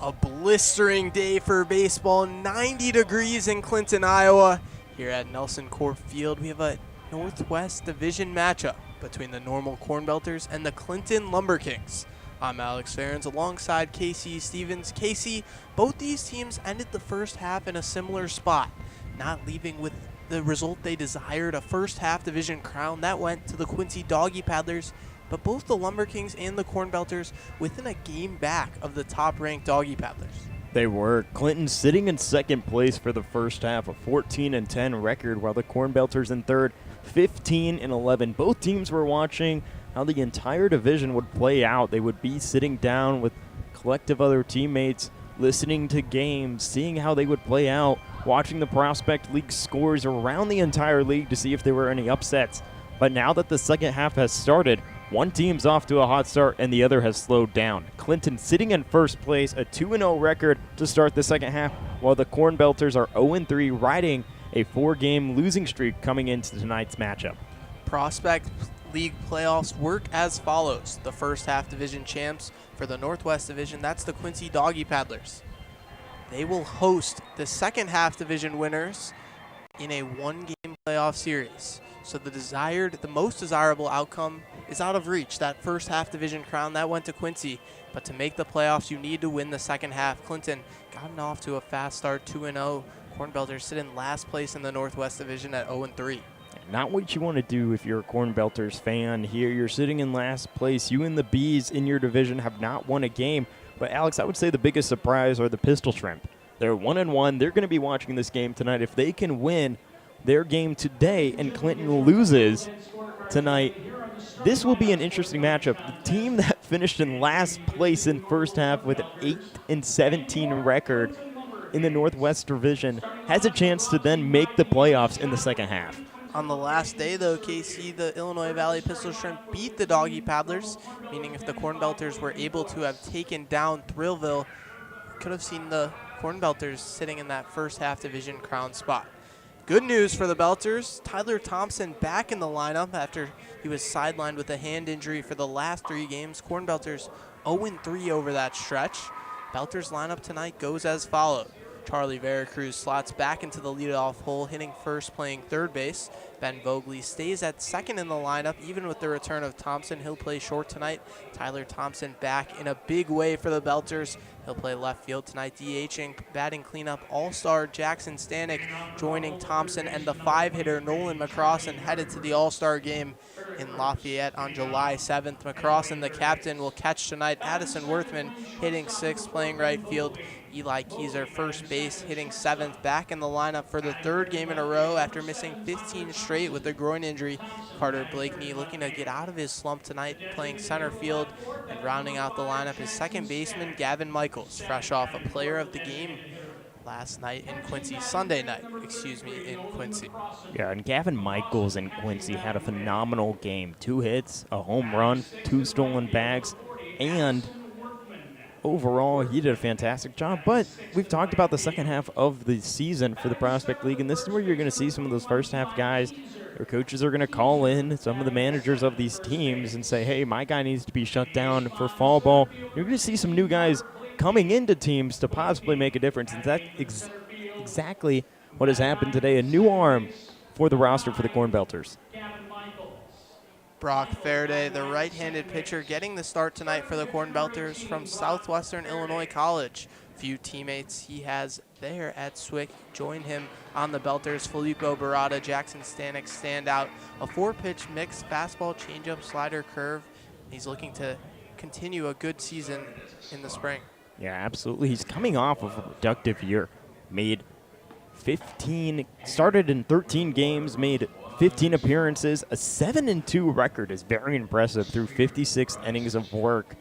A blistering day for baseball, 90 degrees in Clinton, Iowa. Here at Nelson Corp Field, we have a Northwest Division matchup between the Normal Cornbelters and the Clinton LumberKings. I'm Alex Ferens alongside Casey Stevens. Casey, both these teams ended the first half in a similar spot, not leaving with the result they desired, a first half division crown that went to the Quincy Doggy Paddlers. But both the LumberKings and the Cornbelters within a game back of the top-ranked Doggy Paddlers. They were. Clinton sitting in second place for the first half, a 14-10 record, while the Cornbelters in third, 15-11. Both teams were watching how the entire division would play out. They would be sitting down with collective other teammates, listening to games, seeing how they would play out, watching the Prospect League scores around the entire league to see if there were any upsets. But now that the second half has started, one team's off to a hot start and the other has slowed down. Clinton sitting in first place, a 2-0 record to start the second half, while the Cornbelters are 0-3, riding a 4-game losing streak coming into tonight's matchup. Prospect League playoffs work as follows. The first half division champs for the Northwest Division, that's the Quincy Doggy Paddlers. They will host the second half division winners in a one-game playoff series. So the most desirable outcome is out of reach. That first half division crown, that went to Quincy. But to make the playoffs, you need to win the second half. Clinton gotten off to a fast start, 2-0. Cornbelters sit in last place in the Northwest Division at 0-3. Not what you want to do if you're a Cornbelters fan here. You're sitting in last place. You and the Bees in your division have not won a game. But, Alex, I would say the biggest surprise are the Pistol Shrimp. They're 1-1. They're going to be watching this game tonight. If they can win their game today and Clinton loses tonight, this will be an interesting matchup. The team that finished in last place in first half with an 8-17 record in the Northwest Division has a chance to then make the playoffs in the second half. On the last day, though, KC, the Illinois Valley Pistol Shrimp beat the Doggy Paddlers, meaning if the Cornbelters were able to have taken down Thrillville, could have seen the Cornbelters sitting in that first half division crown spot. Good news for the Belters. Tyler Thompson back in the lineup after he was sidelined with a hand injury for the last 3 games. Cornbelters 0-3 over that stretch. Belters lineup tonight goes as follows. Charlie Veracruz slots back into the leadoff hole, hitting first, playing third base. Ben Vogley stays at second in the lineup, even with the return of Thompson. He'll play short tonight. Tyler Thompson back in a big way for the Belters. He'll play left field tonight, DHing, batting cleanup, all-star Jackson Stanek joining Thompson, and the 5-hitter Nolan McCrossin headed to the all-star game in Lafayette on July 7th. McCrossin, the captain, will catch tonight. Addison Worthman hitting 6th, playing right field. Eli Keyser, first base, hitting 7th, back in the lineup for the 3rd game in a row after missing 15 straight with a groin injury. Carter Blakeney looking to get out of his slump tonight, playing center field, and rounding out the lineup is second baseman Gavin Michaels, fresh off a player of the game Sunday night in Quincy. Yeah, and Gavin Michaels in Quincy had a phenomenal game. 2 hits, a home run, 2 stolen bags, and overall, he did a fantastic job. But we've talked about the second half of the season for the Prospect League, and this is where you're going to see some of those first half guys. Their coaches are going to call in some of the managers of these teams and say, hey, my guy needs to be shut down for fall ball. You're going to see some new guys coming into teams to possibly make a difference. And that's exactly what has happened today. A new arm for the roster for the Cornbelters. Brock Faraday, the right-handed pitcher, getting the start tonight for the Cornbelters from Southwestern Illinois College. Few teammates he has there at Swick join him on the Belters. Filippo Barada, Jackson Stanek stand out. A 4-pitch mix, fastball, changeup, slider, curve. He's looking to continue a good season in the spring. Yeah, absolutely. He's coming off of a productive year. Started in 13 games, made 15 appearances. A 7-2 record is very impressive through 56 innings of work.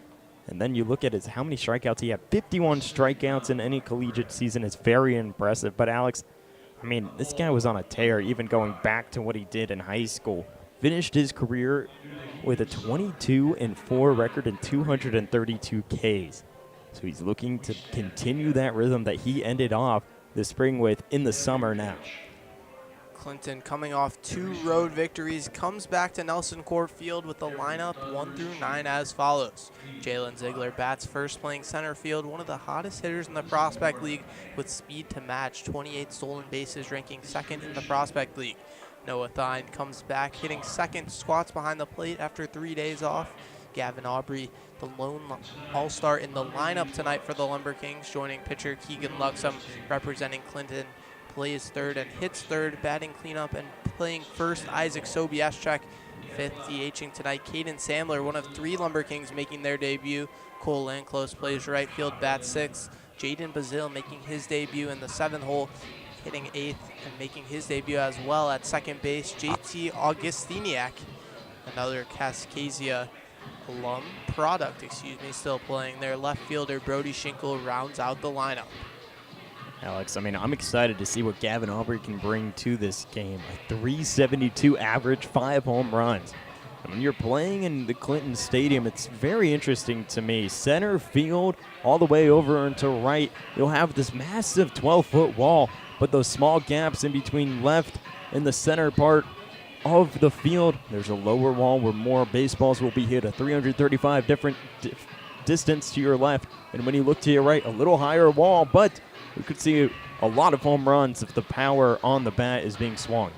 And then you look at how many strikeouts he had. 51 strikeouts in any collegiate season is very impressive. But Alex, I mean, this guy was on a tear even going back to what he did in high school. Finished his career with a 22-4 record and 232 Ks. So he's looking to continue that rhythm that he ended off the spring with in the summer now. Clinton, coming off 2 road victories, comes back to Nelson Court Field with the lineup 1 through 9 as follows. Jalen Ziegler bats first, playing center field, one of the hottest hitters in the Prospect League with speed to match, 28 stolen bases, ranking second in the Prospect League. Noah Thine comes back, hitting second, squats behind the plate after 3 days off. Gavin Aubrey, the lone all-star in the lineup tonight for the LumberKings, joining pitcher Keegan Luxem, representing Clinton, plays third and hits third, batting cleanup and playing first. Isaac Sobieschek, fifth, DHing tonight. Caden Sandler, one of 3 LumberKings making their debut. Cole Lanclose plays right field, bats sixth. Jaden Bazile making his debut in the 7th hole, hitting 8th and making his debut as well at second base. JT Augustiniak, another Cascasia product, still playing there. Left fielder Brody Schinkel rounds out the lineup. Alex, I mean, I'm excited to see what Gavin Aubrey can bring to this game. A 372 average, 5 home runs. And when you're playing in the Clinton Stadium, it's very interesting to me. Center field, all the way over and to right, you'll have this massive 12-foot wall, but those small gaps in between left and the center part of the field, there's a lower wall where more baseballs will be hit, a 335 different distance to your left. And when you look to your right, a little higher wall, but we could see a lot of home runs if the power on the bat is being swung.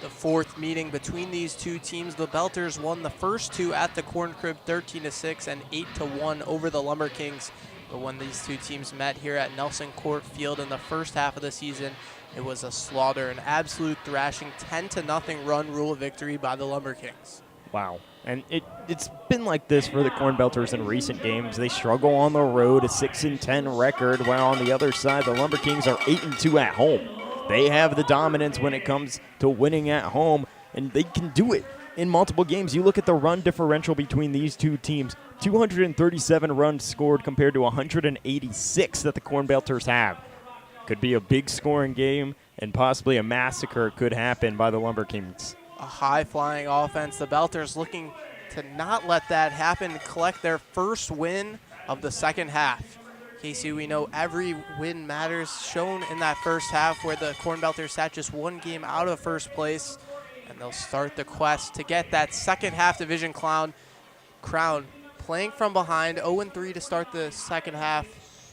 The 4th meeting between these 2 teams, the Belters won the first 2 at the Corn Crib 13-6 and 8-1 over the LumberKings. But when these 2 teams met here at Nelson Court Field in the first half of the season, it was a slaughter, an absolute thrashing, 10-0 run rule victory by the LumberKings. Wow. And it's been like this for the Cornbelters in recent games. They struggle on the road, a 6-10 record, while on the other side, the LumberKings are 8-2 at home. They have the dominance when it comes to winning at home, and they can do it in multiple games. You look at the run differential between these 2 teams, 237 runs scored compared to 186 that the Cornbelters have. Could be a big scoring game, and possibly a massacre could happen by the LumberKings. A high-flying offense. The Belters looking to not let that happen, collect their first win of the second half. Casey, we know every win matters, shown in that first half where the Cornbelters sat just 1 game out of first place, and they'll start the quest to get that second half division crown. Playing from behind, 0-3 to start the second half.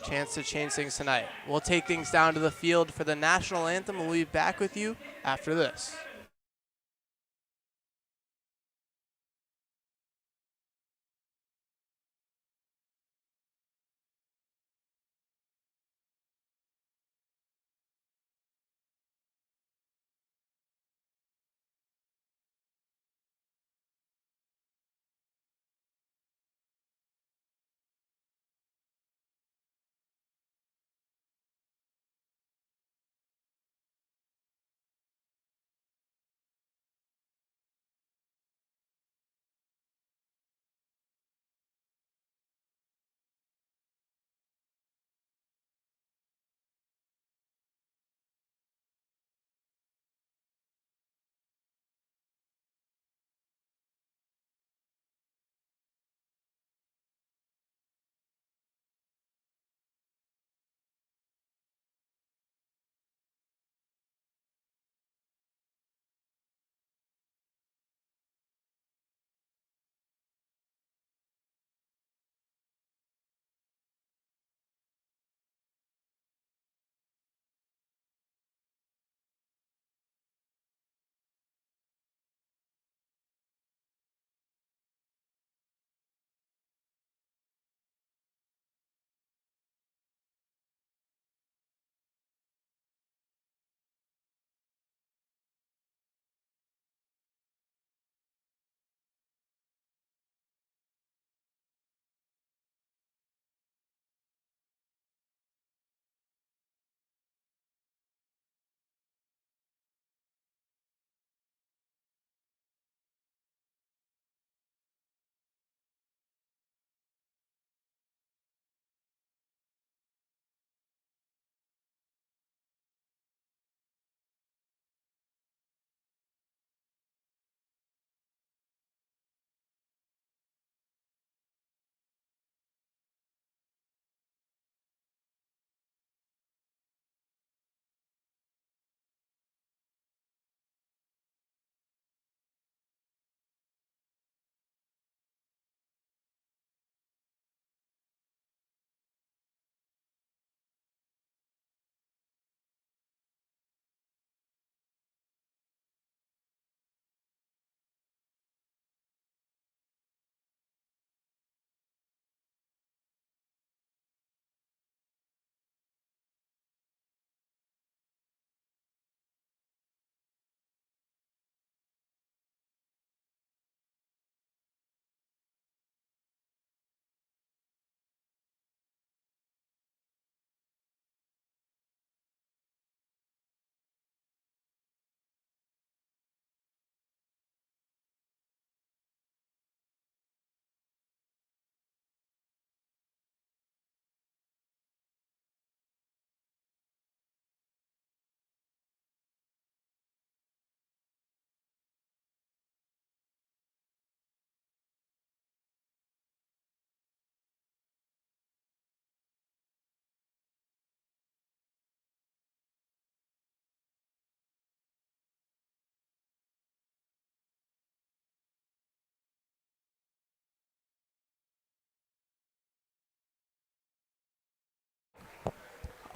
Chance to change things tonight. We'll take things down to the field for the national anthem, and we'll be back with you after this.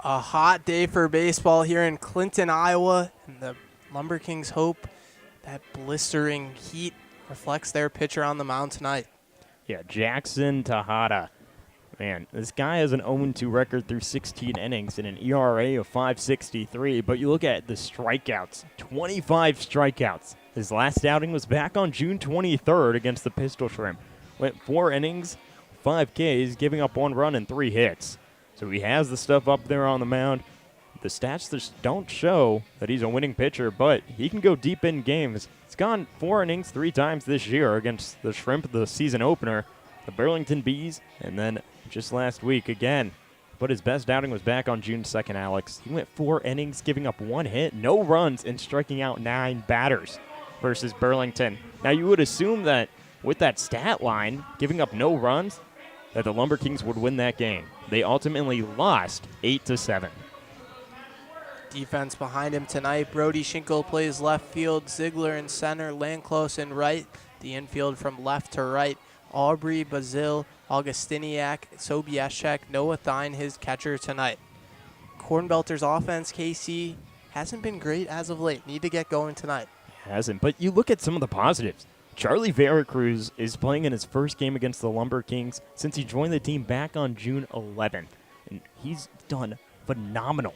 A hot day for baseball here in Clinton, Iowa, and the LumberKings hope that blistering heat reflects their pitcher on the mound tonight. Yeah, Jackson Tejada. Man, this guy has an 0-2 record through 16 innings and an ERA of 5.63, but you look at the strikeouts, 25 strikeouts. His last outing was back on June 23rd against the Pistol Shrimp. Went 4 innings, 5 Ks, giving up 1 run and 3 hits. So he has the stuff up there on the mound. The stats just don't show that he's a winning pitcher, but he can go deep in games. He's gone 4 innings 3 times this year against the Shrimp, the season opener, the Burlington Bees, and then just last week again. But his best outing was back on June 2nd, Alex. He went 4 innings, giving up 1 hit, no runs, and striking out 9 batters versus Burlington. Now, you would assume that with that stat line, giving up no runs, that the LumberKings would win that game. They ultimately lost 8-7. Defense behind him tonight. Brody Schinkel plays left field. Ziegler in center. Landclose in right. The infield from left to right. Aubrey, Bazil, Augustiniak, Sobieschek, Noah Thine, his catcher tonight. Cornbelters offense, KC, hasn't been great as of late. Need to get going tonight. Hasn't, but you look at some of the positives. Charlie Veracruz is playing in his first game against the LumberKings since he joined the team back on June 11th, and he's done phenomenal.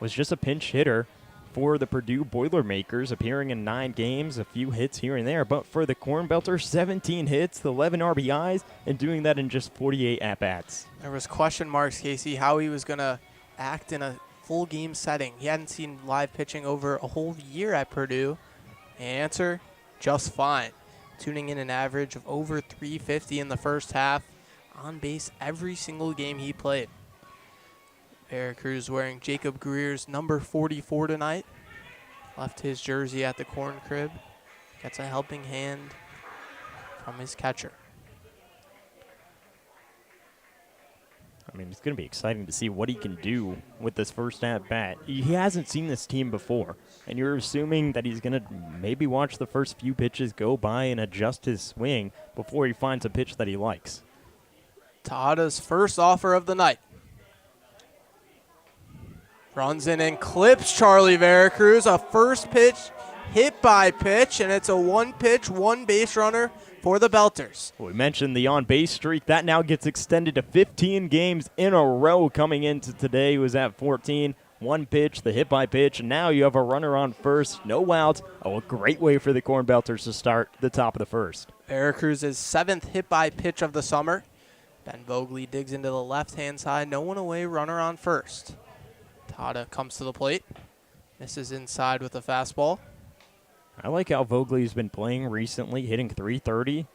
Was just a pinch hitter for the Purdue Boilermakers, appearing in 9 games, a few hits here and there, but for the Cornbelters, 17 hits, 11 RBIs, and doing that in just 48 at-bats. There was question marks, Casey, how he was going to act in a full game setting. He hadn't seen live pitching over a whole year at Purdue. Answer, just fine. Tuning in an average of over 350 in the first half, on base every single game he played. Veracruz wearing Jacob Greer's number 44 tonight. Left his jersey at the corn crib. Gets a helping hand from his catcher. I mean, it's going to be exciting to see what he can do with this first at-bat. He hasn't seen this team before, and you're assuming that he's going to maybe watch the first few pitches go by and adjust his swing before he finds a pitch that he likes. Tejada's first offer of the night. Runs in and clips Charlie Veracruz. A first pitch hit by pitch, and it's a 1-pitch, 1-base runner for the Belters. We mentioned the on-base streak. That now gets extended to 15 games in a row coming into today. He was at 14. 1 pitch, the hit by pitch, and now you have a runner on first. No outs. Oh, a great way for the Cornbelters to start the top of the first. Veracruz's 7th hit by pitch of the summer. Ben Vogley digs into the left-hand side. No one away, runner on first. Tejada comes to the plate. Misses inside with a fastball. I like how Vogley's been playing recently, hitting .330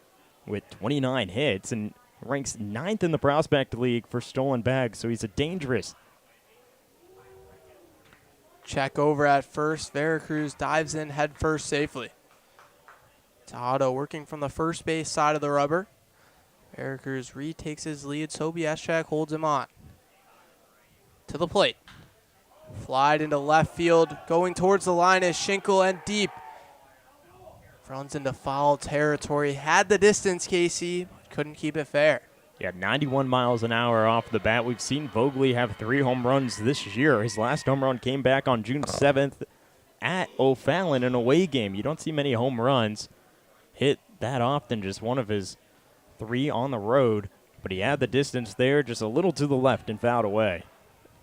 with 29 hits and ranks 9th in the Prospect League for stolen bags, so he's a dangerous. Check over at first. Veracruz dives in head first safely. Tejada working from the first base side of the rubber. Veracruz retakes his lead. Sobieschek holds him on. To the plate. Flied into left field. Going towards the line is Schinkel and deep. Runs into foul territory. Had the distance, Casey. Couldn't keep it fair. Yeah, 91 miles an hour off the bat. We've seen Vogley have 3 home runs this year. His last home run came back on June 7th at O'Fallon, an away game. You don't see many home runs hit that often, just one of his 3 on the road. But he had the distance there, just a little to the left and fouled away.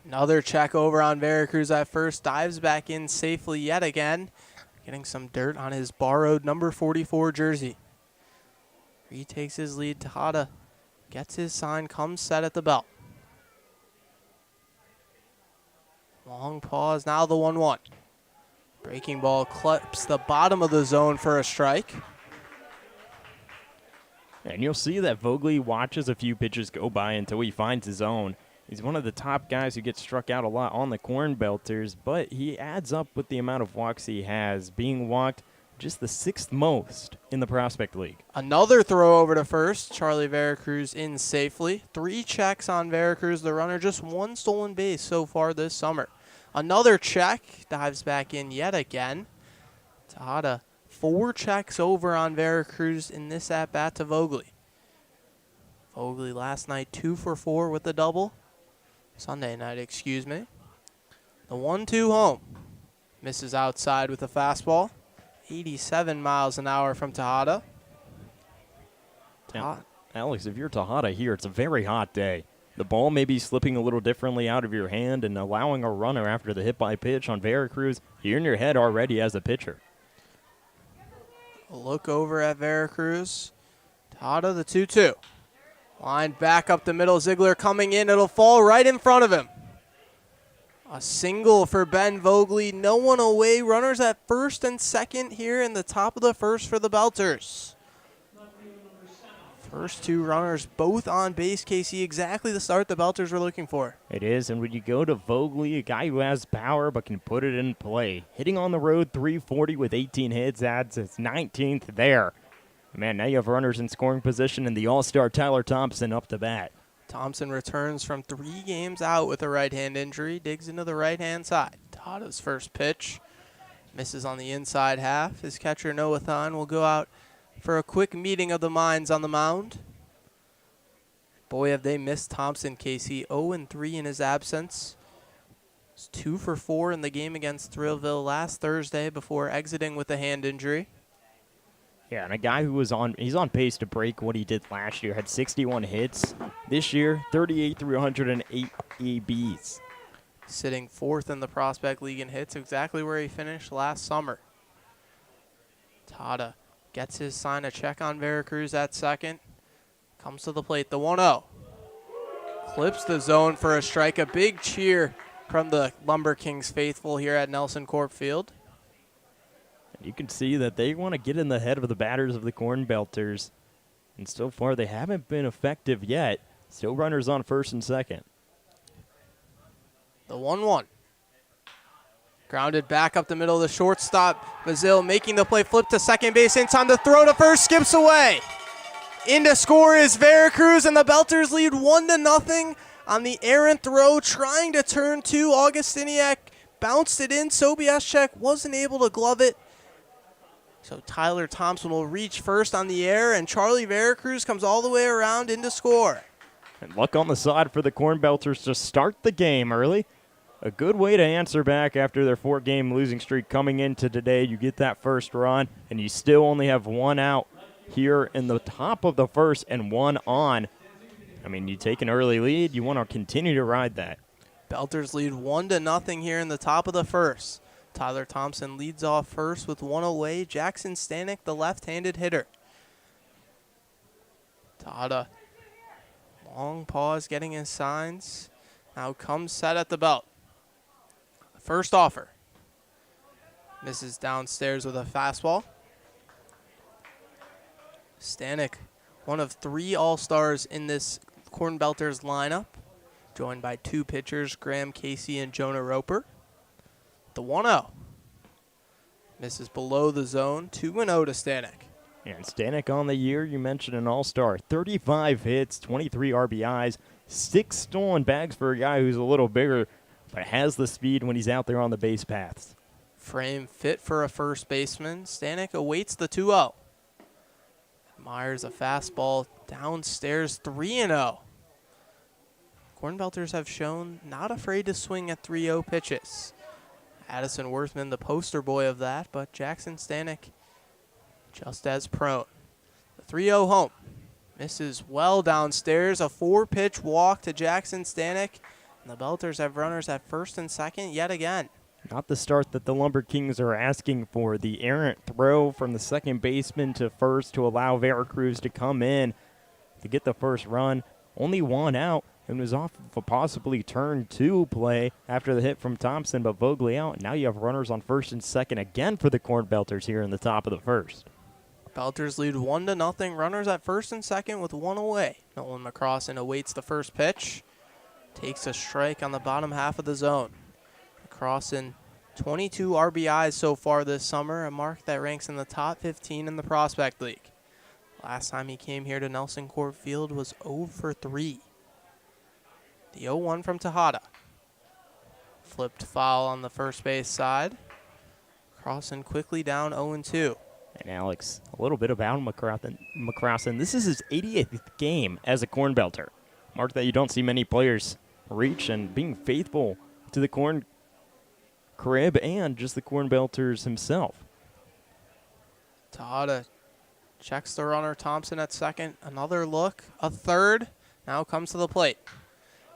Another check over on Veracruz at first. Dives back in safely yet again. Getting some dirt on his borrowed number 44 jersey. Retakes his lead. Tejada gets his sign, comes set at the belt. Long pause, now the 1-1. Breaking ball clips the bottom of the zone for a strike. And you'll see that Vogley watches a few pitches go by until he finds his own. He's one of the top guys who gets struck out a lot on the Cornbelters, but he adds up with the amount of walks he has, being walked just the 6th most in the Prospect League. Another throw over to first. Charlie Veracruz in safely. 3 checks on Veracruz, the runner. Just 1 stolen base so far this summer. Another check. Dives back in yet again. Tejada, 4 checks over on Veracruz in this at-bat to Vogley. Vogley last night 2 for 4 with the double. Sunday night, excuse me. The 1-2 home. Misses outside with a fastball. 87 miles an hour from Tejada. Now, Alex, if you're Tejada here, it's a very hot day. The ball may be slipping a little differently out of your hand and allowing a runner after the hit by pitch on Veracruz. You're in your head already as a pitcher. A look over at Veracruz. Tejada, the 2-2. Line back up the middle. Ziegler coming in. It'll fall right in front of him. A single for Ben Vogley. No one away. Runners at first and second here in the top of the first for the Belters. First two runners both on base, Casey. Exactly the start the Belters were looking for. It is, and when you go to Vogley, a guy who has power but can put it in play. Hitting on the road, 340 with 18 hits, adds his 19th there. Man, now you have runners in scoring position and the all-star Tyler Thompson up to bat. Thompson returns from 3 games out with a right hand injury, digs into the right-hand side. Tada's first pitch misses on the inside half. His catcher, Noah Thon, will go out for a quick meeting of the minds on the mound. Boy, have they missed Thompson, Casey. 0-3 in his absence. He's 2 for 4 in the game against Thrillville last Thursday before exiting with a hand injury. Yeah, and a guy who he's on pace to break what he did last year. Had 61 hits. This year, 38 through 108 EBs. Sitting 4th in the Prospect League in hits, exactly where he finished last summer. Tada gets his sign, a check on Veracruz at second. Comes to the plate, the 1-0. Clips the zone for a strike. A big cheer from the LumberKings faithful here at Nelson Corp Field. You can see that they want to get in the head of the batters of the Cornbelters. And so far, they haven't been effective yet. Still runners on first and second. The 1-1. Grounded back up the middle of the shortstop. Bazil making the play, flip to second base in time. The throw to first skips away. In to score is Veracruz, and the Belters lead 1-0 on the errant throw. Trying to turn 2. Augustiniak bounced it in. Sobieszek wasn't able to glove it. So Tyler Thompson will reach first on the air, and Charlie Veracruz comes all the way around in to score. And luck on the side for the Cornbelters to start the game early. A good way to answer back after their 4-game losing streak coming into today. You get that first run, and you still only have 1 out here in the top of the first and 1 on. I mean, you take an early lead, you want to continue to ride that. Belters lead 1-0 here in the top of the first. Tyler Thompson leads off first with 1 away. Jackson Stanek, the left-handed hitter. Tada, long pause, getting his signs. Now comes set at the belt. First offer. Misses downstairs with a fastball. Stanek, one of 3 All-Stars in this Cornbelters lineup, joined by 2 pitchers, Graham Casey and Jonah Roper. The 1-0. Misses below the zone. 2-0 to Stanek. And Stanek on the year, you mentioned an all-star. 35 hits, 23 RBIs, 6 stolen bags for a guy who's a little bigger, but has the speed when he's out there on the base paths. Frame fit for a first baseman. Stanek awaits the 2-0. Myers a fastball downstairs. 3-0. Cornbelters have shown not afraid to swing at 3-0 pitches. Addison Worthman, the poster boy of that, but Jackson Stanek just as prone. The 3-0 home. Misses well downstairs. A 4-pitch walk to Jackson Stanek. And the Belters have runners at first and second yet again. Not the start that the LumberKings are asking for. The errant throw from the second baseman to first to allow Veracruz to come in to get the first run. Only 1 out. And was off of a possibly turn 2 play after the hit from Thompson, but Vogley out. And now you have runners on first and second again for the Cornbelters here in the top of the first. Belters lead 1-0. Runners at first and second with 1 away. Nolan McCrossin awaits the first pitch. Takes a strike on the bottom half of the zone. McCrossin, 22 RBIs so far this summer, a mark that ranks in the top 15 in the Prospect League. Last time he came here to Nelson Court Field was 0 for 3. The 0-1 from Tejada. Flipped foul on the first base side. Crossing quickly down 0-2. And Alex, a little bit about McCrossin. This is his 80th game as a Cornbelter. Mark that you don't see many players reach, and being faithful to the crib and just the Cornbelters himself. Tejada checks the runner. Thompson at second. Another look. A third. Now comes to the plate.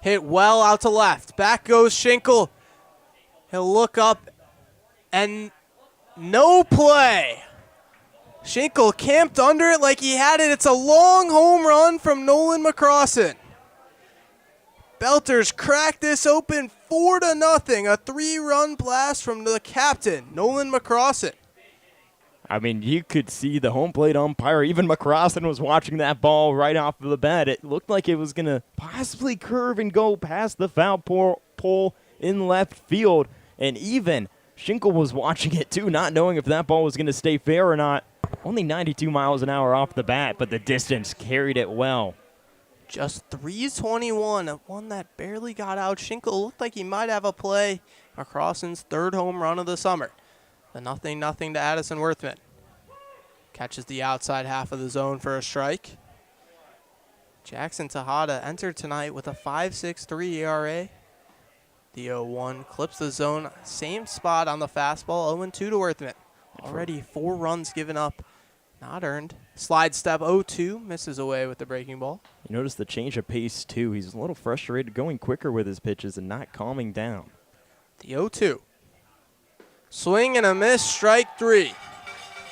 Hit well out to left. Back goes Schinkel. He'll look up and no play. Schinkel camped under it like he had it. It's a long home run from Nolan McCrossin. Belters crack this open 4-0. A 3-run blast from the captain, Nolan McCrossin. I mean, you could see the home plate umpire. Even McCrossin was watching that ball right off of the bat. It looked like it was going to possibly curve and go past the foul pole in left field. And even Schinkel was watching it too, not knowing if that ball was going to stay fair or not. Only 92 miles an hour off the bat, but the distance carried it well. Just 321, one that barely got out. Schinkel looked like he might have a play. McCrossin's third home run of the summer. The 0-0 to Addison Worthman. Catches the outside half of the zone for a strike. Jackson Tejada entered tonight with a 5.63 ERA. The 0-1 clips the zone, same spot on the fastball, 0-2 to Worthman. Already 4 runs given up, not earned. Slide step 0-2, misses away with the breaking ball. You notice the change of pace, too. He's a little frustrated, going quicker with his pitches and not calming down. The 0-2. Swing and a miss, strike 3.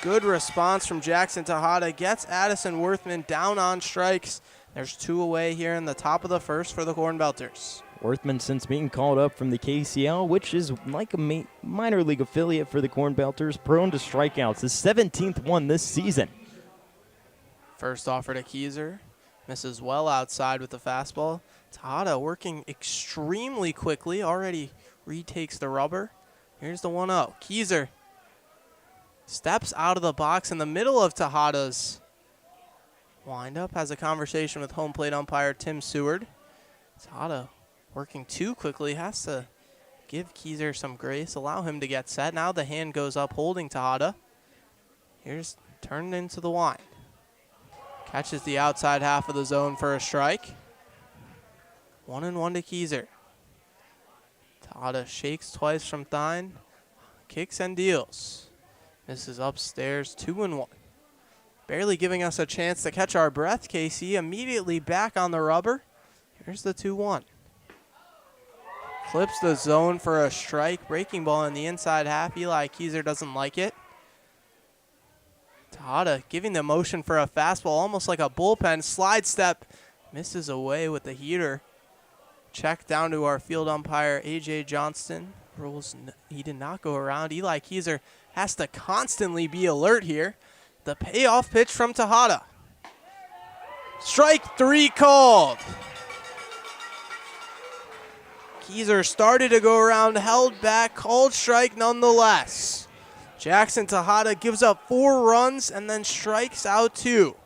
Good response from Jackson Tejada. Gets Addison Worthman down on strikes. There's 2 away here in the top of the first for the Cornbelters. Worthman, since being called up from the KCL, which is like a minor league affiliate for the Cornbelters, prone to strikeouts. His 17th one this season. First offer to Keyser. Misses well outside with the fastball. Tejada working extremely quickly. Already retakes the rubber. Here's the 1-0. Keyser steps out of the box in the middle of Tejada's windup. Has a conversation with home plate umpire Tim Seward. Tejada working too quickly. Has to give Keyser some grace. Allow him to get set. Now the hand goes up holding Tejada. Here's turned into the wind. Catches the outside half of the zone for a strike. 1-1 to Keyser. Tejada shakes twice from Thine, kicks and deals. Misses upstairs, 2-1. Barely giving us a chance to catch our breath, KC. Immediately back on the rubber. Here's the 2-1. Clips the zone for a strike. Breaking ball in the inside half. Eli Keyser doesn't like it. Tejada giving the motion for a fastball, almost like a bullpen. Slide step. Misses away with the heater. Check down to our field umpire, A.J. Johnston. Rules he did not go around. Eli Keyser has to constantly be alert here. The payoff pitch from Tejada. Strike 3 called. Keyser started to go around, held back, called strike nonetheless. Jackson Tejada gives up 4 runs and then strikes out 2.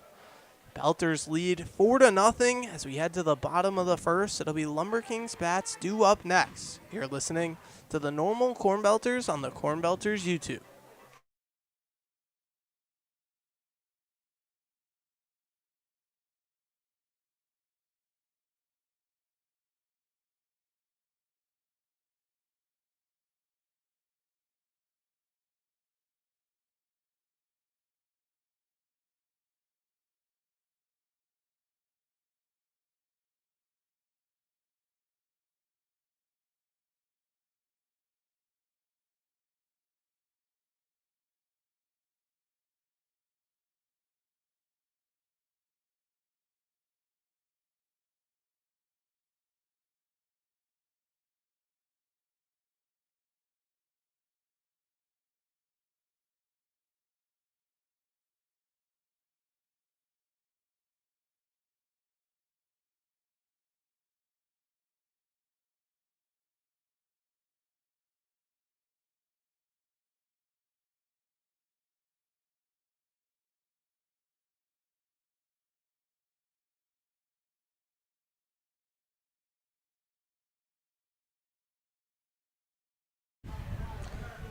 Belters lead 4-0 as we head to the bottom of the first. It'll be LumberKings bats due up next. You're listening to the normal Cornbelters on the Cornbelters YouTube.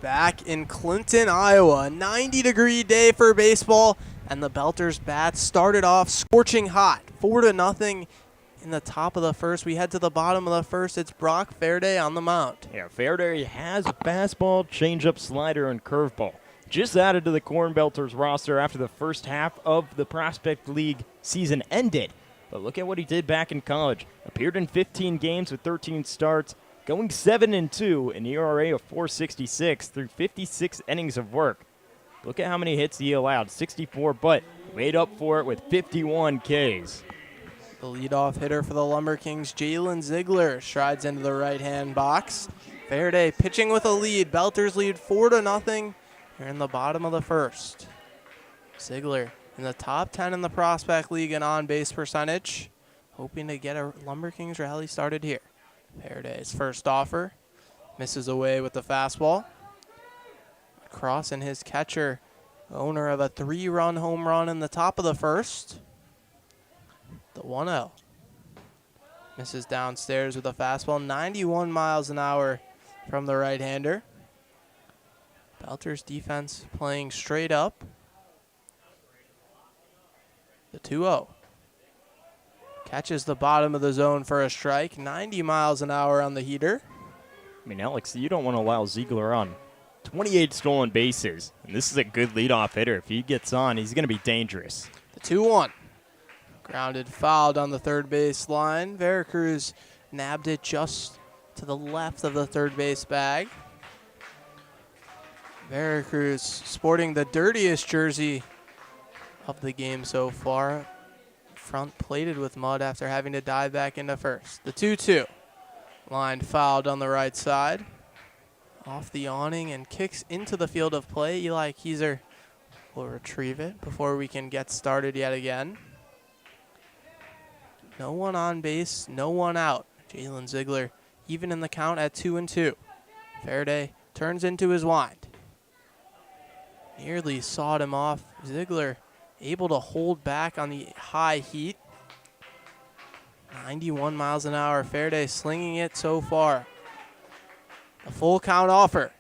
Back in Clinton, Iowa, a 90-degree day for baseball, and the Belters bats started off scorching hot, 4-0 in the top of the first. We head to the bottom of the first. It's Brock Fairday on the mound. Yeah, Fairday has a fastball, changeup, slider, and curveball. Just added to the Cornbelters roster after the first half of the Prospect League season ended. But look at what he did back in college. Appeared in 15 games with 13 starts, going 7-2, an ERA of 4.66 through 56 innings of work. Look at how many hits he allowed, 64, but made up for it with 51 Ks. The leadoff hitter for the LumberKings, Jalen Ziegler, strides into the right-hand box. Fairday pitching with a lead. Belters lead 4-0 here in the bottom of the first. Ziegler in the top 10 in the Prospect League in on-base percentage, hoping to get a LumberKings rally started here. Fairday's first offer misses away with the fastball. Cross and his catcher, owner of a 3-run home run in the top of the first. The 1-0. Misses downstairs with a fastball, 91 miles an hour from the right-hander. Belters defense playing straight up. The 2-0. Catches the bottom of the zone for a strike, 90 miles an hour on the heater. I mean, Alex, you don't want to allow Ziegler on. 28 stolen bases, and this is a good leadoff hitter. If he gets on, he's going to be dangerous. The 2-1. Grounded fouled on the third base line. Veracruz nabbed it just to the left of the third base bag. Veracruz sporting the dirtiest jersey of the game so far. Front plated with mud after having to dive back into first. The 2-2. Line fouled on the right side. Off the awning and kicks into the field of play. Eli Keyser will retrieve it before we can get started yet again. No one on base, no one out. Jalen Ziegler even in the count at 2-2. Fairday turns into his wind. Nearly sawed him off. Ziegler able to hold back on the high heat. 91 miles an hour. Fairday slinging it so far. A full count offer.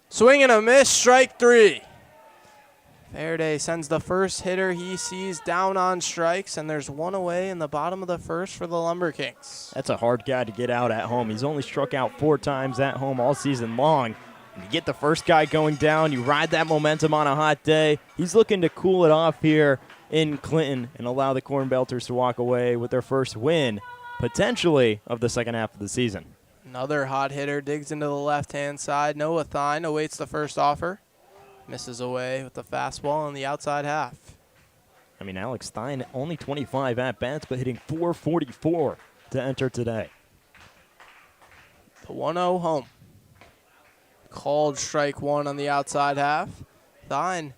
Swing and a miss, strike 3. Fairday sends the first hitter he sees down on strikes, and there's one away in the bottom of the first for the LumberKings. That's a hard guy to get out at home. He's only struck out 4 times at home all season long. And you get the first guy going down, you ride that momentum on a hot day. He's looking to cool it off here in Clinton and allow the Cornbelters to walk away with their first win, potentially, of the second half of the season. Another hot hitter digs into the left-hand side. Noah Thine awaits the first offer. Misses away with the fastball on the outside half. I mean, Alex Thine, only 25 at-bats, but hitting .444 to enter today. The 1-0 home. Called strike 1 on the outside half. Thine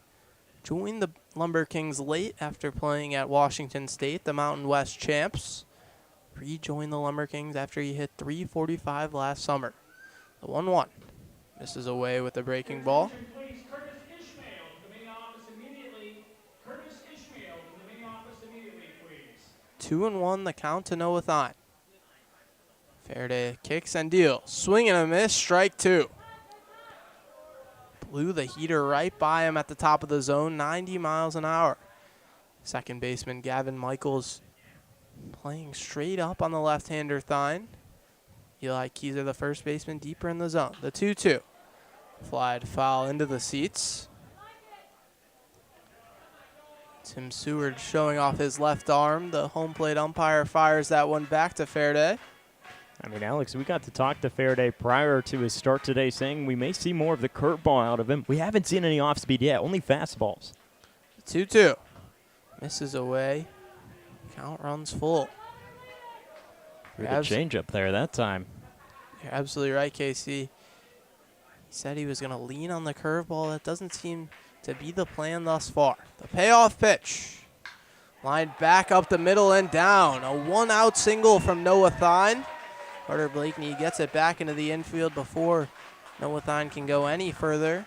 joined the LumberKings late after playing at Washington State, the Mountain West champs. Rejoined the LumberKings after he hit .345 last summer. The 1-1. Misses away with the breaking ball. 2-1 the count to Noah Thine. Fairday kicks and deals. Swing and a miss, strike 2. Blew the heater right by him at the top of the zone, 90 miles an hour. Second baseman Gavin Michaels playing straight up on the left-hander Thine. Eli Keyser, the first baseman, deeper in the zone. The 2-2. Fly to foul into the seats. Tim Seward showing off his left arm. The home plate umpire fires that one back to Fairday. I mean, Alex, we got to talk to Fairday prior to his start today, saying we may see more of the curveball out of him. We haven't seen any off-speed yet, only fastballs. 2-2. Misses away. Count runs full. Good changeup there that time. You're absolutely right, Casey. He said he was going to lean on the curveball. That doesn't seem to be the plan thus far. The payoff pitch. Lined back up the middle and down. A one-out single from Noah Thine. Carter Blakeney gets it back into the infield before Noah Thine can go any further.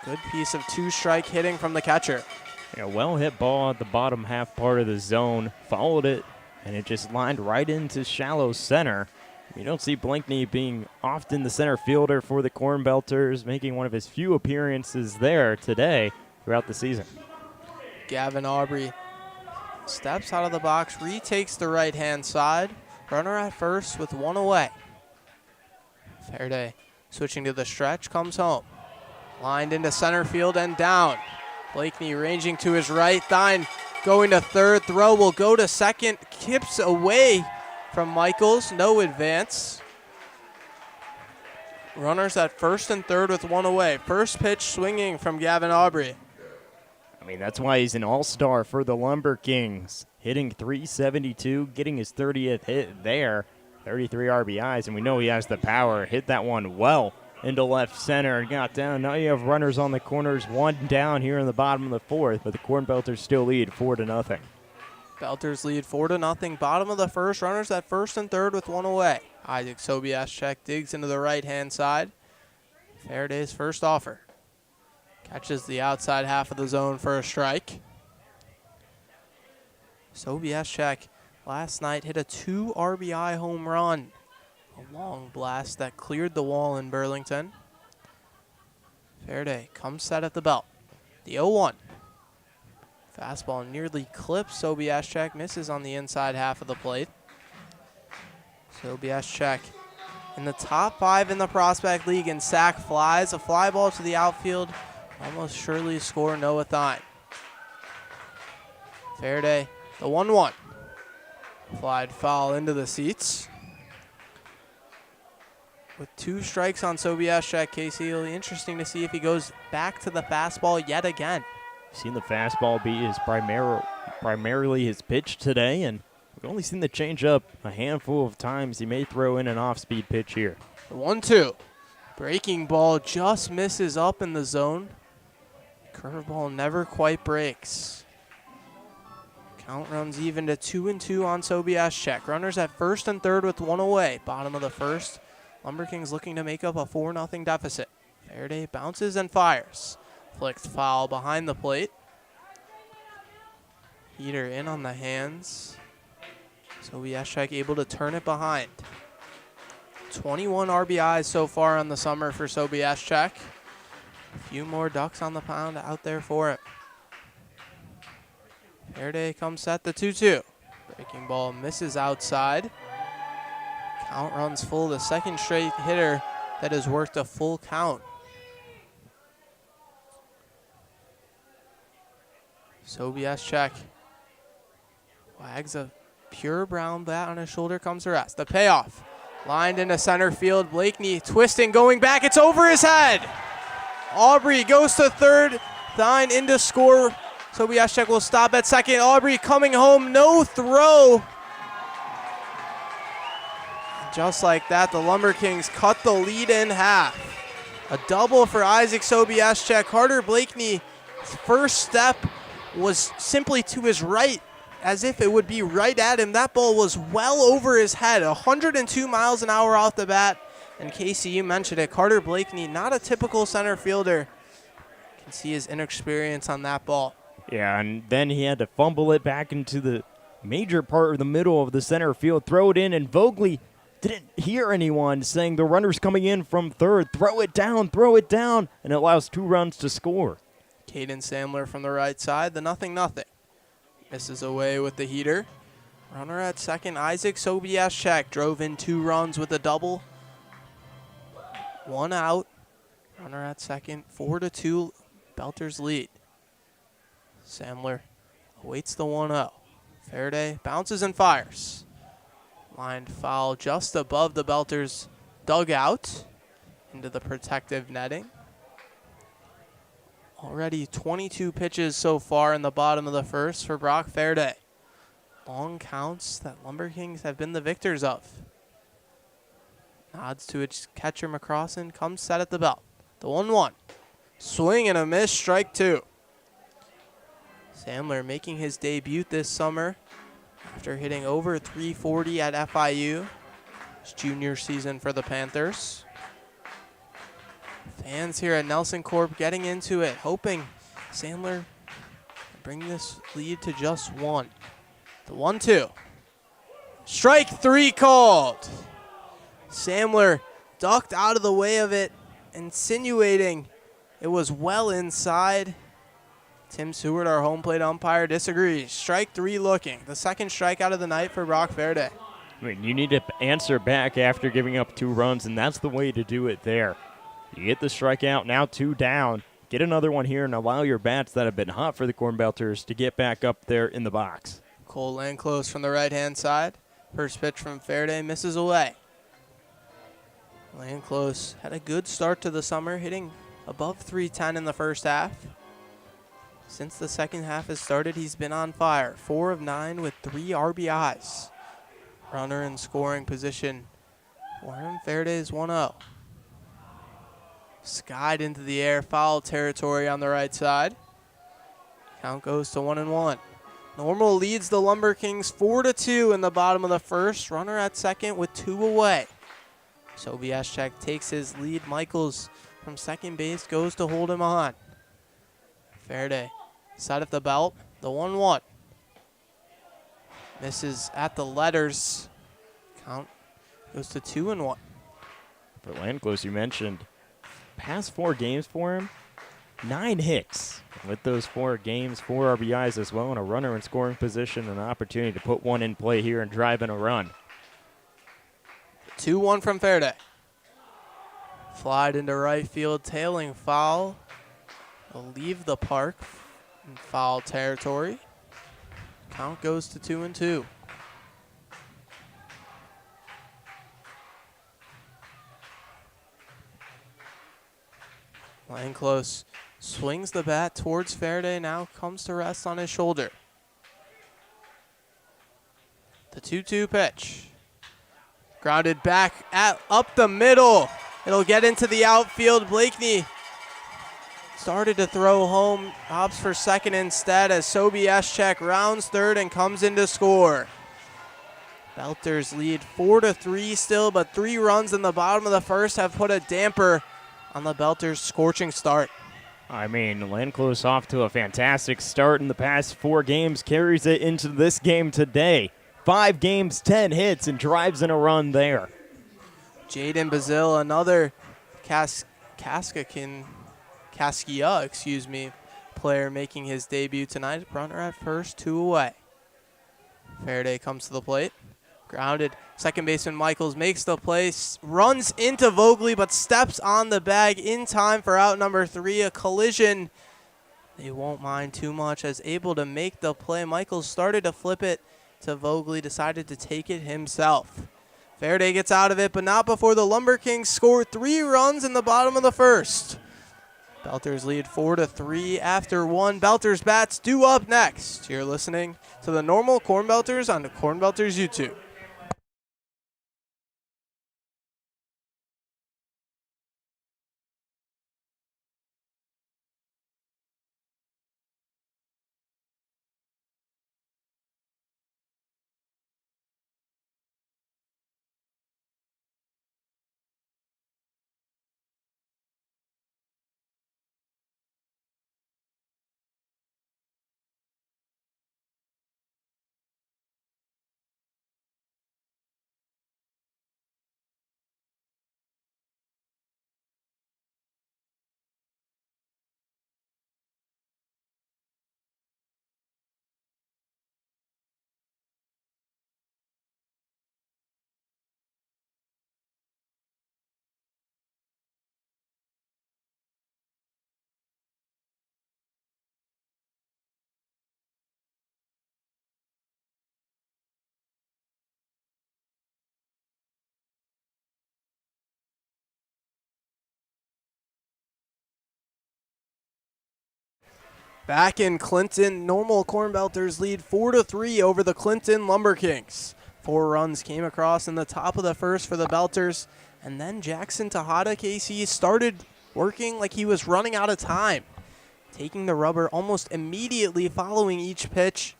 Good piece of 2-strike hitting from the catcher. A well-hit ball at the bottom half part of the zone. Followed it, and it just lined right into shallow center. You don't see Blakeney being often the center fielder for the Cornbelters, making one of his few appearances there today throughout the season. Gavin Aubrey steps out of the box, retakes the right-hand side. Runner at first with one away. Fairday switching to the stretch, comes home. Lined into center field and down. Blakeney ranging to his right. Thine going to third. Throw will go to second. Kips away from Michaels. No advance. Runners at first and third with one away. First pitch swinging from Gavin Aubrey. I mean, that's why he's an all-star for the LumberKings. Hitting .372, getting his 30th hit there. 33 RBIs, and we know he has the power. Hit that one well into left center and got down. Now you have runners on the corners, one down here in the bottom of the fourth, but the Cornbelters still lead 4-0. Belters lead 4-0. Bottom of the first, runners at first and third with one away. Isaac Sobieszczyk digs into the right-hand side. Faraday's first offer. Catches the outside half of the zone for a strike. Sobieszczyk last night hit a 2 RBI home run. A long blast that cleared the wall in Burlington. Faraday comes set at the belt. The 0-1. Fastball nearly clips Sobieszczyk, misses on the inside half of the plate. Sobieszczyk in the top 5 in the Prospect League in sack flies. A fly ball to the outfield. Almost surely score Noah Thine. Faraday, the 1-1. Flied foul into the seats. With 2 strikes on Sobieszczyk, Casey, it'll be interesting to see if he goes back to the fastball yet again. Seen the fastball be his primarily his pitch today, and we've only seen the changeup a handful of times. He may throw in an off-speed pitch here. The 1-2. Breaking ball just misses up in the zone. Curveball never quite breaks. Count runs even to 2-2 on Sobieszczyk. Runners at first and third with one away. Bottom of the first. LumberKings looking to make up a 4-0 deficit. Faraday bounces and fires. Flicked foul behind the plate. Heater in on the hands. Sobieszczyk able to turn it behind. 21 RBIs so far on the summer for Sobieszczyk. A few more ducks on the pound out there for it. Faraday comes set, the 2-2. Breaking ball misses outside. Count runs full, the second straight hitter that has worked a full count. Sobieszczyk wags a pure brown bat on his shoulder, comes to rest. The payoff, lined into center field. Blakeney twisting, going back, it's over his head. Aubrey goes to third, Thine into score. Sobieszczyk will stop at second. Aubrey coming home, no throw. Just like that, the LumberKings cut the lead in half. A double for Isaac Sobieszczyk. Carter Blakeney's first step was simply to his right, as if it would be right at him. That ball was well over his head, 102 miles an hour off the bat. And Casey, you mentioned it, Carter Blakeney, not a typical center fielder. You can see his inexperience on that ball. Yeah, and then he had to fumble it back into the major part of the middle of the center field, throw it in, and Vogley didn't hear anyone saying the runner's coming in from third, throw it down, and it allows 2 runs to score. Caden Sandler from the right side, the 0-0. Misses away with the heater. Runner at second, Isaac Sobieszczyk drove in 2 runs with a double. 1 out. Runner at second, 4-2, Belters lead. Sandler awaits the 1-0. Faraday bounces and fires. Lined foul just above the Belters dugout into the protective netting. Already 22 pitches so far in the bottom of the first for Brock Faraday. Long counts that LumberKings have been the victors of. Nods to its catcher McCrossan, comes set at the belt. The 1-1. Swing and a miss, strike 2. Sandler making his debut this summer after hitting over .340 at FIU. His junior season for the Panthers. Fans here at Nelson Corp getting into it, hoping Sandler can bring this lead to just 1. The 1-2. Strike 3 called. Sandler ducked out of the way of it, insinuating it was well inside. Tim Seward, our home plate umpire, disagrees. Strike 3 looking. The second strikeout of the night for Brock Verde. I mean, you need to answer back after giving up 2 runs, and that's the way to do it there. You get the strikeout, now 2 down. Get another one here and allow your bats that have been hot for the Cornbelters to get back up there in the box. Cole Landclose from the right-hand side. First pitch from Verde misses away. Landclose had a good start to the summer, hitting above .310 in the first half. Since the second half has started, he's been on fire. 4 of 9 with 3 RBIs. Runner in scoring position for him. Verde is 1-0. Skied into the air, foul territory on the right side. Count goes to 1-1. Normal leads the LumberKings 4-2 in the bottom of the first. Runner at second with 2 away. Sobieschek takes his lead. Michaels from second base goes to hold him on. Verde, side of the belt, the 1-1. Misses at the letters. Count goes to 2-1. For Landclose, you mentioned past 4 games for him, 9 hits. With those 4 games, 4 RBIs as well, and a runner in scoring position, an opportunity to put one in play here and drive in a run. 2-1 from Verde. Flied into right field, tailing foul. Will leave the park in foul territory. Count goes to 2-2. Landclose swings the bat towards Verde, now comes to rest on his shoulder. The 2-2 pitch. Grounded back up the middle. It'll get into the outfield. Blakeney started to throw home, opts for second instead as Sobieschek rounds third and comes in to score. Belters lead 4-3 still, but 3 runs in the bottom of the first have put a damper on the Belters' scorching start. I mean, Landclose off to a fantastic start in the past 4 games, carries it into this game today. 5 games, 10 hits, and drives in a run there. Jaden Bazil, another player making his debut tonight. Runner at first, 2 away. Verde comes to the plate. Grounded. Second baseman Michaels makes the play, runs into Vogley, but steps on the bag in time for out number 3. A collision they won't mind too much as able to make the play. Michaels started to flip it to Vogley, decided to take it himself. Verde gets out of it, but not before the LumberKings score 3 runs in the bottom of the first. Belters lead 4-3 after 1. Belters bats due up next. You're listening to the normal Cornbelters on the Cornbelters YouTube. Back in Clinton, normal Cornbelters lead 4-3 over the Clinton LumberKings. 4 runs came across in the top of the first for the Belters, and then Jackson Tejada, KC, started working like he was running out of time, taking the rubber almost immediately following each pitch.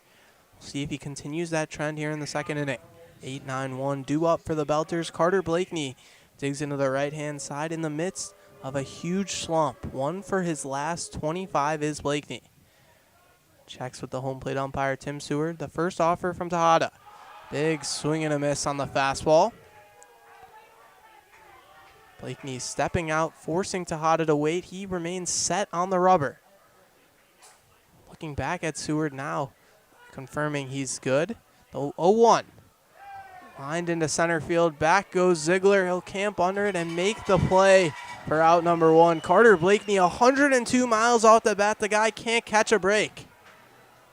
We'll see if he continues that trend here in the second inning. 8-9-1 due up for the Belters. Carter Blakeney digs into the right-hand side in the midst of a huge slump. 1 for his last 25 is Blakeney. Checks with the home plate umpire, Tim Seward. The first offer from Tejada. Big swing and a miss on the fastball. Blakeney stepping out, forcing Tejada to wait. He remains set on the rubber. Looking back at Seward now, confirming he's good. The 0-1. Lined into center field. Back goes Ziegler. He'll camp under it and make the play for out number 1. Carter Blakeney, 102 miles off the bat. The guy can't catch a break.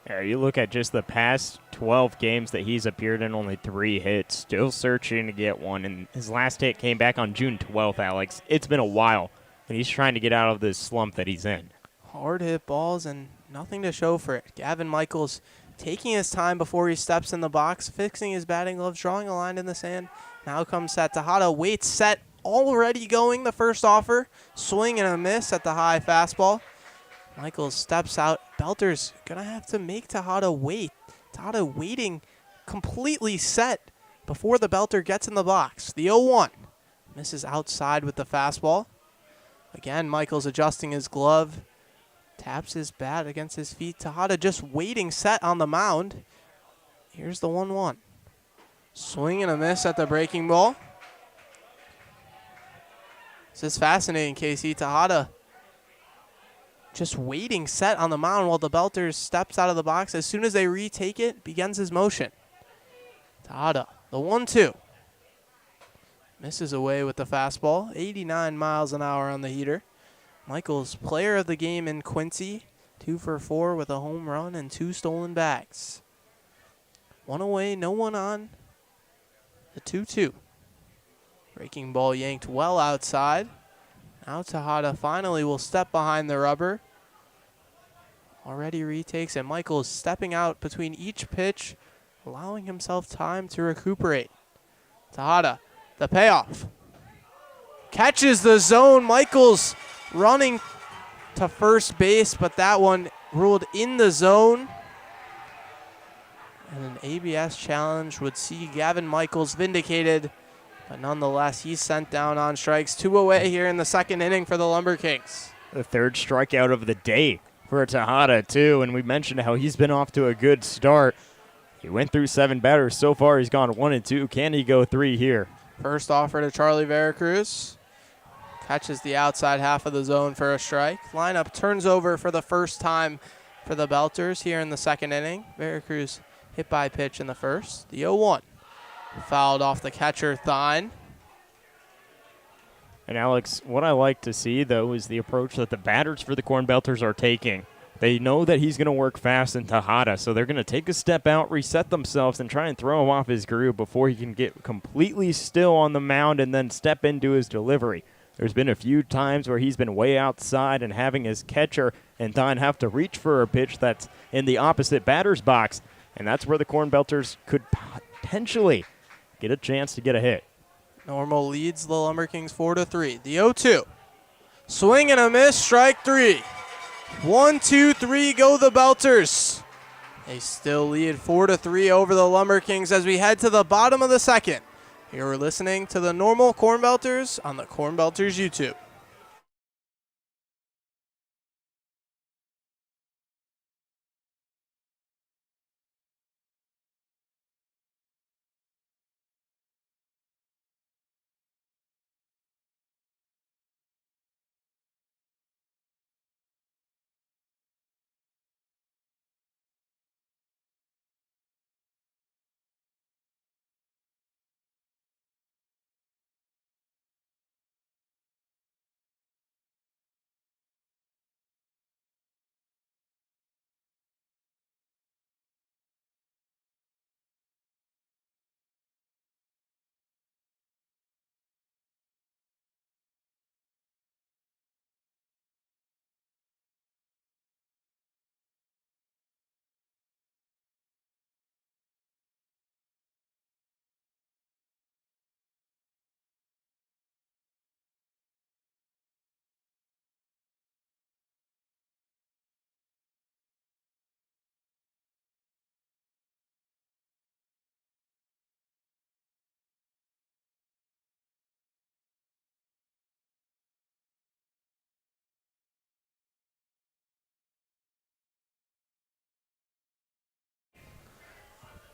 Yeah, you look at just the past 12 games that he's appeared in, only 3 hits. Still searching to get one. And his last hit came back on June 12th, Alex. It's been a while, and he's trying to get out of this slump that he's in. Hard hit balls and nothing to show for it. Gavin Michaels taking his time before he steps in the box, fixing his batting gloves, drawing a line in the sand. Now comes set. Tejada waits, set, already going the first offer. Swing and a miss at the high fastball. Michaels steps out. Belters going to have to make Tejada wait. Tejada waiting, completely set before the Belter gets in the box. The 0-1. Misses outside with the fastball. Again, Michaels adjusting his glove. Taps his bat against his feet. Tejada just waiting set on the mound. Here's the 1-1. Swing and a miss at the breaking ball. This is fascinating, Casey. Tejada just waiting set on the mound while the Belters steps out of the box. As soon as they retake it, begins his motion. Tejada, the 1-2. Misses away with the fastball. 89 miles an hour on the heater. Michaels, player of the game in Quincy, 2 for 4 with a home run and 2 stolen bags. 1 away, no one on. The 2-2. Breaking ball yanked well outside. Now Tejada finally will step behind the rubber. Already retakes, and Michaels stepping out between each pitch, allowing himself time to recuperate. Tejada, the payoff. Catches the zone. Michaels running to first base, but that one ruled in the zone. And an ABS challenge would see Gavin Michaels vindicated, but nonetheless, he's sent down on strikes. 2 away here in the second inning for the LumberKings. The 3rd strikeout of the day for Tejada, too, and we mentioned how he's been off to a good start. He went through 7 batters. So far, he's gone 1 and 2. Can he go 3 here? First offer to Charlie Veracruz. Catches the outside half of the zone for a strike. Lineup turns over for the first time for the Belters here in the second inning. Veracruz hit by pitch in the first. The 0-1. Fouled off the catcher, Thine. And Alex, what I like to see, though, is the approach that the batters for the Cornbelters are taking. They know that he's going to work fast in Tejada, so they're going to take a step out, reset themselves, and try and throw him off his groove before he can get completely still on the mound and then step into his delivery. There's been a few times where he's been way outside and having his catcher and Thine have to reach for a pitch that's in the opposite batter's box, and that's where the Cornbelters could potentially get a chance to get a hit. Normal leads the LumberKings 4-3. The 0-2. Swing and a miss, strike 3. 1, 2, 3, go the Belters. They still lead 4-3 over the LumberKings as we head to the bottom of the second. You're listening to the normal Cornbelters on the Cornbelters YouTube.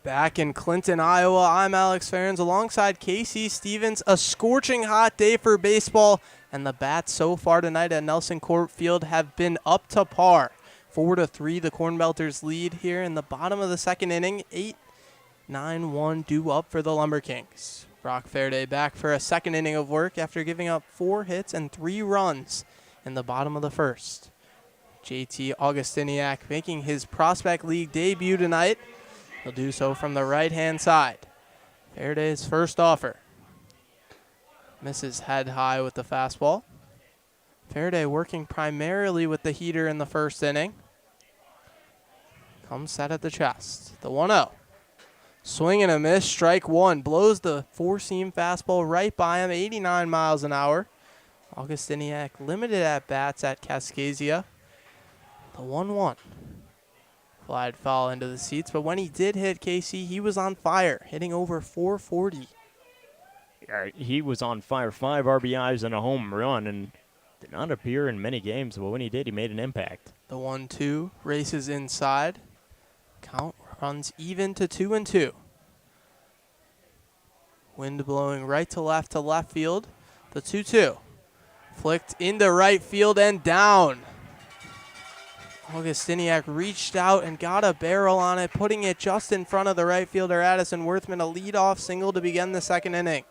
Back in Clinton, Iowa, I'm Alex Ferens alongside Casey Stevens. A scorching hot day for baseball, and the bats so far tonight at Nelson Court Field have been up to par. 4-3, the Cornbelters lead here in the bottom of the second inning. 8-9-1 due up for the LumberKings. Brock Fairday back for a second inning of work after giving up 4 hits and 3 runs in the bottom of the first. JT Augustiniak making his Prospect League debut tonight. He'll do so from the right-hand side. Fairday's first offer. Misses head high with the fastball. Fairday working primarily with the heater in the first inning. Comes set at the chest. The 1-0. Swing and a miss, strike one. Blows the four-seam fastball right by him, 89 miles an hour. Augustiniak limited at bats at Cascasia. The 1-1. Flied foul into the seats, but when he did hit KC, he was on fire, hitting over 440. Yeah, he was on fire, 5 RBIs and a home run, and did not appear in many games, but when he did, he made an impact. The 1-2 races inside. Count runs even to 2-2. Wind blowing right to left field. The 2-2. Flicked into right field and down. Augustiniak reached out and got a barrel on it, putting it just in front of the right fielder, Addison Worthman, a leadoff single to begin the second inning.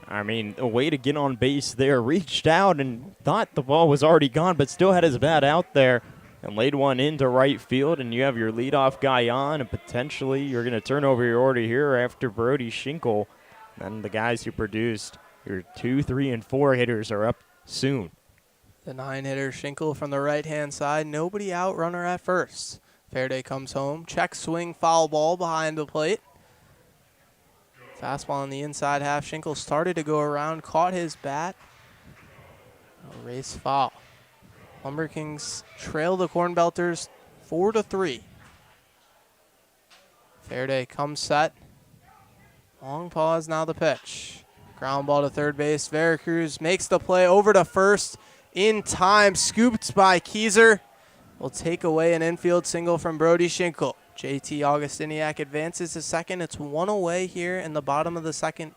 I mean, a way to get on base there. Reached out and thought the ball was already gone, but still had his bat out there and laid one into right field, and you have your leadoff guy on, and potentially you're going to turn over your order here after Brody Schinkel. And the guys who produced your 2, 3, and 4 hitters are up soon. The 9-hitter Schinkel from the right-hand side. Nobody out, runner at first. Fairday comes home. Check swing, foul ball behind the plate. Fastball on the inside half. Schinkel started to go around, caught his bat. A race foul. LumberKings trail the Cornbelters 4-3. Fairday comes set. Long pause, now the pitch. Ground ball to third base. Veracruz makes the play over to first. In time, scooped by Keyser. Will take away an infield single from Brody Schinkel. JT Augustiniak advances to second. It's one away here in the bottom of the second.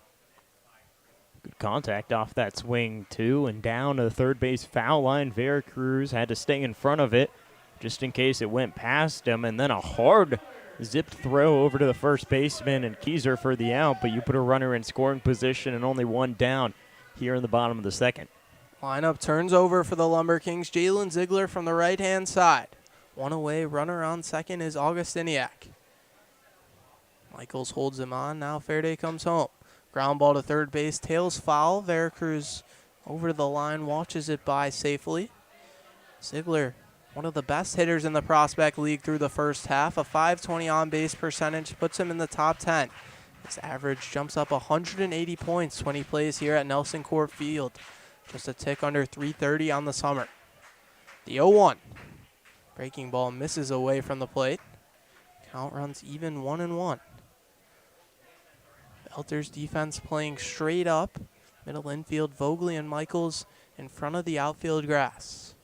Good contact off that swing, too, and down to the third base foul line. Veracruz had to stay in front of it just in case it went past him, and then a hard zipped throw over to the first baseman and Keyser for the out, but you put a runner in scoring position and only one down here in the bottom of the second. Lineup turns over for the LumberKings. Jalen Ziegler from the right-hand side. One away, runner on second is Augustiniak. Michaels holds him on. Now Fairday comes home. Ground ball to third base, tails foul. Veracruz over the line, watches it by safely. Ziegler, one of the best hitters in the Prospect League through the first half. A .520 on-base percentage puts him in the top 10. His average jumps up 180 points when he plays here at Nelson Court Field. Just a tick under 330 on the summer. The 0-1. Breaking ball misses away from the plate. Count runs even 1-1. Belters defense playing straight up. Middle infield, Vogley and Michaels in front of the outfield grass.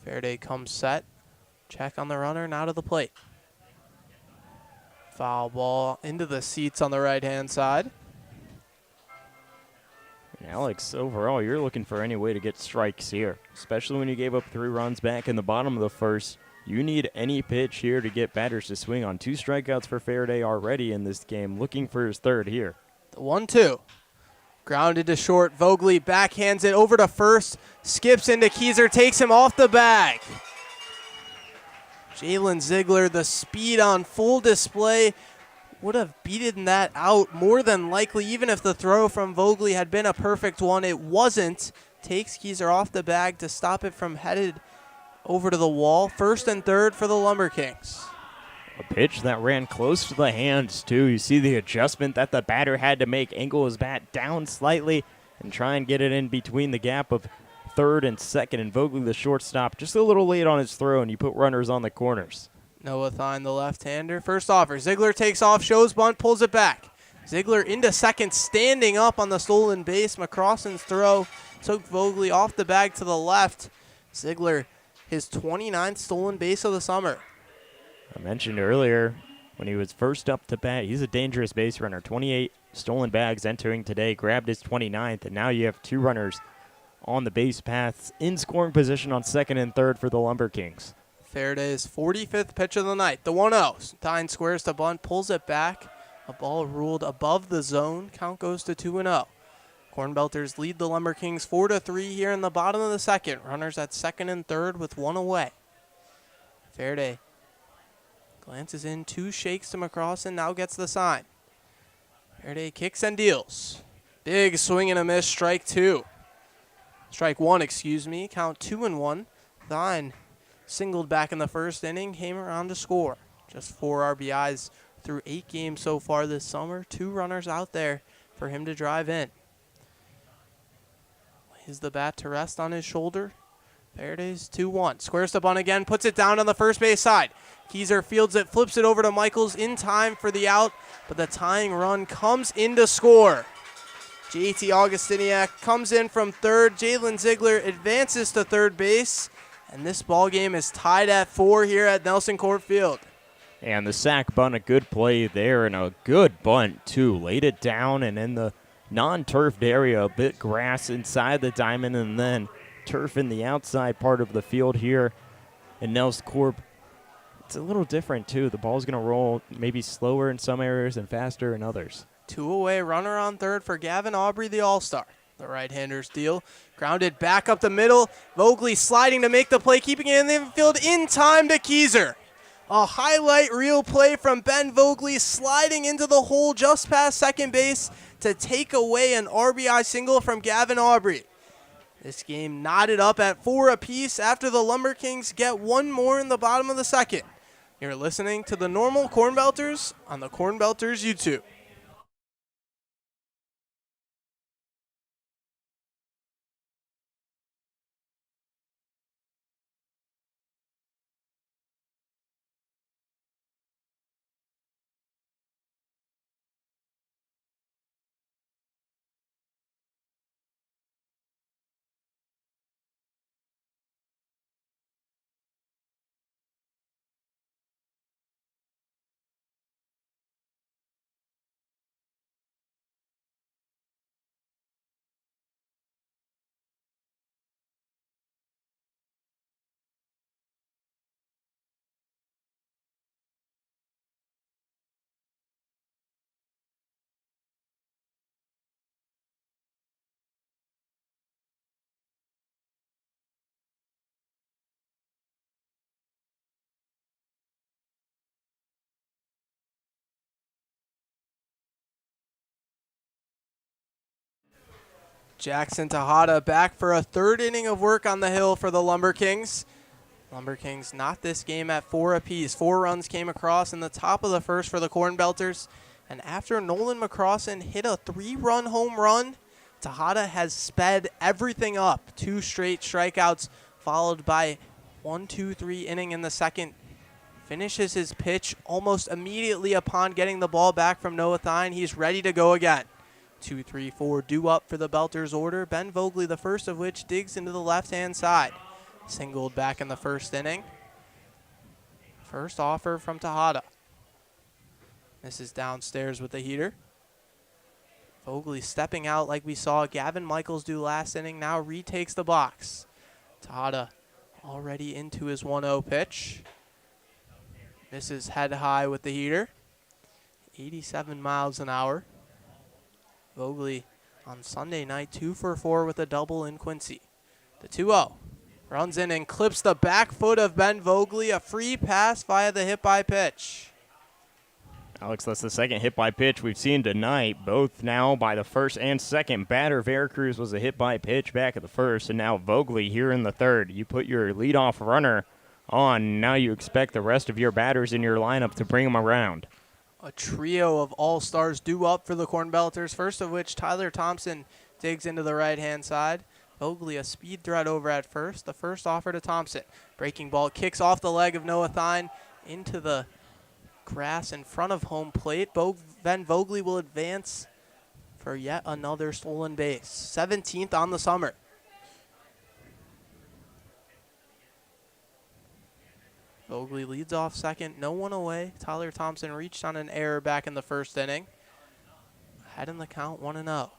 Fairday comes set. Check on the runner, now to the plate. Foul ball into the seats on the right-hand side. Alex, overall, you're looking for any way to get strikes here, especially when you gave up 3 runs back in the bottom of the first. You need any pitch here to get batters to swing on. 2 strikeouts for Fairday already in this game, looking for his third here. The 1-2. Grounded to short. Vogley backhands it over to first. Skips into Keyser, takes him off the bag. Jalen Ziegler, the speed on full display, would have beaten that out more than likely, even if the throw from Vogley had been a perfect one. It wasn't. Takes Keyser off the bag to stop it from headed over to the wall. First and third for the LumberKings. A pitch that ran close to the hands, too. You see the adjustment that the batter had to make. Angle his bat down slightly and try and get it in between the gap of third and second. And Vogley, the shortstop, just a little late on his throw, and you put runners on the corners. Noah Thine, the left-hander. First offer. Ziegler takes off, shows bunt, pulls it back. Ziegler into second, standing up on the stolen base. McCrossen's throw took Vogley off the bag to the left. Ziegler, his 29th stolen base of the summer. I mentioned earlier when he was first up to bat, he's a dangerous base runner. 28 stolen bags entering today, grabbed his 29th, and now you have 2 runners on the base paths in scoring position on second and third for the LumberKings. Faraday's 45th pitch of the night, the 1-0. Tyne squares to bunt, pulls it back. A ball ruled above the zone. Count goes to 2-0. Cornbelters lead the LumberKings 4-3 here in the bottom of the second. Runners at second and third with one away. Faraday glances in, two shakes to McCross and now gets the sign. Faraday kicks and deals. Big swing and a miss, strike two. Strike one, excuse me. Count 2-1. Tyne singled back in the first inning, came around to score. Just 4 RBIs through 8 games so far this summer. 2 runners out there for him to drive in. Lays the bat to rest on his shoulder. Faraday's 2-1. Squares the bunt again, puts it down on the first base side. Keyser fields it, flips it over to Michaels in time for the out, but the tying run comes in to score. JT Augustiniak comes in from third. Jalen Ziegler advances to third base, and this ball game is tied at 4 here at Nelson Court Field. And the sac bunt, a good play there, and a good bunt, too. Laid it down, and in the non-turfed area, a bit grass inside the diamond, and then turf in the outside part of the field here in Nelson Corp. It's a little different, too. The ball's going to roll maybe slower in some areas and faster in others. 2 away, runner on third for Gavin Aubrey, the all-star. The right-hander's deal. Grounded back up the middle. Vogely sliding to make the play, keeping it in the infield in time to Keyser. A highlight reel play from Ben Vogely sliding into the hole just past second base to take away an RBI single from Gavin Aubrey. This game knotted up at 4 apiece after the LumberKings get one more in the bottom of the second. You're listening to the normal Cornbelters on the Cornbelters YouTube. Jackson Tejada back for a third inning of work on the hill for the LumberKings. LumberKings not this game at 4 apiece. 4 runs came across in the top of the first for the Cornbelters. And after Nolan McCrossin hit a 3-run home run, Tejada has sped everything up. 2 straight strikeouts followed by 1-2-3 inning in the second. Finishes his pitch almost immediately upon getting the ball back from Noah Tyne. He's ready to go again. 2, 3, 4 due up for the Belters order. Ben Vogely, the first of which, digs into the left-hand side. Singled back in the first inning. First offer from Tejada. This is downstairs with the heater. Vogely stepping out like we saw Gavin Michaels do last inning. Now retakes the box. Tejada already into his 1-0 pitch. Misses head high with the heater. 87 miles an hour. Vogely on Sunday night, 2 for 4 with a double in Quincy. The 2-0 runs in and clips the back foot of Ben Vogely. A free pass via the hit by pitch. Alex, that's the second hit by pitch we've seen tonight, both now by the first and second batter. Veracruz was a hit by pitch back at the first, and now Vogely here in the third. You put your leadoff runner on, now you expect the rest of your batters in your lineup to bring them around. A trio of all-stars due up for the Cornbelters, first of which Tyler Thompson digs into the right-hand side. Vogely a speed threat over at first. The first offer to Thompson. Breaking ball kicks off the leg of Noah Tyne into the grass in front of home plate. Ben Vogely will advance for yet another stolen base. 17th on the summer. Vogely leads off second, no one away. Tyler Thompson reached on an error back in the first inning. Ahead in the count, 1-0.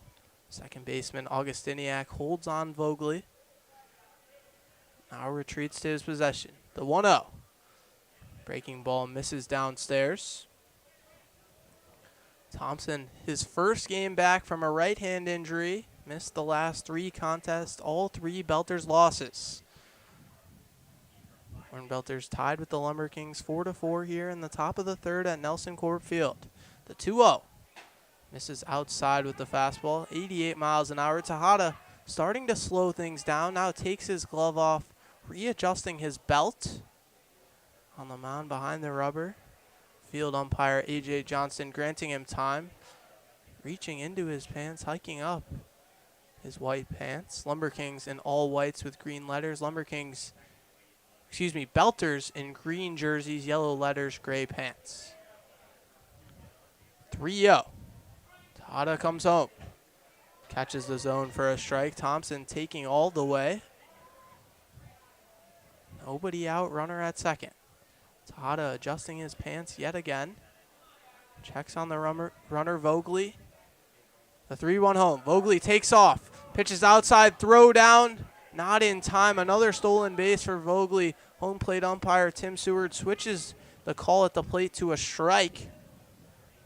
Second baseman Augustiniak holds on Vogely. Now retreats to his possession. The 1-0. Breaking ball misses downstairs. Thompson, his first game back from a right hand injury, missed the last 3 contests, all 3 Belters losses. Cornbelters tied with the LumberKings 4-4 here in the top of the third at Nelson Court Field. The 2-0. Misses outside with the fastball, 88 miles an hour. Tejada starting to slow things down. Now takes his glove off, readjusting his belt. On the mound behind the rubber. Field umpire A.J. Johnson granting him time. Reaching into his pants, hiking up his white pants. LumberKings in all whites with green letters. Belters in green jerseys, yellow letters, gray pants. 3-0. Tejada comes home. Catches the zone for a strike. Thompson taking all the way. Nobody out, runner at second. Tejada adjusting his pants yet again. Checks on the runner Vogely. The 3-1 home. Vogely takes off. Pitches outside, throw down. Not in time. Another stolen base for Vogely. Home plate umpire Tim Seward switches the call at the plate to a strike.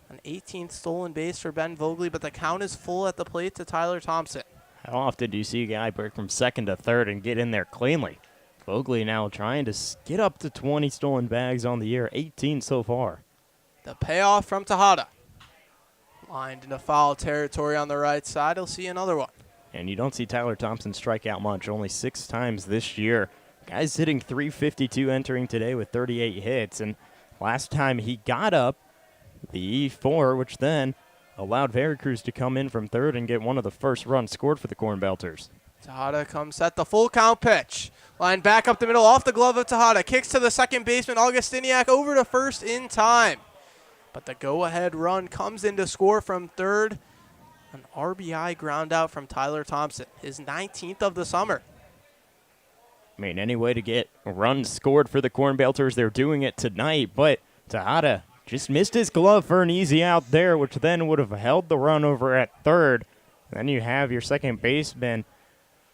An 18th stolen base for Ben Vogely, but the count is full at the plate to Tyler Thompson. How often do you see a guy break from second to third and get in there cleanly? Vogely now trying to get up to 20 stolen bags on the year, 18 so far. The payoff from Tejada. Lined into foul territory on the right side. He'll see another one. And you don't see Tyler Thompson strike out much, only 6 times this year. Guy's hitting .352 entering today with 38 hits. And last time he got up, the E4, which then allowed Veracruz to come in from third and get one of the first runs scored for the Cornbelters. Tejada comes at the full count pitch. Line back up the middle, off the glove of Tejada. Kicks to the second baseman, Augustiniak, over to first in time. But the go-ahead run comes in to score from third. An RBI ground out from Tyler Thompson, his 19th of the summer. I mean, any way to get runs scored for the Cornbelters, they're doing it tonight. But Tejada just missed his glove for an easy out there, which then would have held the run over at third. Then you have your second baseman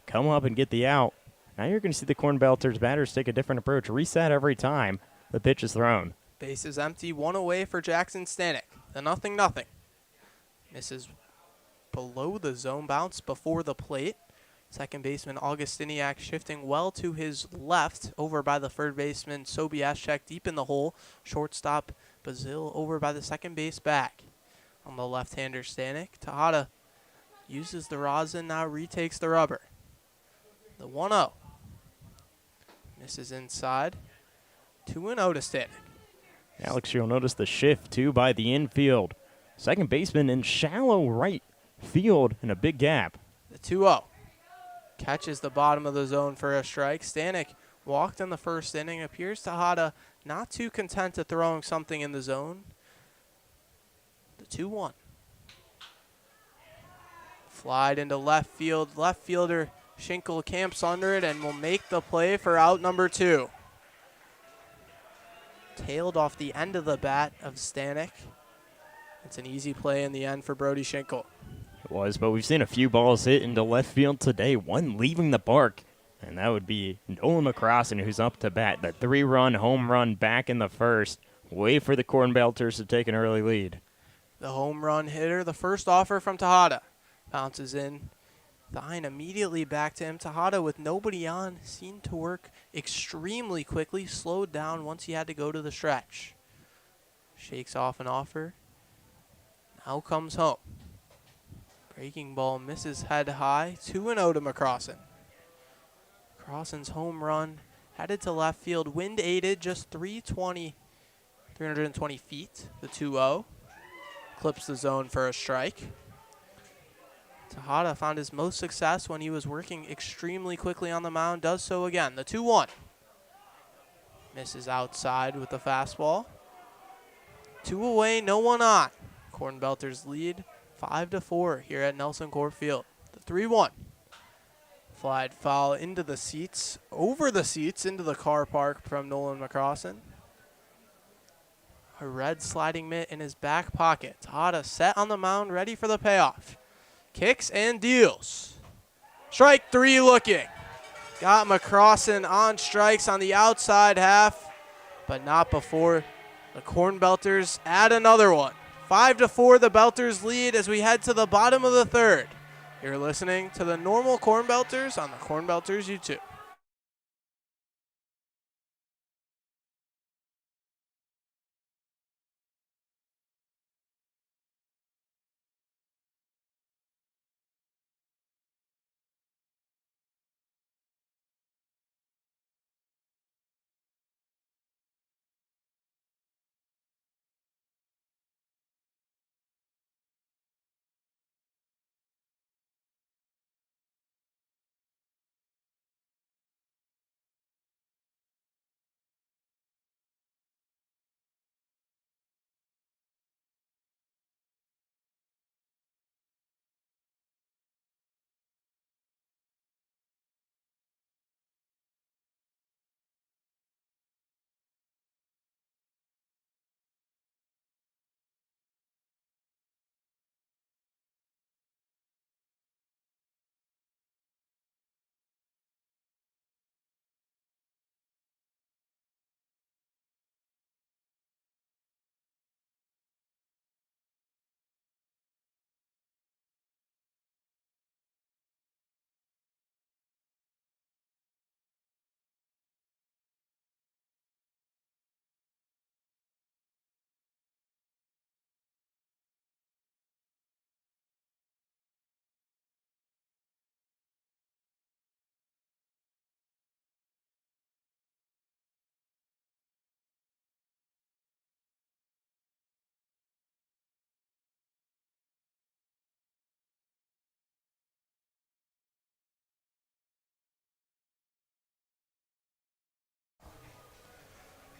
come up and get the out. Now you're going to see the Cornbelters batters take a different approach. Reset every time the pitch is thrown. Base is empty, 1 away for Jackson Stanek. The 0-0. Misses below the zone bounce before the plate. Second baseman Augustiniak shifting well to his left, over by the third baseman Sobieschek deep in the hole. Shortstop Bazil over by the second base back. On the left-hander Stanek, Tejada uses the rosin, now retakes the rubber. The 1-0. Misses inside. 2-0 to Stanek. Alex, you'll notice the shift, too, by the infield. Second baseman in shallow right field in a big gap. The 2-0. Catches the bottom of the zone for a strike. Stanek walked in the first inning. Appears Tejada not too content to throwing something in the zone. The 2-1. Flied into left field. Left fielder Schinkel camps under it and will make the play for out number 2. Tailed off the end of the bat of Stanek. It's an easy play in the end for Brody Schinkel. It was, but we've seen a few balls hit into left field today, one leaving the park, and that would be Nolan McCrossin, who's up to bat. The 3-run home run back in the first. Way for the Cornbelters to take an early lead. The home run hitter, the first offer from Tejada. Bounces in. Thine immediately back to him. Tejada with nobody on, seemed to work extremely quickly, slowed down once he had to go to the stretch. Shakes off an offer. Now comes home. Breaking ball misses head high. 2-0 to McCrossin. McCrossin's home run headed to left field. Wind aided, just 320 feet. The 2-0. Clips the zone for a strike. Tejada found his most success when he was working extremely quickly on the mound. Does so again. The 2-1. Misses outside with the fastball. 2 away, no one on. Cornbelters lead 5-4 here at Nelson Court Field. The 3-1. Flied foul into the seats, over the seats, into the car park from Nolan McCrossin. A red sliding mitt in his back pocket. Tejada set on the mound, ready for the payoff. Kicks and deals. Strike 3 looking. Got McCrossan on strikes on the outside half, but not before the Cornbelters add another one. 5-4, the Belters lead as we head to the bottom of the third. You're listening to the normal Cornbelters on the Cornbelters YouTube.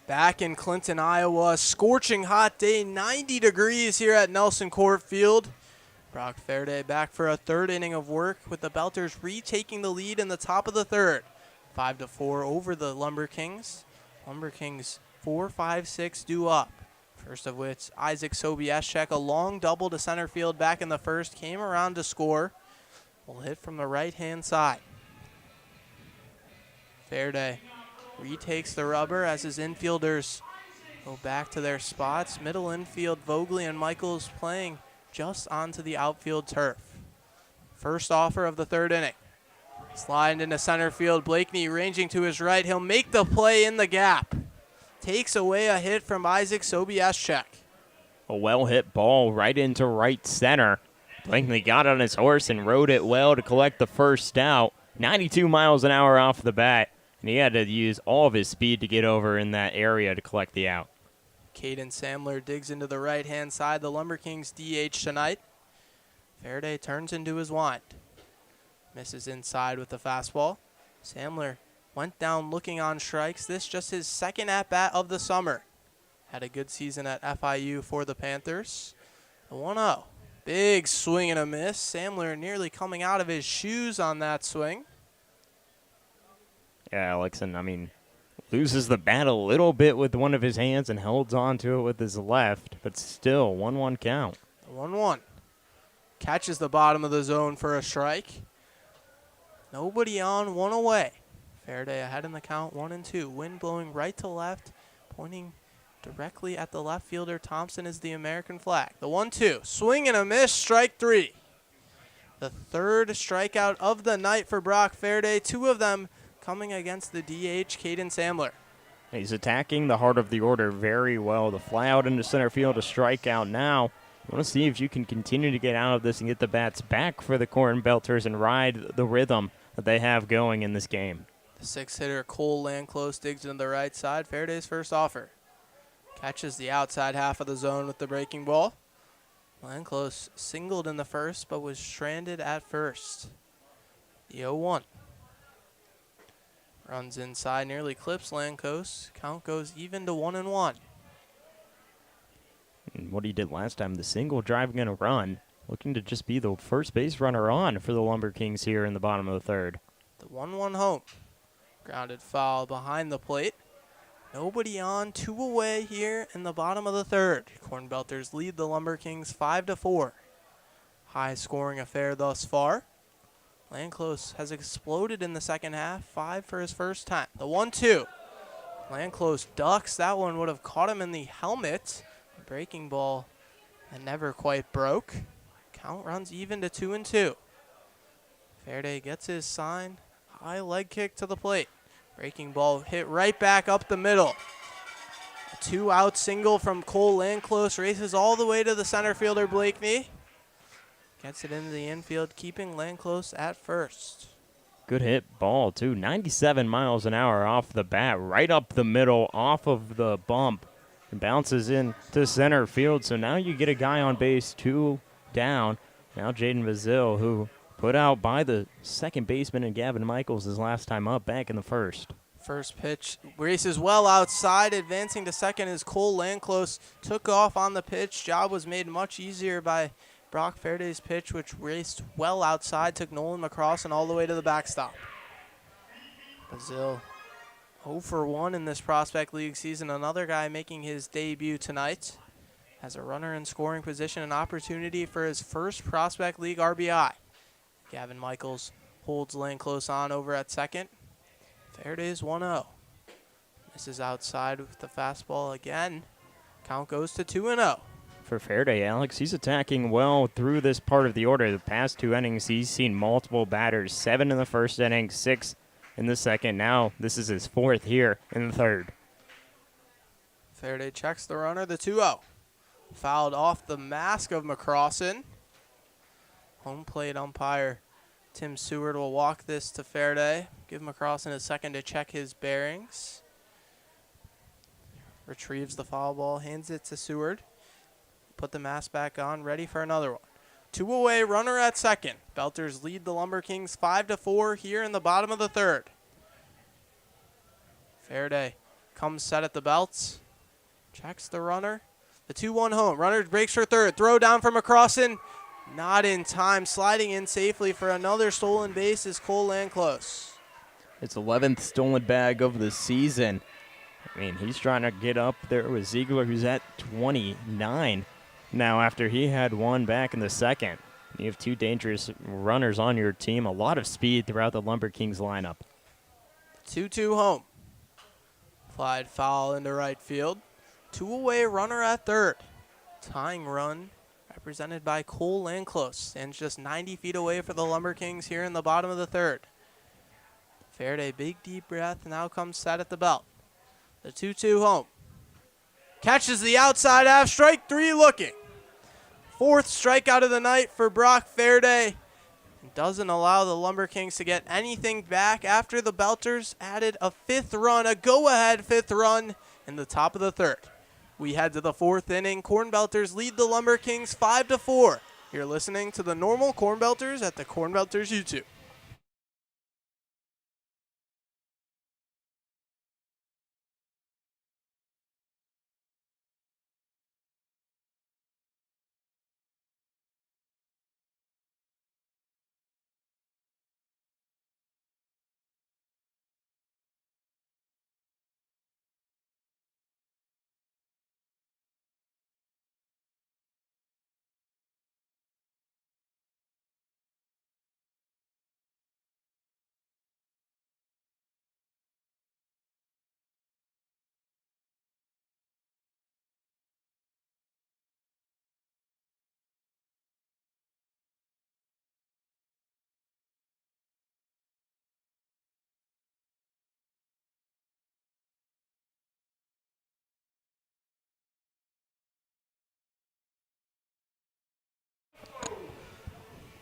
Back in Clinton, Iowa, scorching hot day, 90 degrees here at Nelson Court Field. Brock Fairday back for a third inning of work with the Belters retaking the lead in the top of the third. 5-4 over the LumberKings. LumberKings 4-5-6 due up. First of which, Isaac Sobieschek, a long double to center field back in the first, came around to score. Will hit from the right-hand side. Fairday retakes the rubber as his infielders go back to their spots. Middle infield, Vogley and Michaels playing just onto the outfield turf. First offer of the third inning. Sliding into center field, Blakeney ranging to his right. He'll make the play in the gap. Takes away a hit from Isaac Sobieschek. A well-hit ball right into right center. Blakeney got on his horse and rode it well to collect the first out. 92 miles an hour off the bat. And he had to use all of his speed to get over in that area to collect the out. Caden Samler digs into the right-hand side. The LumberKings DH tonight. Fairday turns into his wind. Misses inside with the fastball. Samler went down looking on strikes. This just his second at-bat of the summer. Had a good season at FIU for the Panthers. The 1-0. Big swing and a miss. Samler nearly coming out of his shoes on that swing. Yeah, Alex, and I mean, loses the bat a little bit with one of his hands and holds on to it with his left, but still, 1-1 count. 1-1. Catches the bottom of the zone for a strike. Nobody on, one away. Fairday ahead in the count, 1-2. Wind blowing right to left, pointing directly at the left fielder. Thompson is the American flag. The 1-2. Swing and a miss, strike 3. The third strikeout of the night for Brock Fairday. Two of them coming against the DH, Caden Samler. He's attacking the heart of the order very well. The fly out into center field, a strikeout now. You want to see if you can continue to get out of this and get the bats back for the Cornbelters and ride the rhythm that they have going in this game. The six-hitter Cole Landclose digs into the right side. Fairday's first offer. Catches the outside half of the zone with the breaking ball. Landclose singled in the first but was stranded at first. The 0-1. Runs inside, nearly clips Landclose. Count goes even to 1-1. And what he did last time, the single driving in a run, looking to just be the first base runner on for the LumberKings here in the bottom of the third. The 1-1 home. Grounded foul behind the plate. Nobody on, two away here in the bottom of the third. Cornbelters lead the LumberKings 5-4. High-scoring affair thus far. Landclose has exploded in the second half, 5 for his first time. The 1-2. Landclose ducks. That one would have caught him in the helmet. Breaking ball that never quite broke. Count runs even to 2-2. Fairday gets his sign. High leg kick to the plate. Breaking ball hit right back up the middle. A 2-out single from Cole Landclose. Races all the way to the center fielder Blakeney. Gets it into the infield, keeping Landclose at first. Good hit ball, too. 97 miles an hour off the bat, right up the middle, off of the bump. And bounces in to center field. So now you get a guy on base, 2 down. Now Jaden Bazil, who put out by the second baseman and Gavin Michaels his last time up back in the first. First pitch races well outside. Advancing to second as Cole Landclose took off on the pitch. Job was made much easier by Brock Fairday's pitch, which raced well outside, took Nolan McCrossin all the way to the backstop. Bazil 0 for 1 in this Prospect League season. Another guy making his debut tonight. Has a runner in scoring position, an opportunity for his first Prospect League RBI. Gavin Michaels holds Landclose on over at second. Fairdays 1-0. Misses outside with the fastball again. Count goes to 2-0. For Fairday, Alex, he's attacking well through this part of the order. The past 2 innings, he's seen multiple batters, 7 in the first inning, 6 in the second. Now this is his 4th here in the third. Fairday checks the runner, the 2-0. Fouled off the mask of McCrossin. Home plate umpire Tim Seward will walk this to Fairday. Give McCrossin a second to check his bearings. Retrieves the foul ball, hands it to Seward. Put the mask back on, ready for another one. 2 away, runner at second. Belters lead the LumberKings 5-4 here in the bottom of the third. Fairday comes set at the belts. Checks the runner. The 2-1 home. Runner breaks for third. Throw down from McCrossin. Not in time. Sliding in safely for another stolen base is Cole Landclose. It's 11th stolen bag of the season. I mean, he's trying to get up there with Ziegler, who's at 29 now after he had 1 back in the second. You have 2 dangerous runners on your team. A lot of speed throughout the LumberKings lineup. 2-2 home. Flied foul into right field. 2 away, runner at third. Tying run represented by Cole Landclose. Stands just 90 feet away for the LumberKings here in the bottom of the third. Fairday, big deep breath, now comes set at the belt. The 2-2 home. Catches the outside half, strike 3 looking. 4th strikeout of the night for Brock Fairday. And doesn't allow the LumberKings to get anything back after the Belters added a 5th run, a go-ahead 5th run in the top of the third. We head to the 4th inning. Cornbelters lead the LumberKings 5-4. You're listening to the normal Cornbelters at the Cornbelters YouTube.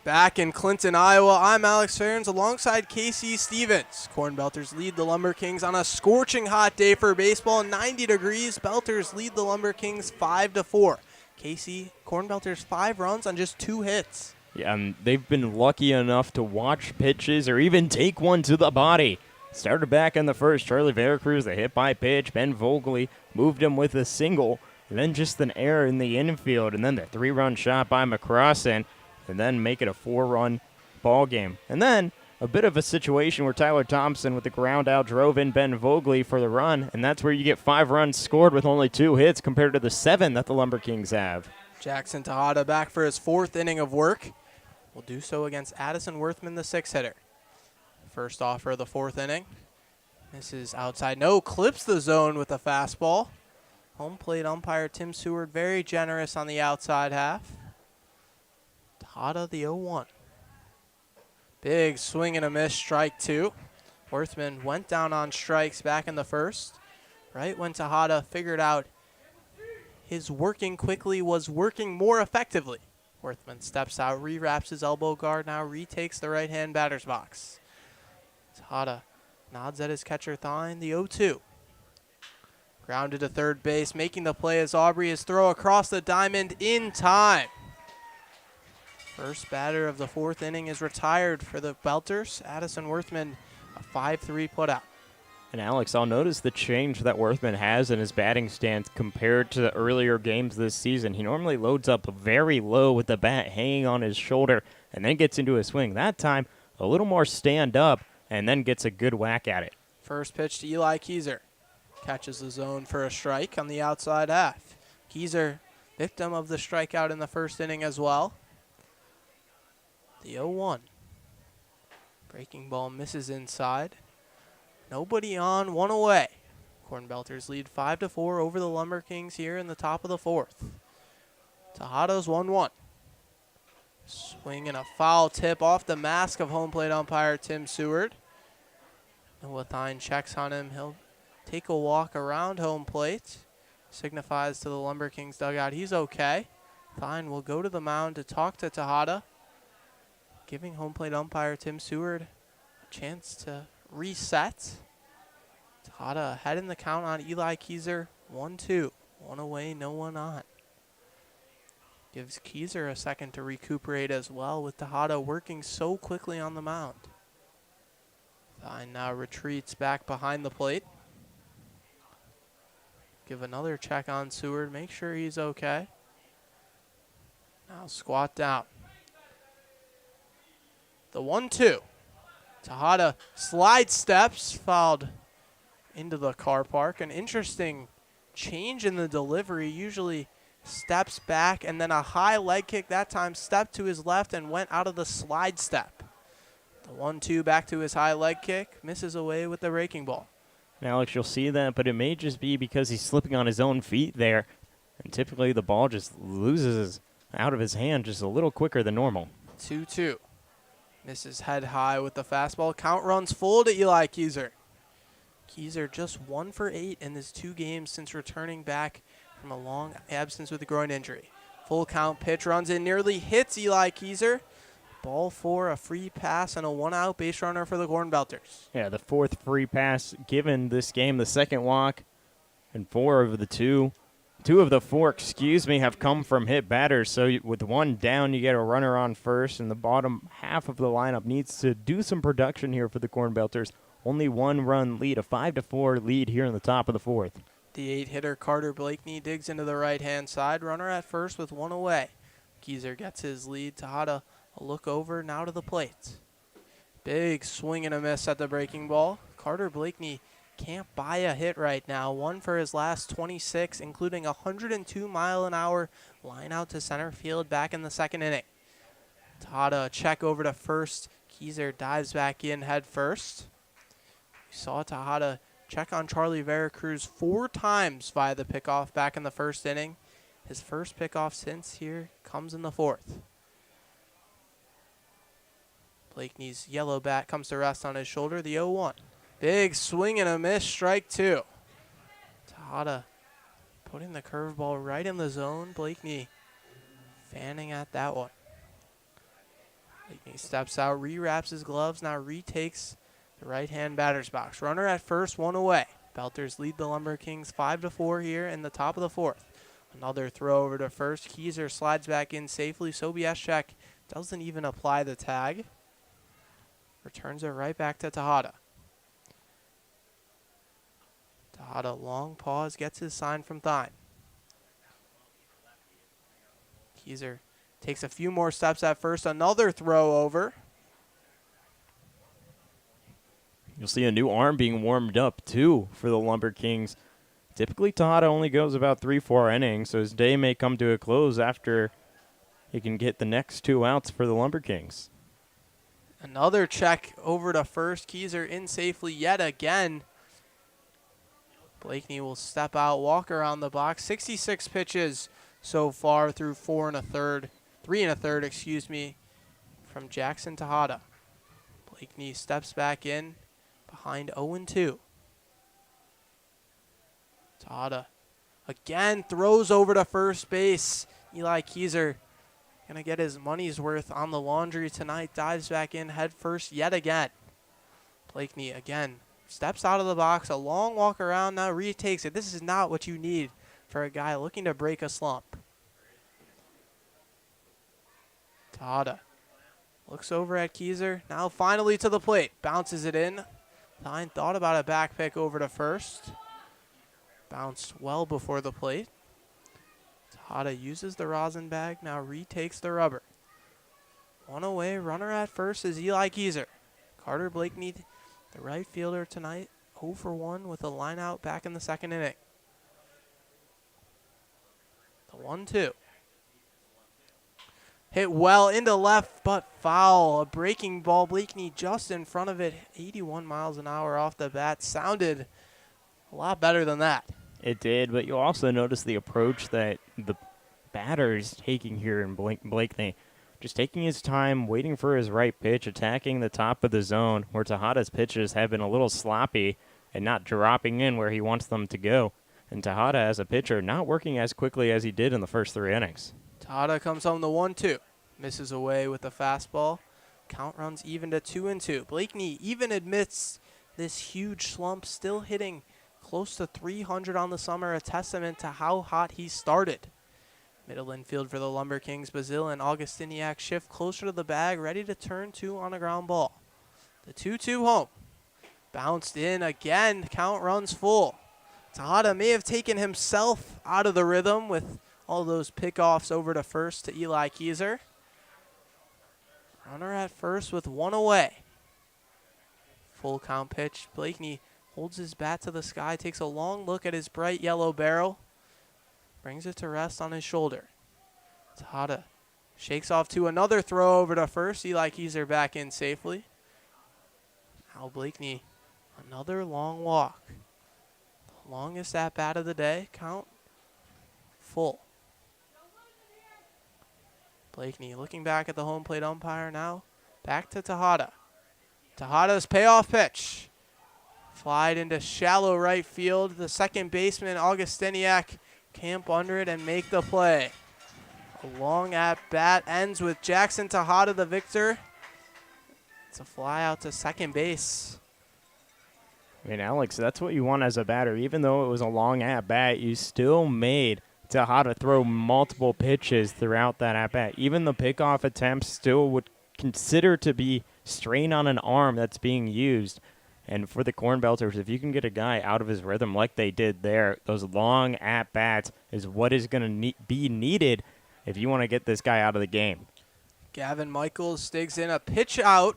Back in Clinton, Iowa, I'm Alex Ferens alongside Casey Stevens. Cornbelters lead the LumberKings on a scorching hot day for baseball, 90 degrees. Belters lead the LumberKings 5-4. Casey, Cornbelters 5 runs on just 2 hits. Yeah, and they've been lucky enough to watch pitches or even take one to the body. Started back in the first, Charlie Veracruz, the hit by pitch. Ben Vogeley moved him with a single, and then just an error in the infield, and then the 3-run shot by McCrossin, and then make it a 4-run ball game. And then a bit of a situation where Tyler Thompson with the ground out drove in Ben Vogeley for the run, and that's where you get 5 runs scored with only 2 hits compared to the 7 that the LumberKings have. Jackson Tejada back for his 4th inning of work. will do so against Addison Worthman, the 6-hitter. First offer of the 4th inning. Misses outside. No, clips the zone with a fastball. Home plate umpire Tim Seward very generous on the outside half. Tejada the 0-1. Big swing and a miss, strike 2. Worthman went down on strikes back in the first. Right when Tejada figured out his working quickly was working more effectively. Worthman steps out, rewraps his elbow guard, now retakes the right-hand batter's box. Tejada nods at his catcher Thine, the 0-2. Grounded to third base, making the play as Aubrey is throw across the diamond in time. First batter of the 4th inning is retired for the Belters. Addison Worthman, a 5-3 putout. And Alex, I'll notice the change that Worthman has in his batting stance compared to the earlier games this season. He normally loads up very low with the bat hanging on his shoulder and then gets into a swing. That time, a little more stand up and then gets a good whack at it. First pitch to Eli Keyser. Catches the zone for a strike on the outside half. Keyser, victim of the strikeout in the first inning as well. The 0-1. Breaking ball misses inside. Nobody on, 1 away. Cornbelters lead 5-4 over the LumberKings here in the top of the 4th. Tejada's 1-1. Swing and a foul tip off the mask of home plate umpire Tim Seward. Noah Thine checks on him. He'll take a walk around home plate. Signifies to the LumberKings dugout he's okay. Thine will go to the mound to talk to Tejada, giving home plate umpire Tim Seward a chance to reset. Tejada ahead in the count on Eli Keyser. 1-2. 1 away, no one on. Gives Keyser a second to recuperate as well, with Tejada working so quickly on the mound. Thine now retreats back behind the plate. Give another check on Seward, make sure he's okay. Now squat down. The 1-2. Tejada slide steps, fouled into the car park. An interesting change in the delivery. Usually steps back and then a high leg kick. That time stepped to his left and went out of the slide step. The 1-2 back to his high leg kick. Misses away with the breaking ball. And Alex, you'll see that, but it may just be because he's slipping on his own feet there. And typically the ball just loses out of his hand just a little quicker than normal. 2-2. Misses head high with the fastball. Count runs full to Eli Keyser. Keyser just 1 for 8 in his 2 games since returning back from a long absence with a groin injury. Full count, pitch runs in, nearly hits Eli Keyser. Ball 4, a free pass, and a 1-out base runner for the Cornbelters. Yeah, the 4th free pass given this game, the 2nd walk, and 4 of the 4, have come from hit batters. So with 1 down, you get a runner on first, and the bottom half of the lineup needs to do some production here for the Cornbelters. Only 1-run lead, a 5-4 lead here in the top of the 4th. The 8-hitter Carter Blakeney digs into the right-hand side. Runner at first with 1 away. Keyser gets his lead. Tejada a look over, now to the plate. Big swing and a miss at the breaking ball. Carter Blakeney can't buy a hit right now. 1 for his last 26, including a 102-mile-an-hour line out to center field back in the 2nd inning. Tejada check over to first. Keyser dives back in head first. We saw Tejada check on Charlie Veracruz 4 times via the pickoff back in the 1st inning. His first pickoff since here comes in the 4th. Blakeney's yellow bat comes to rest on his shoulder, the 0-1. Big swing and a miss, strike 2. Tejada putting the curveball right in the zone. Blakeney fanning at that one. Blakeney steps out, rewraps his gloves, now retakes the right-hand batter's box. Runner at first, 1 away. Belters lead the LumberKings 5-4 here in the top of the 4th. Another throw over to first. Keyser slides back in safely. Sobieschek doesn't even apply the tag. Returns it right back to Tejada. Tejada, long pause, gets his sign from Thine. Keyser takes a few more steps at first. Another throw over. You'll see a new arm being warmed up, too, for the LumberKings. Typically, Tejada only goes about 3-4 innings, so his day may come to a close after he can get the next 2 outs for the LumberKings. Another check over to first. Keyser in safely yet again. Blakeney will step out, walk around the box. 66 pitches so far through 3 1/3, excuse me, from Jackson Tejada. Blakeney steps back in behind 0-2. Tejada again throws over to first base. Eli Keyser going to get his money's worth on the laundry tonight. Dives back in head first yet again. Blakeney again steps out of the box. A long walk around. Now retakes it. This is not what you need for a guy looking to break a slump. Tejada looks over at Keyser. Now finally to the plate. Bounces it in. Thine thought about a back pick over to first. Bounced well before the plate. Tejada uses the rosin bag. Now retakes the rubber. 1 away. Runner at first is Eli Keyser. Carter Blakeney, the right fielder tonight, 0 for 1 with a line out back in the second inning. The 1-2. Hit well into left, but foul. A breaking ball. Blakeney just in front of it. 81 miles an hour off the bat. Sounded a lot better than that. It did, but you'll also notice the approach that the batter is taking here in Blakeney. Just taking his time, waiting for his right pitch, attacking the top of the zone, where Tejada's pitches have been a little sloppy and not dropping in where he wants them to go. And Tejada, as a pitcher, not working as quickly as he did in the first 3 innings. Tejada comes home the 1-2. Misses away with the fastball. Count runs even to 2-2. Blakeney even admits this huge slump, still hitting close to 300 on the summer, a testament to how hot he started. Middle infield for the LumberKings. Bazil and Augustiniak shift closer to the bag, ready to turn 2 on a ground ball. The 2-2 home. Bounced in again. Count runs full. Tejada may have taken himself out of the rhythm with all those pickoffs over to first to Eli Keyser. Runner at first with 1 away. Full count pitch. Blakeney holds his bat to the sky, takes a long look at his bright yellow barrel, brings it to rest on his shoulder. Tejada shakes off to another throw over to first. Eli Keyser back in safely. Now Blakeney, another long walk. The longest at bat of the day. Count full. Blakeney looking back at the home plate umpire now. Back to Tejada. Tejada's payoff pitch. Flied into shallow right field. The second baseman, Augustiniak, camp under it and make the play. A long at bat ends with Jackson Tejada the victor. It's a fly out to second base. I mean, Alex, that's what you want as a batter. Even though it was a long at bat, you still made Tejada throw multiple pitches throughout that at bat. Even the pickoff attempts still would consider to be strain on an arm that's being used. And for the Cornbelters, if you can get a guy out of his rhythm like they did there, those long at-bats is what is going to be needed if you want to get this guy out of the game. Gavin Michaels digs in a pitch out.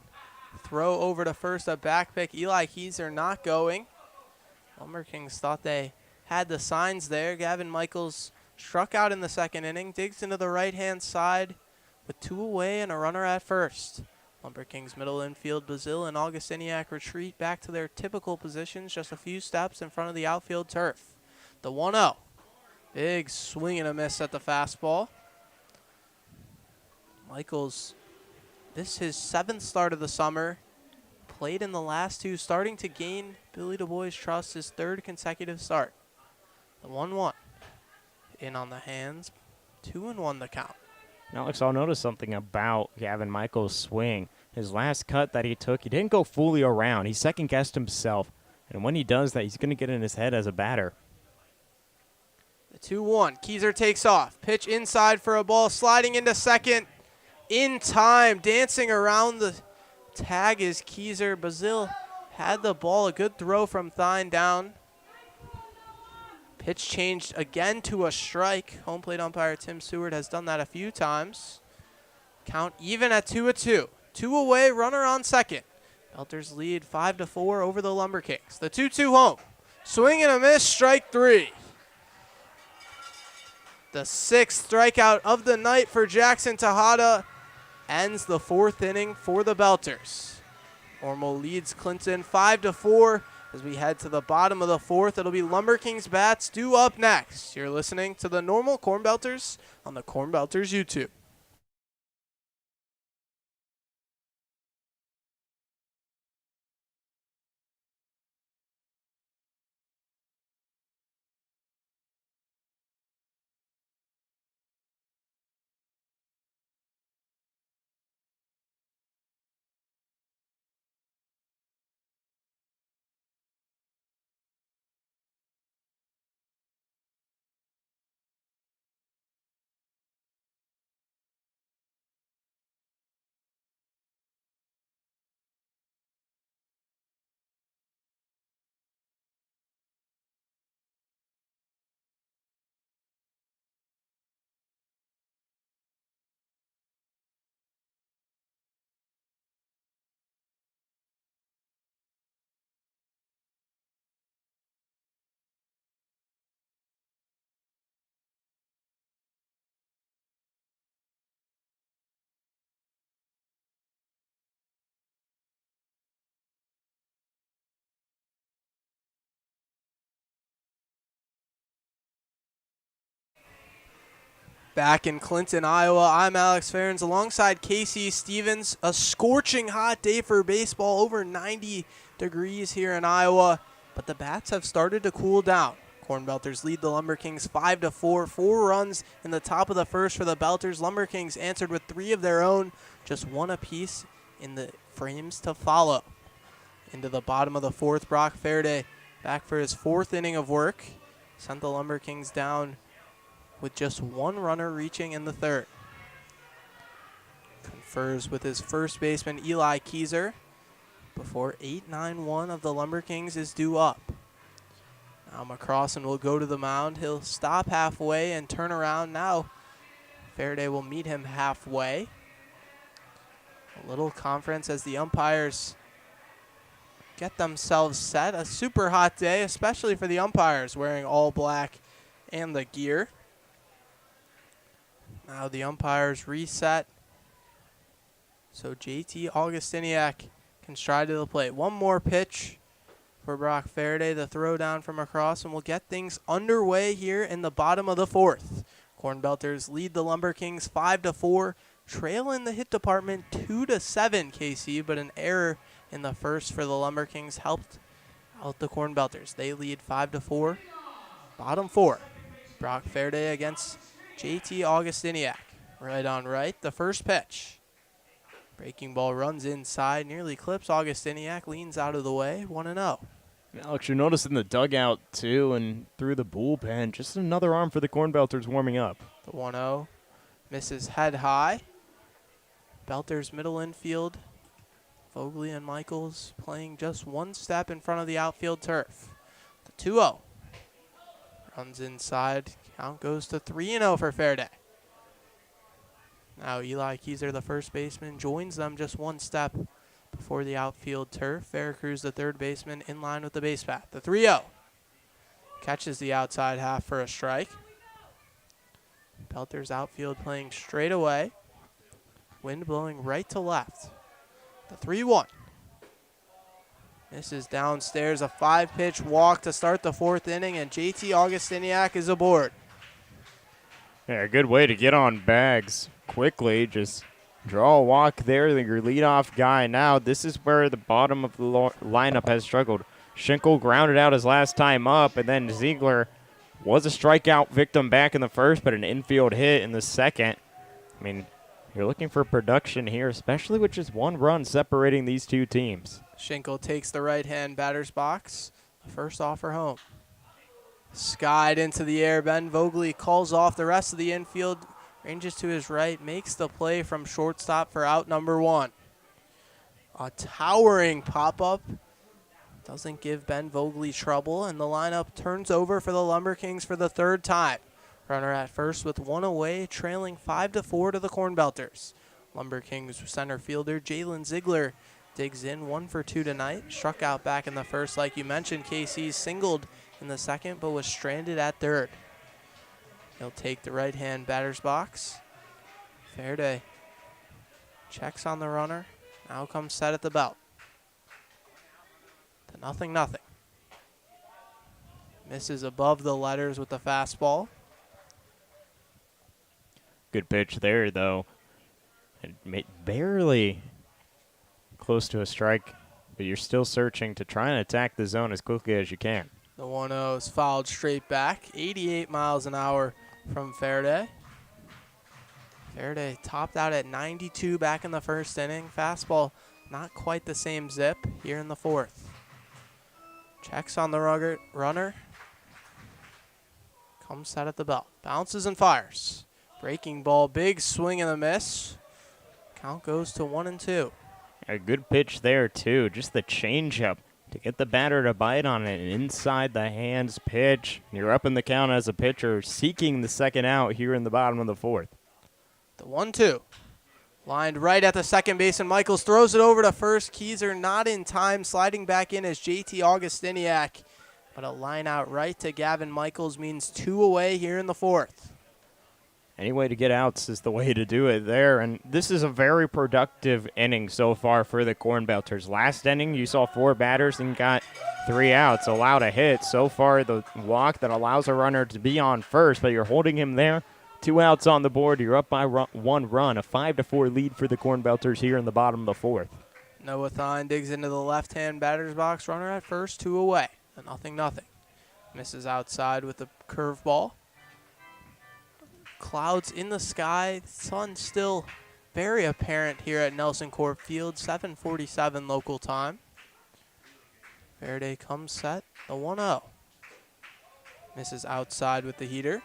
Throw over to first, a back pick. Eli Keyser not going. LumberKings thought they had the signs there. Gavin Michaels struck out in the second inning, digs into the right-hand side with 2 away and a runner at first. LumberKings middle infield, Bazil and Augustiniak retreat back to their typical positions, just a few steps in front of the outfield turf. The 1-0. Big swing and a miss at the fastball. Michaels, this is his 7th start of the summer. Played in the last 2, starting to gain Billy Du Bois' trust, his 3rd consecutive start. The 1-1. In on the hands. 2-1 the count. Now, Alex, I'll notice something about Gavin Michaels' swing. His last cut that he took, he didn't go fully around. He second-guessed himself. And when he does that, he's going to get in his head as a batter. The 2-1. Keyser takes off. Pitch inside for a ball. Sliding into second. In time. Dancing around the tag is Keyser. Bazil had the ball. A good throw from Thine down. Pitch changed again to a strike. Home plate umpire Tim Seward has done that a few times. Count even at 2-2. 2 away, runner on second. Belters lead 5-4 over the LumberKings. The 2-2 home. Swing and a miss, strike 3. The 6th strikeout of the night for Jackson Tejada ends the 4th inning for the Belters. Normal leads Clinton 5-4 as we head to the bottom of the 4th. It'll be LumberKings bats due up next. You're listening to the Normal Cornbelters on the Cornbelters YouTube. Back in Clinton, Iowa, I'm Alex Ferens alongside Casey Stevens. A scorching hot day for baseball, over 90 degrees here in Iowa, but the bats have started to cool down. Cornbelters lead the LumberKings 5-4, 4 runs in the top of the 1st for the Belters. LumberKings answered with 3 of their own, just 1 apiece in the frames to follow. Into the bottom of the 4th, Brock Faraday back for his 4th inning of work. Sent the LumberKings down with just 1 runner reaching in the 3rd. Confers with his first baseman, Eli Keyser, before 8-9-1 of the LumberKings is due up. Now McCrossan will go to the mound. He'll stop halfway and turn around. Now Faraday will meet him halfway. A little conference as the umpires get themselves set. A super hot day, especially for the umpires wearing all black and the gear. Now the umpires reset, so JT Augustiniak can stride to the plate. 1 more pitch for Brock Faraday. The throw down from across, and we'll get things underway here in the bottom of the 4th. Cornbelters lead the LumberKings 5-4, trail in the hit department 2-7, KC, but an error in the 1st for the LumberKings helped out the Cornbelters. They lead 5-4. Bottom 4, Brock Faraday against JT Augustiniak. Right on right, the first pitch. Breaking ball runs inside, nearly clips Augustiniak, leans out of the way, 1-0. Alex, you noticed in the dugout, too, and through the bullpen, just another arm for the Cornbelters warming up. The 1-0 misses head high. Belters middle infield. Vogley and Michaels playing just 1 step in front of the outfield turf. The 2-0. Runs inside. Count goes to 3-0 for Faraday. Now Eli Keyser, the first baseman, joins them just 1 step before the outfield turf. Veracruz, the third baseman, in line with the base path. The 3-0. Catches the outside half for a strike. Belters outfield playing straight away. Wind blowing right to left. The 3-1. This is downstairs, a 5-pitch walk to start the 4th inning, and JT Augustiniak is aboard. Yeah, a good way to get on bags quickly. Just draw a walk there. Your leadoff guy. Now, this is where the bottom of the lineup has struggled. Schinkel grounded out his last time up, and then Ziegler was a strikeout victim back in the 1st, but an infield hit in the 2nd. I mean, you're looking for production here, especially with just 1 run separating these 2 teams. Schinkel takes the right-hand batter's box. The first offer home. Skied into the air. Ben Vogley calls off the rest of the infield, ranges to his right, makes the play from shortstop for out number 1. A towering pop-up. Doesn't give Ben Vogley trouble, and the lineup turns over for the LumberKings for the 3rd time. Runner at first with 1 away, trailing 5-4 to the Cornbelters. LumberKings center fielder Jalen Ziegler digs in, 1 for 2 tonight. Struck out back in the 1st, like you mentioned. KC singled in the 2nd, but was stranded at 3rd. He'll take the right-hand batter's box. Faraday checks on the runner. Now comes set at the belt. To 0-0. Misses above the letters with the fastball. Good pitch there, though. And barely close to a strike, but you're still searching to try and attack the zone as quickly as you can. The 1-0 is fouled straight back. 88 miles an hour from Faraday. Faraday topped out at 92 back in the first inning. Fastball not quite the same zip here in the fourth. Checks on the runner. Comes set at the belt. Bounces and fires. Breaking ball, big swing and a miss. Count goes to 1-2. A good pitch there, too. Just the changeup to get the batter to bite on it. An inside the hands pitch. You're up in the count as a pitcher, seeking the second out here in the bottom of the fourth. The 1-2. Lined right at the second base, and Michaels throws it over to first. Keyser not in time. Sliding back in as JT Augustiniak. But a line out right to Gavin Michaels means 2 away here in the fourth. Any way to get outs is the way to do it there. And this is a very productive inning so far for the Cornbelters. Last inning, you saw 4 batters and got 3 outs, allowed a hit. So far, the walk that allows a runner to be on first, but you're holding him there. 2 outs on the board. You're up by 1 run. A 5-4 lead for the Cornbelters here in the bottom of the fourth. Noah Thine digs into the left-hand batter's box. Runner at first, 2 away. A 0-0. Misses outside with the curveball. Clouds in the sky. Sun still very apparent here at Nelson Corp Field. 7:47 local time. Faraday comes set. The 1-0. Misses outside with the heater.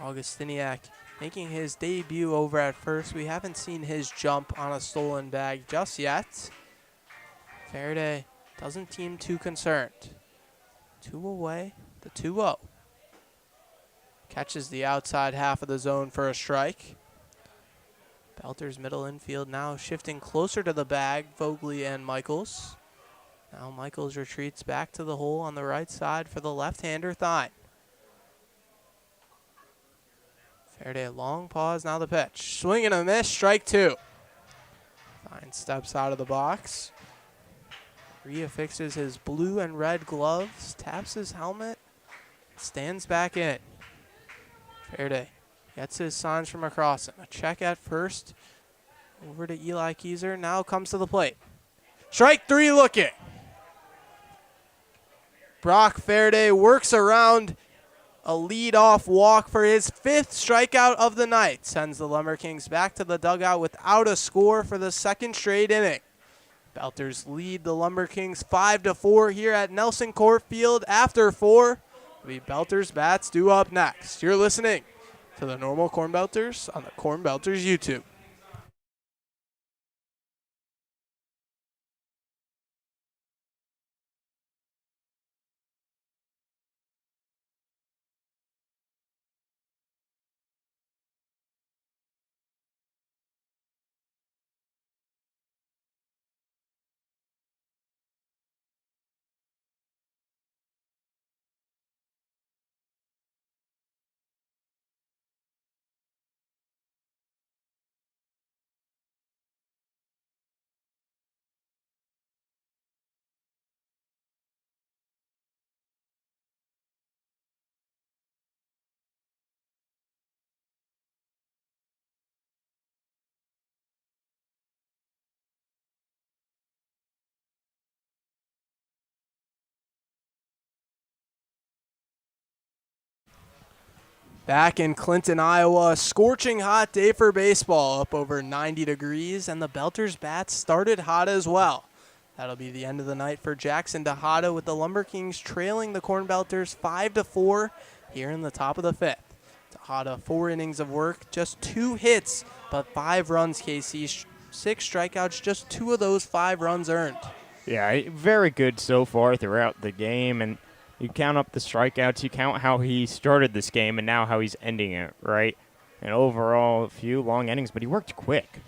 Augustiniak making his debut over at first. We haven't seen his jump on a stolen bag just yet. Faraday doesn't seem too concerned. 2 away. The 2-0. Catches the outside half of the zone for a strike. Belters middle infield now shifting closer to the bag, Vogley and Michaels. Now Michaels retreats back to the hole on the right side for the left-hander Thine. Faraday, long pause, now the pitch. Swing and a miss, strike 2. Thine steps out of the box. Reaffixes his blue and red gloves, taps his helmet, stands back in. Faraday gets his signs from across him. A check at first. Over to Eli Keyser. Now comes to the plate. Strike 3 looking. Brock Faraday works around a lead-off walk for his 5th strikeout of the night. Sends the LumberKings back to the dugout without a score for the 2nd straight inning. Belters lead the LumberKings 5-4 here at Nelson Corp Field after 4. The Belters bats due up next. You're listening to the Normal Cornbelters on the Cornbelters YouTube. Back in Clinton, Iowa, a scorching hot day for baseball, up over 90 degrees, and the Belters bats started hot as well. That'll be the end of the night for Jackson Tejada, with the LumberKings trailing the Cornbelters 5-4 here in the top of the 5th. Tejada, 4 innings of work, just 2 hits, but 5 runs, KC. 6 strikeouts, just 2 of those 5 runs earned. Yeah, very good so far throughout the game, and you count up the strikeouts, you count how he started this game and now how he's ending it, right? And overall, a few long innings, but he worked quick.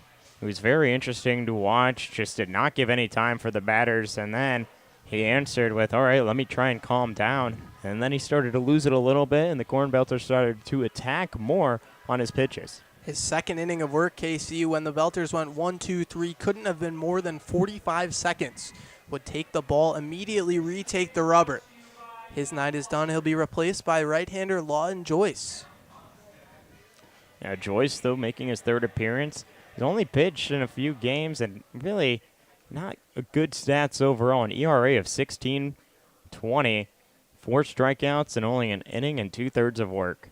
It was very interesting to watch, just did not give any time for the batters, and then he answered with, all right, let me try and calm down. And then he started to lose it a little bit, and the Cornbelters started to attack more on his pitches. His second inning of work, KC, when the Belters went 1, 2, 3, couldn't have been more than 45 seconds. Would take the ball, immediately retake the rubber. His night is done. He'll be replaced by right-hander Lawton Joyce. Now Joyce, though, making his third appearance. He's only pitched in a few games and really not a good stats overall. An ERA of 16.20, 4 strikeouts, and only an inning and 2/3 of work.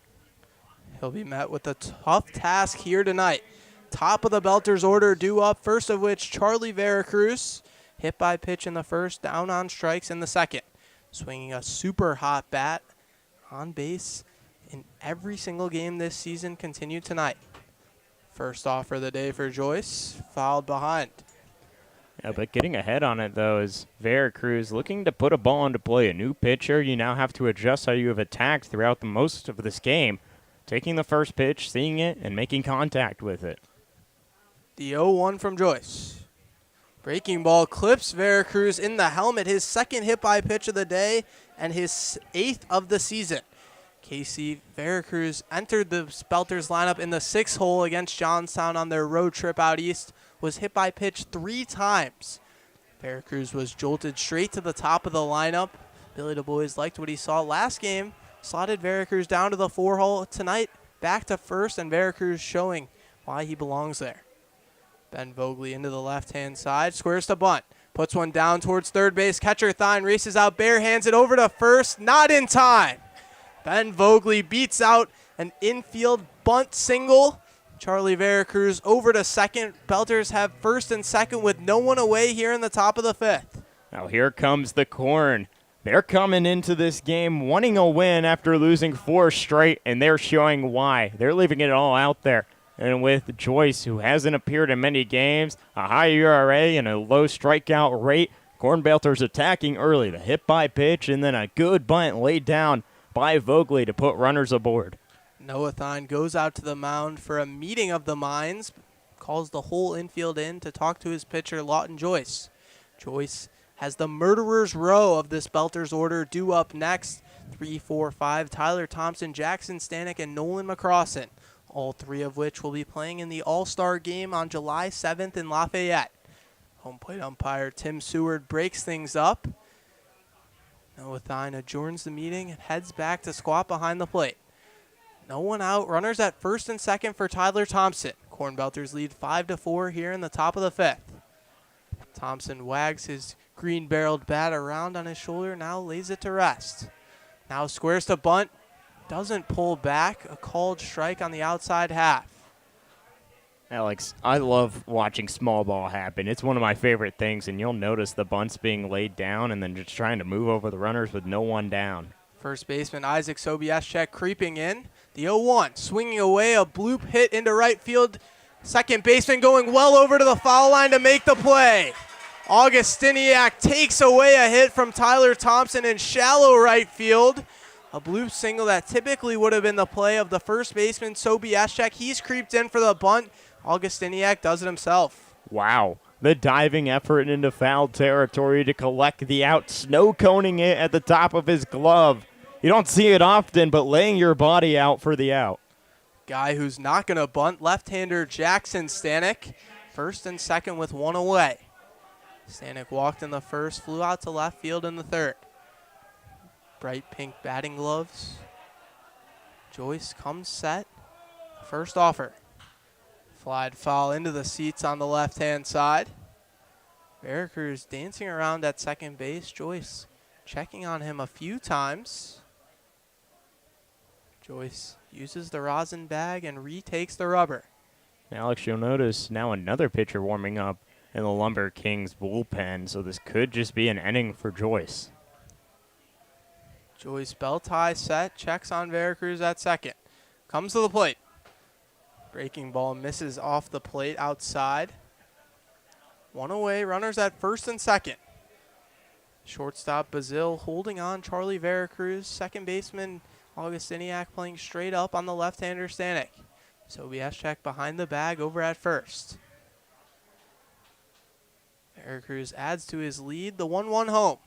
He'll be met with a tough task here tonight. Top of the Belters order due up, first of which Charlie Veracruz. Hit by pitch in the first, down on strikes in the second. Swinging a super hot bat on base in every single game this season continued tonight. First offer of the day for Joyce, fouled behind. Yeah, but getting ahead on it, though, is Veracruz looking to put a ball into play. A new pitcher, you now have to adjust how you have attacked throughout the most of this game. Taking the first pitch, seeing it, and making contact with it. The 0-1 from Joyce. Breaking ball clips Veracruz in the helmet, his second hit by pitch of the day and his 8th of the season. KC Veracruz entered the Belters lineup in the 6th hole against Johnstown on their road trip out east, was hit by pitch 3 times. Veracruz was jolted straight to the top of the lineup. Billy Du Bois liked what he saw last game, slotted Veracruz down to the 4 hole. Tonight, back to first, and Veracruz showing why he belongs there. Ben Vogley into the left-hand side, squares to bunt. Puts one down towards third base. Catcher Thine races out, bare hands it over to first, not in time. Ben Vogley beats out an infield bunt single. Charlie Veracruz over to second. Belters have first and second with no one away here in the top of the 5th. Now here comes the Corn. They're coming into this game wanting a win after losing 4 straight, and they're showing why. They're leaving it all out there. And with Joyce, who hasn't appeared in many games, a high ERA and a low strikeout rate, Cornbelters attacking early. The hit by pitch and then a good bunt laid down by Vogley to put runners aboard. Noah Thine goes out to the mound for a meeting of the minds, calls the whole infield in to talk to his pitcher, Lawton Joyce. Joyce has the murderer's row of this Belters order due up next. 3, 4, 5, Tyler Thompson, Jackson Stanek, and Nolan McCrossan, all 3 of which will be playing in the All-Star game on July 7th in Lafayette. Home plate umpire Tim Seward breaks things up. Noah Thine adjourns the meeting and heads back to squat behind the plate. No one out. Runners at first and second for Tyler Thompson. Cornbelters lead 5-4 here in the top of the 5th. Thompson wags his green-barreled bat around on his shoulder, now lays it to rest. Now squares to bunt. Doesn't pull back. A called strike on the outside half. Alex, I love watching small ball happen. It's one of my favorite things, and you'll notice the bunts being laid down and then just trying to move over the runners with no one down. First baseman Isaac Sobieschek creeping in. The 0-1, swinging away, a bloop hit into right field. Second baseman going well over to the foul line to make the play. Augustiniak takes away a hit from Tyler Thompson in shallow right field. A bloop single that typically would have been the play of the first baseman, Sobieschek. He's creeped in for the bunt. Augustiniak does it himself. Wow. The diving effort into foul territory to collect the out, snow coning it at the top of his glove. You don't see it often, but laying your body out for the out. Guy who's not going to bunt, left-hander Jackson Stanek. First and second with one away. Stanek walked in the first, flew out to left field in the third. Bright pink batting gloves. Joyce comes set. First offer. Flied foul into the seats on the left-hand side. Veracruz dancing around at second base. Joyce checking on him a few times. Joyce uses the rosin bag and retakes the rubber. Alex, you'll notice now another pitcher warming up in the LumberKings bullpen, so this could just be an inning for Joyce. Joyce belt high set, checks on Veracruz at second. Comes to the plate. Breaking ball misses off the plate outside. One away, runners at first and second. Shortstop Bazil holding on Charlie Veracruz. Second baseman Augustiniak playing straight up on the left-hander Stanek. Sobieschek behind the bag over at first. Veracruz adds to his lead, the 1-1 home.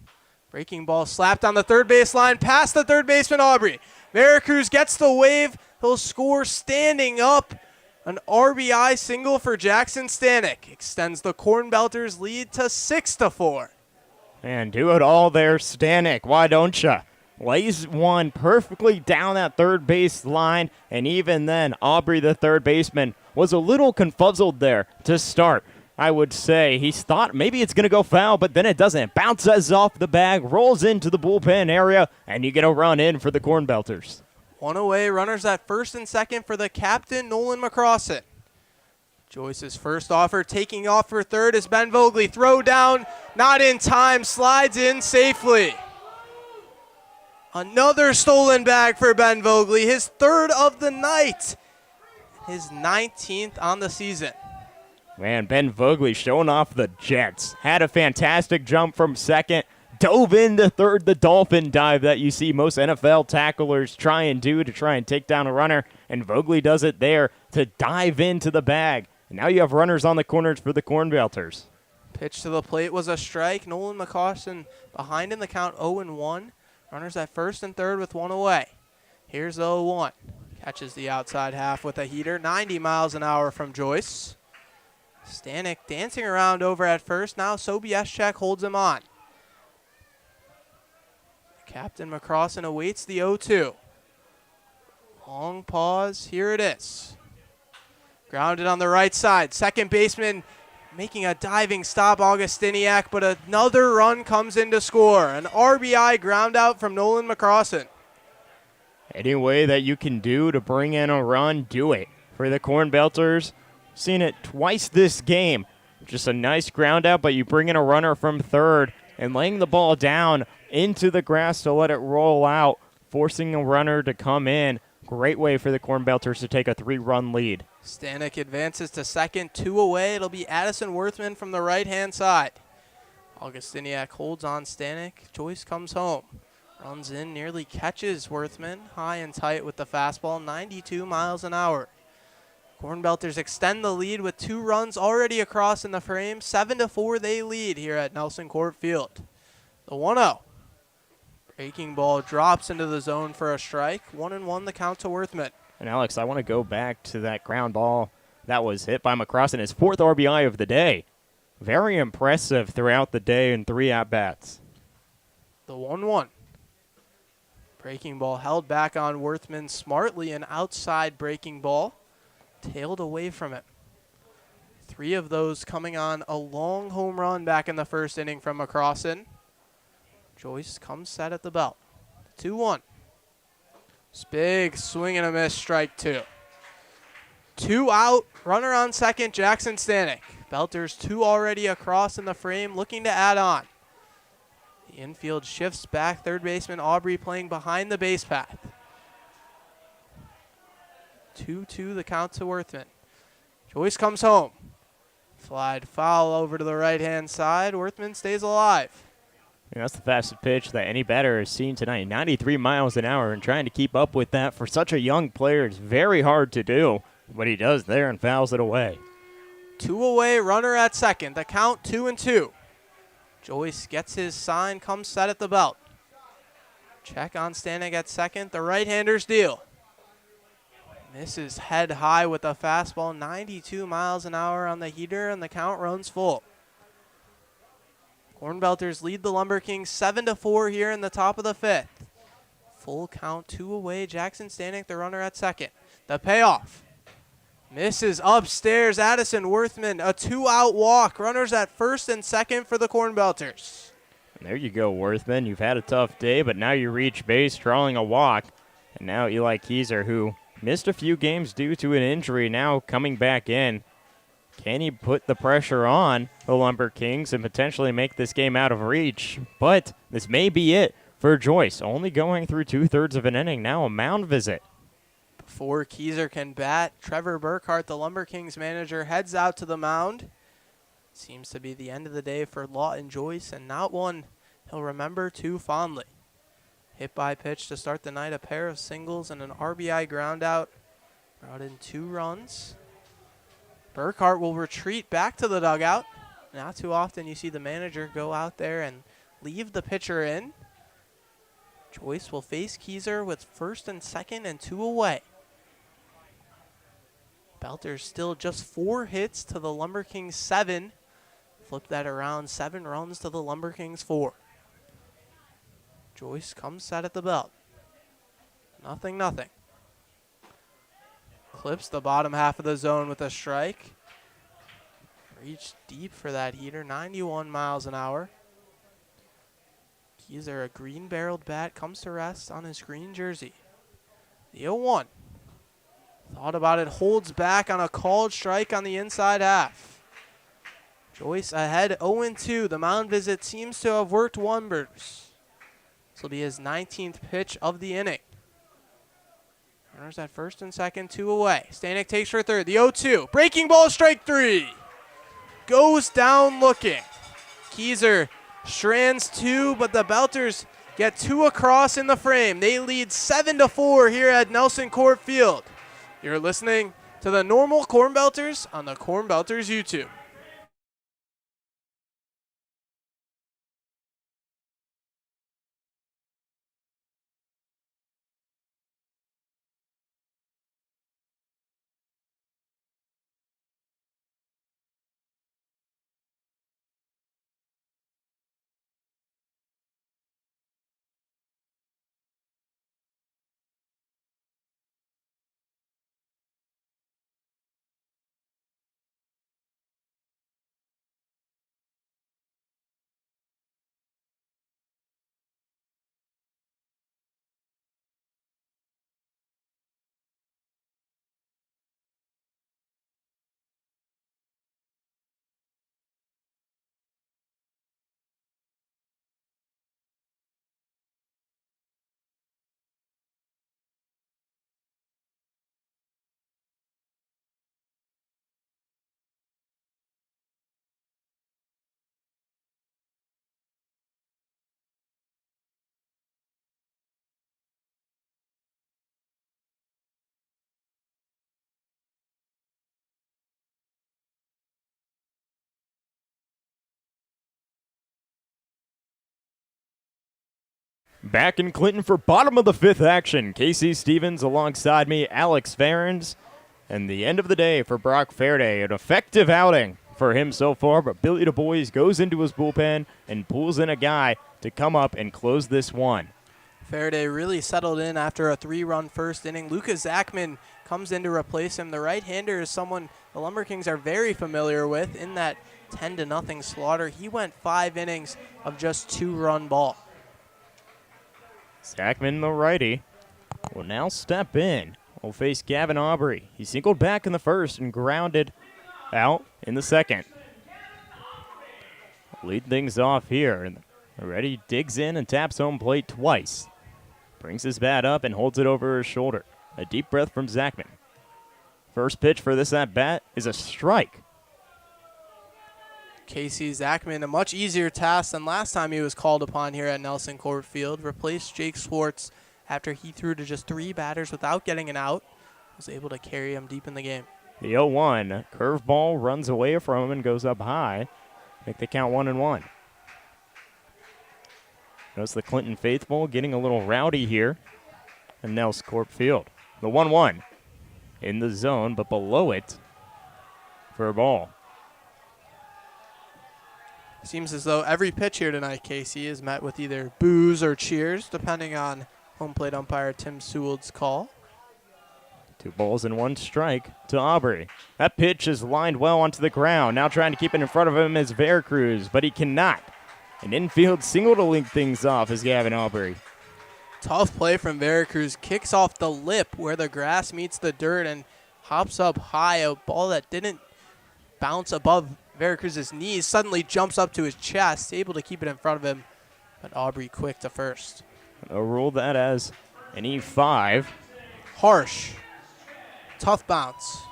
Breaking ball slapped on the third baseline, past the third baseman Aubrey. Veracruz gets the wave. He'll score standing up. An RBI single for Jackson Stanek. Extends the Cornbelters lead to 6-4. Man, do it all there, Stanek. Why don't you? Lays one perfectly down that third base line, and even then, Aubrey, the third baseman, was a little confuzzled there to start. I would say he thought maybe it's going to go foul, but then it doesn't. Bounces off the bag, rolls into the bullpen area, and you get a run in for the Cornbelters. One away, runners at first and second for the captain, Nolan McCrossan. Joyce's first offer taking off for third is Ben Vogley. Throw down, not in time, slides in safely. Another stolen bag for Ben Vogley, his third of the night, his 19th on the season. Man, Ben Vogley showing off the Jets. Had a fantastic jump from second, dove into third, the dolphin dive that you see most NFL tacklers try and do to try and take down a runner, and Vogley does it there to dive into the bag. And now you have runners on the corners for the Cornbelters. Pitch to the plate was a strike. Nolan McCrossan behind in the count 0-1. Runners at first and third with one away. Here's the 0-1. Catches the outside half with a heater. 90 miles an hour from Joyce. Stanek dancing around over at first. Now Sobieschek holds him on. Captain McCrossan awaits the 0-2. Long pause. Here it is. Grounded on the right side. Second baseman making a diving stop, Augustiniak, but another run comes in to score. An RBI ground out from Nolan McCrossan. Any way that you can do to bring in a run, do it. For the Cornbelters, seen it twice this game. Just a nice ground out, but you bring in a runner from third and laying the ball down into the grass to let it roll out, forcing a runner to come in. Great way for the Cornbelters to take a 3-run lead. Stanek advances to second, 2 away. It'll be Addison Worthman from the right-hand side. Augustiniak holds on Stanek. Joyce comes home. Runs in, nearly catches Worthman. High and tight with the fastball, 92 miles an hour. Cornbelters extend the lead with 2 runs already across in the frame. 7-4 they lead here at Nelson Court Field. The 1-0. Breaking ball drops into the zone for a strike. 1-1 the count to Worthman. And Alex, I want to go back to that ground ball that was hit by McCrossan, his 4th RBI of the day. Very impressive throughout the day in 3 at-bats. The 1-1. Breaking ball held back on Worthman smartly. An outside breaking ball. Tailed away from it. 3 of those coming on a long home run back in the first inning from McCrossan. Joyce comes set at the belt. 2-1. Big swing and a miss, strike 2. 2 out, runner on second, Jackson Stanek. Belters 2 already across in the frame, looking to add on. The infield shifts back, third baseman Aubrey playing behind the base path. 2-2 the count to Worthman. Joyce comes home. Flied foul over to the right-hand side. Worthman stays alive. And that's the fastest pitch that any batter has seen tonight, 93 miles an hour, and trying to keep up with that for such a young player is very hard to do. But he does there and fouls it away. 2 away, runner at second. The count 2-2. Joyce gets his sign, comes set at the belt. Check on Stanek at second. The right-hander's deal. Misses head high with a fastball, 92 miles an hour on the heater, and the count runs full. Cornbelters lead the LumberKings 7-4 here in the top of the 5th. Full count, 2 away. Jackson Stanek, the runner at second. The payoff. Misses upstairs. Addison Worthman, a 2-out walk. Runners at first and second for the Cornbelters. And there you go, Worthman. You've had a tough day, but now you reach base drawing a walk. And now Eli Keyser, who missed a few games due to an injury, now coming back in. Can he put the pressure on the LumberKings and potentially make this game out of reach? But this may be it for Joyce. Only going through 2/3 of an inning. Now a mound visit. Before Keyser can bat, Trevor Burkhart, the LumberKings manager, heads out to the mound. Seems to be the end of the day for Lawton Joyce, and not one he'll remember too fondly. Hit by pitch to start the night, a pair of singles and an RBI ground out. Brought in 2 runs. Burkhart will retreat back to the dugout. Not too often you see the manager go out there and leave the pitcher in. Joyce will face Keyser with first and second and 2 away. Belters still just 4 hits to the LumberKings 7. Flip that around, 7 runs to the LumberKings 4. Joyce comes set at the belt. Nothing. Clips the bottom half of the zone with a strike. Reach deep for that heater, 91 miles an hour. Keyser, a green-barreled bat, comes to rest on his green jersey. The 0-1. Thought about it, holds back on a called strike on the inside half. Joyce ahead 0-2. The mound visit seems to have worked wonders. This will be his 19th pitch of the inning. Runners at first and second, 2 away. Stanek takes for third. The 0-2. Breaking ball, strike 3. Goes down looking. Keyser strands 2, but the Belters get 2 across in the frame. They lead 7-4 here at Nelson Court Field. You're listening to the normal Cornbelters on the Cornbelters YouTube. Back in Clinton for bottom of the 5th action. Casey Stevens alongside me, Alex Ferens. And the end of the day for Brock Faraday. An effective outing for him so far, but Billy Du Bois goes into his bullpen and pulls in a guy to come up and close this one. Faraday really settled in after a 3-run first inning. Lucas Zachman comes in to replace him. The right-hander is someone the LumberKings are very familiar with in that 10-0 slaughter. He went 5 innings of just 2-run ball. Zachman, the righty, will now step in. Will face Gavin Aubrey. He singled back in the first and grounded out in the second. Lead things off here. And already digs in and taps home plate twice. Brings his bat up and holds it over his shoulder. A deep breath from Zachman. First pitch for this at-bat is a strike. Casey Zachman, a much easier task than last time he was called upon here at Nelson Court Field. Replaced Jake Swartz after he threw to just 3 batters without getting an out. Was able to carry him deep in the game. The 0-1 curveball runs away from him and goes up high. Make the count 1-1. Notice the Clinton faithful getting a little rowdy here at Nelson Court Field. The 1-1 in the zone, but below it for a ball. Seems as though every pitch here tonight, Casey, is met with either boos or cheers, depending on home plate umpire Tim Sewell's call. 2 balls and 1 strike to Aubrey. That pitch is lined well onto the ground. Now trying to keep it in front of him is Veracruz, but he cannot. An infield single to link things off is Gavin Aubrey. Tough play from Veracruz. Kicks off the lip where the grass meets the dirt and hops up high. A ball that didn't bounce above Veracruz's knees suddenly jumps up to his chest, able to keep it in front of him, but Aubrey quick to first. They'll rule that as an E5. Harsh. Tough bounce.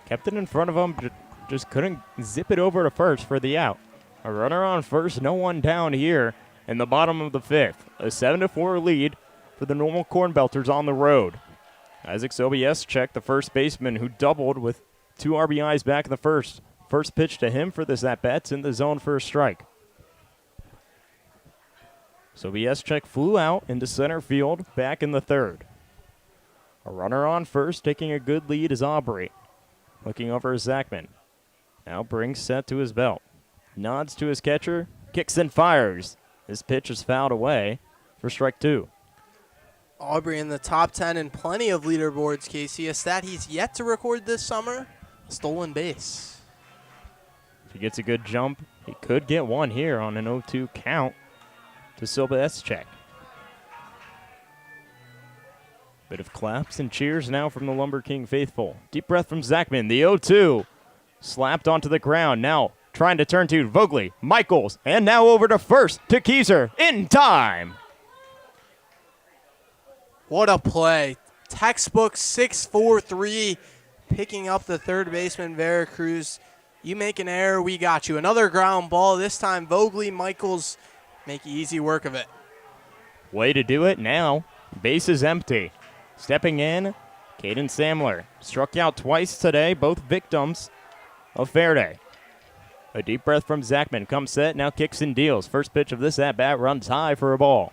Kept it in front of him, just couldn't zip it over to first for the out. A runner on first, no one down here in the bottom of the 5th. A 7-4 lead for the normal Cornbelters on the road. Isaac Sobieschek, the first baseman who doubled with 2 RBIs back in the first. First pitch to him for this at-bat's in the zone for a strike. So Check flew out into center field back in the third. A runner on first, taking a good lead is Aubrey. Looking over is Zachman. Now brings set to his belt. Nods to his catcher, kicks and fires. His pitch is fouled away for strike two. Aubrey in the top 10 in plenty of leaderboards, Casey. A stat he's yet to record this summer, a stolen base. If he gets a good jump, he could get one here on an 0-2 count to Silbeschek. Bit of claps and cheers now from the Lumber King faithful. Deep breath from Zachman. The 0-2 slapped onto the ground. Now trying to turn to Vogely, Michaels, and now over to first to Kieser in time. What a play. Textbook 6-4-3, picking up the third baseman, Veracruz. You make an error, we got you. Another ground ball. This time Vogely, Michaels make easy work of it. Way to do it now. Base is empty. Stepping in, Caden Samler. Struck out twice today, both victims of Fairday. A deep breath from Zachman. Comes set, now kicks and deals. First pitch of this at-bat runs high for a ball.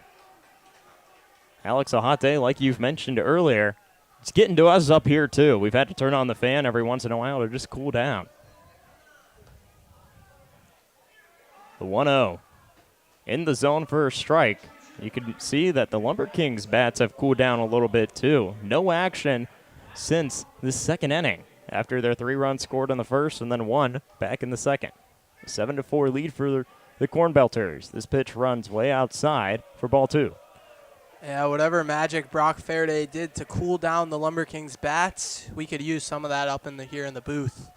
Alex Ahate, like you've mentioned earlier, it's getting to us up here too. We've had to turn on the fan every once in a while to just cool down. The 1-0. In the zone for a strike. You can see that the Lumber Kings bats have cooled down a little bit too. No action since the second inning after their 3 runs scored in the first and then 1 back in the second. 7-4 lead for the Cornbelters. This pitch runs way outside for ball 2. Yeah, whatever magic Brock Faraday did to cool down the Lumber Kings bats, we could use some of that up here in the booth.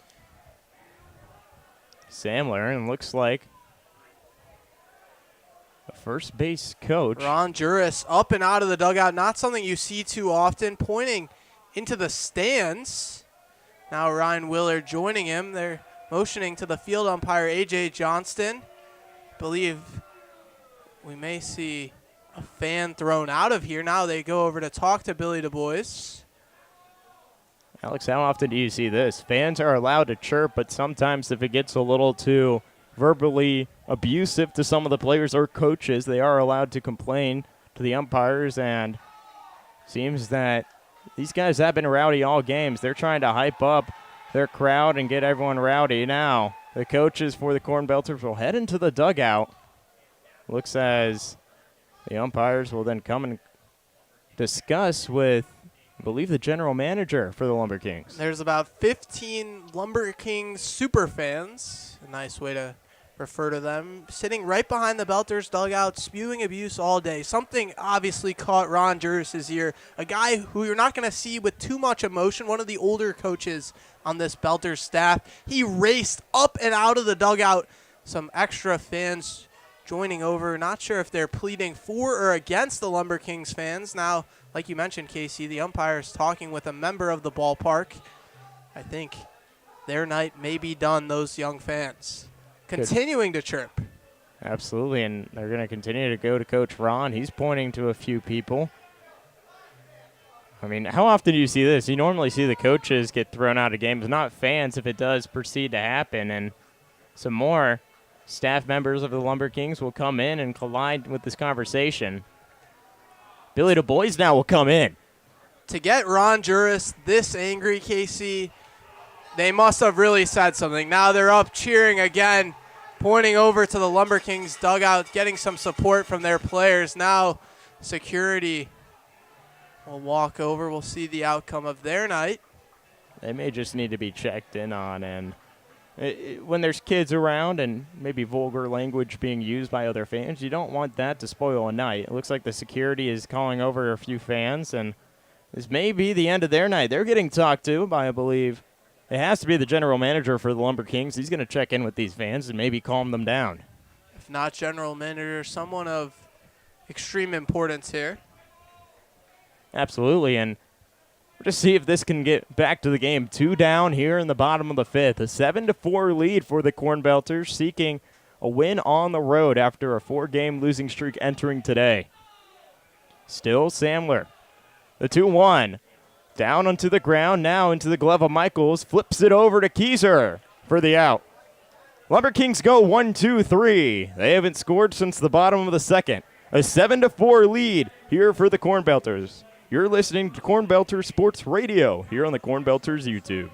Samler, and looks like the first base coach. Ron Juris up and out of the dugout. Not something you see too often. Pointing into the stands. Now Ryan Willard joining him. They're motioning to the field umpire, A.J. Johnston. Believe we may see a fan thrown out of here. Now they go over to talk to Billy Du Bois. Alex, how often do you see this? Fans are allowed to chirp, but sometimes if it gets a little too verbally abusive to some of the players or coaches, they are allowed to complain to the umpires, and seems that these guys have been rowdy all games. They're trying to hype up their crowd and get everyone rowdy. Now, the coaches for the Cornbelters will head into the dugout. Looks as the umpires will then come and discuss with, I believe, the general manager for the Lumber Kings. There's about 15 Lumber Kings super fans, a nice way to refer to them, sitting right behind the Belters dugout, spewing abuse all day. Something obviously caught Ron Juris' ear, a guy who you're not going to see with too much emotion, one of the older coaches on this Belters staff. He raced up and out of the dugout. Some extra fans joining over. Not sure if they're pleading for or against the Lumber Kings fans. Now, like you mentioned, Casey, the umpire is talking with a member of the ballpark. I think their night may be done, those young fans. Continuing to chirp. Absolutely, and they're going to continue to go to Coach Ron. He's pointing to a few people. I mean, how often do you see this? You normally see the coaches get thrown out of games, not fans if it does proceed to happen. And some more staff members of the Lumber Kings will come in and collide with this conversation. Billy Du Bois now will come in. To get Ron Juris this angry, Casey, they must have really said something. Now they're up cheering again, pointing over to the Lumber Kings dugout, getting some support from their players. Now security will walk over. We'll see the outcome of their night. They may just need to be checked in on, and when there's kids around and maybe vulgar language being used by other fans, you don't want that to spoil a night. It looks like the security is calling over a few fans, and this may be the end of their night. They're getting talked to by, I believe, it has to be the general manager for the Lumber Kings. He's going to check in with these fans and maybe calm them down. If not general manager, someone of extreme importance here. Absolutely, and we'll just see if this can get back to the game. 2 down here in the bottom of the 5th. A 7-4 lead for the Cornbelters, seeking a win on the road after a 4-game losing streak entering today. Still Samler. The 2-1. Down onto the ground, now into the glove of Michaels. Flips it over to Kieser for the out. Lumber Kings go 1-2-3. They haven't scored since the bottom of the 2nd. A 7-4 lead here for the Cornbelters. You're listening to Cornbelters Sports Radio here on the Cornbelters YouTube.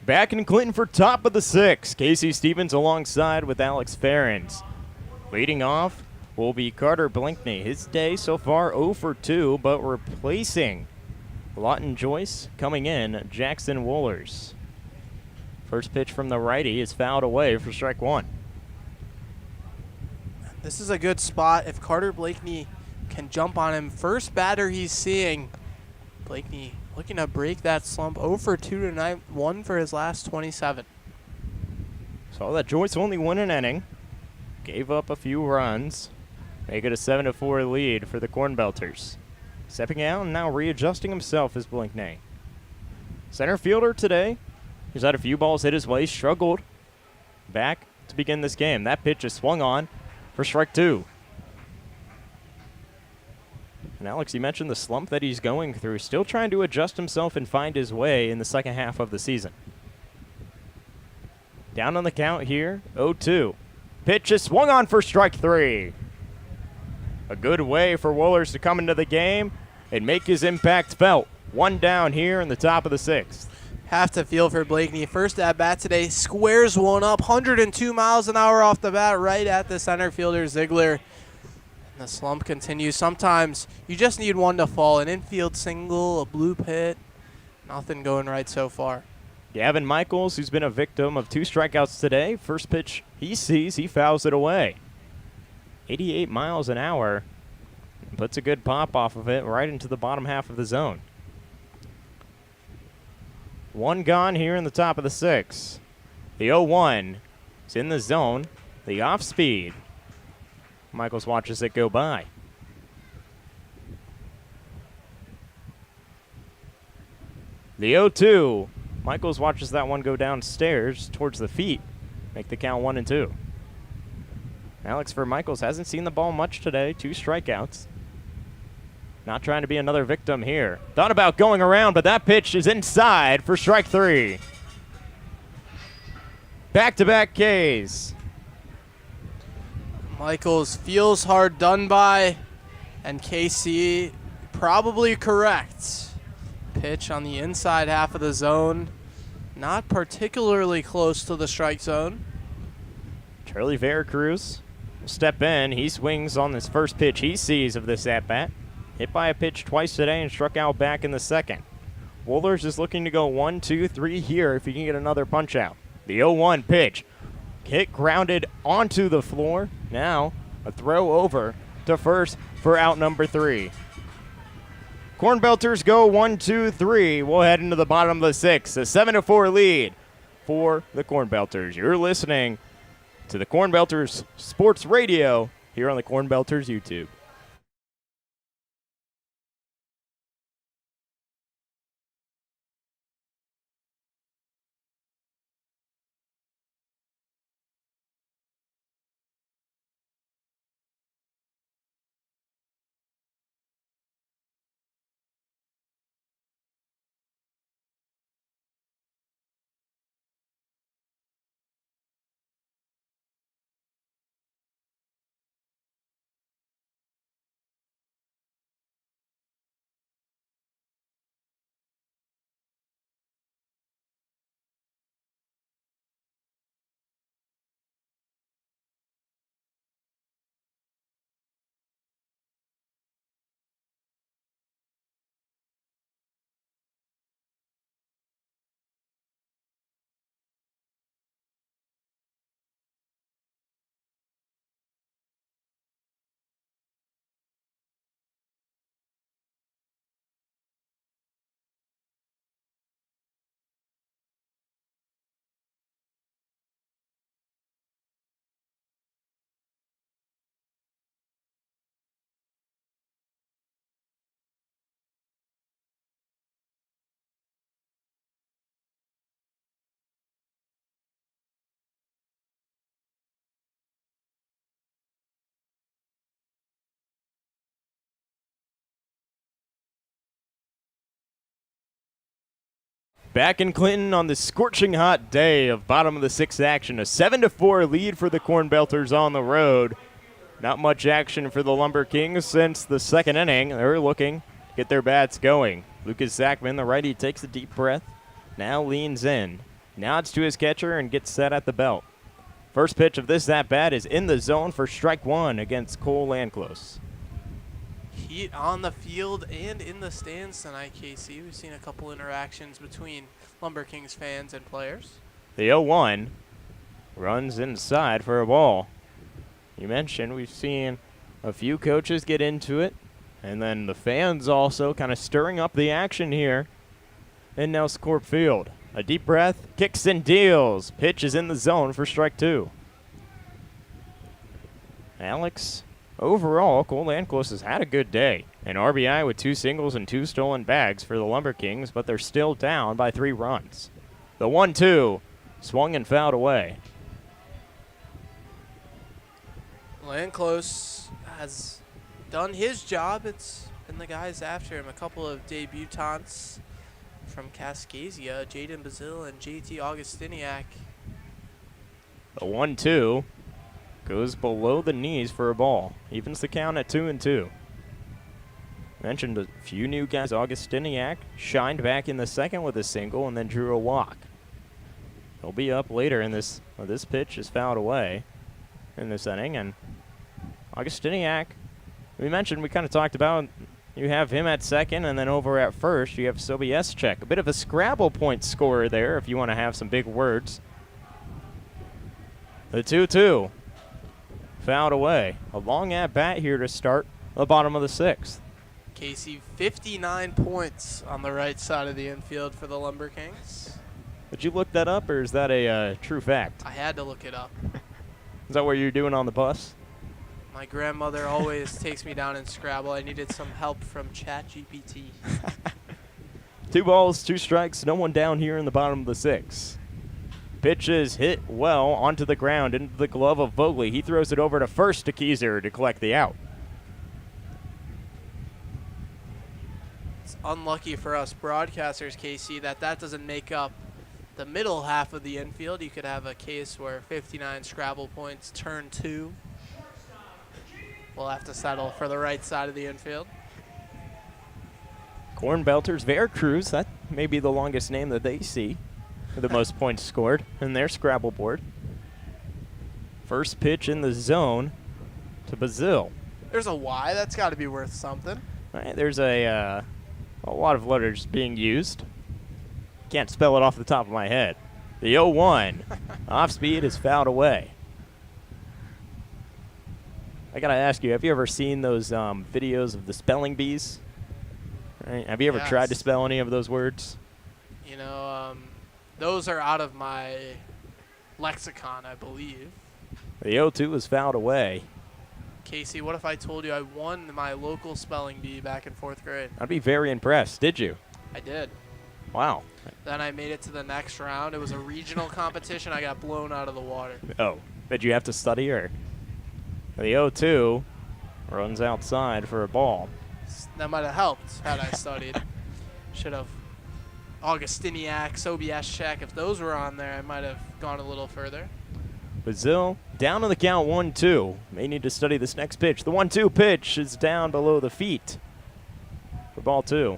Back in Clinton for top of the 6. Casey Stevens alongside with Alex Ferens. Leading off will be Carter Blinkney. His day so far 0 for 2, but replacing Lawton Joyce coming in, Jackson Woolers. First pitch from the righty is fouled away for strike 1. This is a good spot if Carter Blakeney can jump on him. First batter he's seeing. Blakeney looking to break that slump. 0 for 2 tonight, 1 for his last 27. Saw that Joyce only won an inning. Gave up a few runs. Make it a 7-4 lead for the Cornbelters. Stepping out and now readjusting himself is Blinkney. Center fielder today. He's had a few balls hit his way. Struggled back to begin this game. That pitch is swung on for strike 2. And Alex, you mentioned the slump that he's going through. Still trying to adjust himself and find his way in the second half of the season. Down on the count here, 0-2. Pitch is swung on for strike 3. A good way for Woolers to come into the game and make his impact felt. One down here in the top of the 6th. Have to feel for Blakeney. First at bat today, squares one up, 102 miles an hour off the bat, right at the center fielder Ziegler. The slump continues. Sometimes you just need one to fall. An infield single, a blue pit. Nothing going right so far. Gavin Michaels, who's been a victim of 2 strikeouts today. First pitch he sees, he fouls it away. 88 miles an hour. Puts a good pop off of it right into the bottom half of the zone. One gone here in the top of the 6th. The 0-1 is in the zone. The off speed. Michaels watches it go by. The 0-2. Michaels watches that one go downstairs towards the feet. Make the count 1-2. Alex, for Michaels, hasn't seen the ball much today. 2 strikeouts. Not trying to be another victim here. Thought about going around, but that pitch is inside for strike 3. Back-to-back Ks. Michaels feels hard done by, and KC probably correct. Pitch on the inside half of the zone. Not particularly close to the strike zone. Charlie Veracruz will step in. He swings on this first pitch he sees of this at-bat. Hit by a pitch twice today and struck out back in the second. Woolers is looking to go 1, 2, 3 here if he can get another punch out. The 0-1 pitch. Hit grounded onto the floor. Now a throw over to first for out number 3. Cornbelters go 1, 2, 3. We'll head into the bottom of the 6th. A 7-4 lead for the Cornbelters. You're listening to the Cornbelters Sports Radio here on the Cornbelters YouTube. Back in Clinton on the scorching hot day of bottom of the 6th action. A 7-4 lead for the Cornbelters on the road. Not much action for the LumberKings since the second inning. They're looking to get their bats going. Lucas Zachman, the righty, takes a deep breath. Now leans in. Nods to his catcher and gets set at the belt. First pitch of this at-bat is in the zone for strike one against Cole Landclose. Heat on the field and in the stands tonight, Casey. We've seen a couple interactions between LumberKings fans and players. The 0-1 runs inside for a ball. You mentioned we've seen a few coaches get into it, and then the fans also kind of stirring up the action here in Nels Corp Field. A deep breath, kicks and deals. Pitch is in the zone for strike two. Alex, overall, Cole Landclose has had a good day. An RBI with 2 singles and 2 stolen bags for the LumberKings, but they're still down by 3 runs. The 1-2 swung and fouled away. Landclose has done his job. It's been the guys after him. A couple of debutants from Kaskazia, Jaden Bazil and JT Augustiniak. The 1-2 goes below the knees for a ball. Evens the count at 2-2. Mentioned a few new guys. Augustiniak shined back in the second with a single and then drew a walk. He'll be up later in this. Well, this pitch is fouled away in this inning. And Augustiniak, we kind of talked about, you have him at second, and then over at first you have Sobieschek. A bit of a Scrabble point scorer there if you want to have some big words. The 2-2 fouled away. A long at-bat here to start the bottom of the 6th. Casey, 59 points on the right side of the infield for the LumberKings. Did you look that up, or is that a true fact? I had to look it up. Is that what you're doing on the bus? My grandmother always takes me down in Scrabble. I needed some help from ChatGPT. 2 balls, 2 strikes, no one down here in the bottom of the 6th. Pitch is hit well onto the ground into the glove of Vogley. He throws it over to first to Keyser to collect the out. It's unlucky for us broadcasters, Casey, that doesn't make up the middle half of the infield. You could have a case where 59 Scrabble points turn 2. We'll have to settle for the right side of the infield. Cornbelters, Veracruz, that may be the longest name that they see. The most points scored in their Scrabble board. First pitch in the zone to Bazil. There's a Y. That's got to be worth something. All right, there's a lot of letters being used. Can't spell it off the top of my head. The 0-1 off speed is fouled away. I got to ask you, have you ever seen those videos of the spelling bees? Right. Have you ever tried to spell any of those words? You know, those are out of my lexicon, I believe. The 0-2 was fouled away. Casey, what if I told you I won my local spelling bee back in 4th grade? I'd be very impressed. Did you? I did. Wow. Then I made it to the next round. It was a regional competition. I got blown out of the water. Oh, did you have to study, or? The 0-2 runs outside for a ball. That might have helped had I studied. Should have. Augustiniak, Sobieschek, if those were on there, I might have gone a little further. Brazil down on the count 1-2. May need to study this next pitch. The 1-2 pitch is down below the feet for ball 2.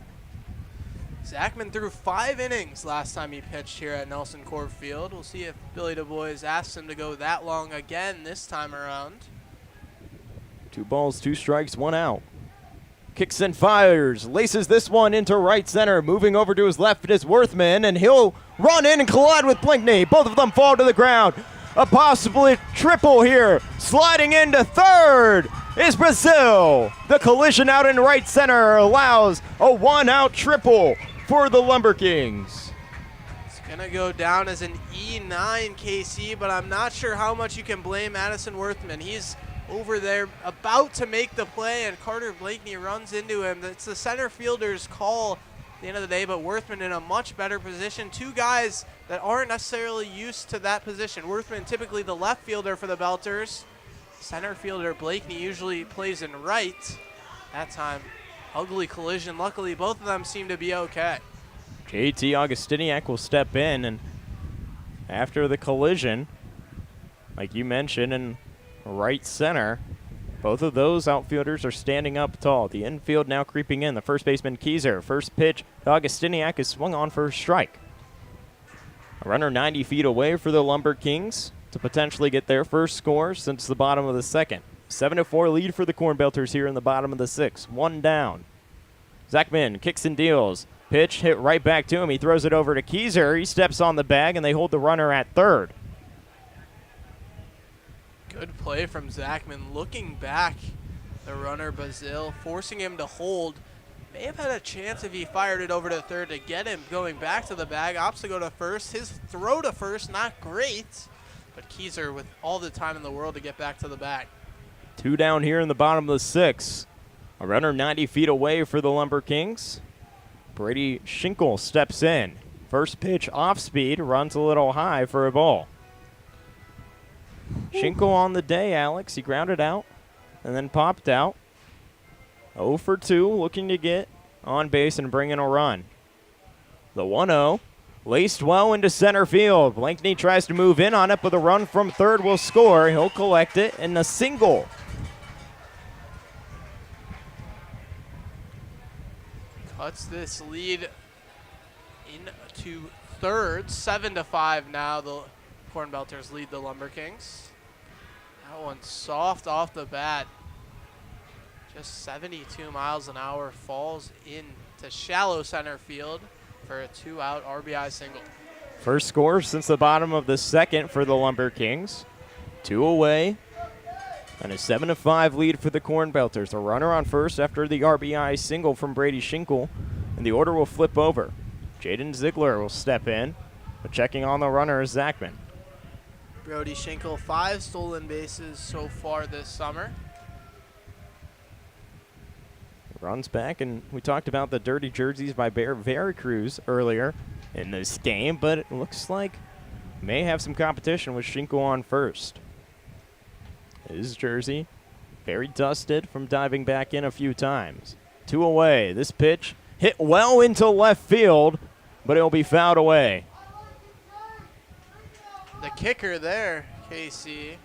Zachman threw 5 innings last time he pitched here at Nelson Corp Field. We'll see if Billy Du Bois asks him to go that long again this time around. 2 balls, 2 strikes, 1 out. Kicks and fires, laces this one into right center. Moving over to his left is Worthman, and he'll run in and collide with Blinkney. Both of them fall to the ground. A possibly triple here. Sliding into third is Brazil. The collision out in right center allows a 1-out triple for the LumberKings. It's going to go down as an E9, KC, but I'm not sure how much you can blame Addison Worthman. He's over there about to make the play, and Carter Blakeney runs into him. It's the center fielder's call at the end of the day, but Worthman in a much better position. 2 guys that aren't necessarily used to that position. Worthman typically the left fielder for the Belters. Center fielder Blakeney usually plays in right. That time, ugly collision. Luckily, both of them seem to be okay. JT Augustiniak will step in, and after the collision, like you mentioned, and right center, both of those outfielders are standing up tall. The infield now creeping in. The first baseman, Keyser. First pitch to Augustiniak is swung on for a strike. A runner 90 feet away for the LumberKings to potentially get their first score since the bottom of the second. 7-4 lead for the Cornbelters here in the bottom of the 6th. 1 down. Zachman kicks and deals. Pitch hit right back to him. He throws it over to Keyser. He steps on the bag, and they hold the runner at third. Good play from Zachman. Looking back, the runner Bazil, forcing him to hold. May have had a chance if he fired it over to third to get him going back to the bag. Opts to go to first. His throw to first, not great, but Keyser with all the time in the world to get back to the bag. 2 down here in the bottom of the 6th. A runner 90 feet away for the LumberKings. Brady Schinkel steps in. First pitch off speed, runs a little high for a ball. Schinkel on the day, Alex. He grounded out and then popped out. 0 for 2, looking to get on base and bring in a run. The 1-0, laced well into center field. Blakeney tries to move in on it, but a run from third will score. He'll collect it in a single. Cuts this lead into third. 7-5 now. The Cornbelters lead the LumberKings. That one's soft off the bat. Just 72 miles an hour, falls into shallow center field for a 2-out RBI single. First score since the bottom of the 2nd for the LumberKings. 2 away, and a 7-5 lead for the Cornbelters. A runner on first after the RBI single from Brady Schinkel, and the order will flip over. Jaden Ziegler will step in, but checking on the runner is Zachman. Brody Schinkel, 5 stolen bases so far this summer. Runs back, and we talked about the dirty jerseys by Veracruz earlier in this game, but it looks like may have some competition with Schinkel on first. His jersey very dusted from diving back in a few times. 2 away. This pitch hit well into left field, but it'll be fouled away. The kicker there, KC,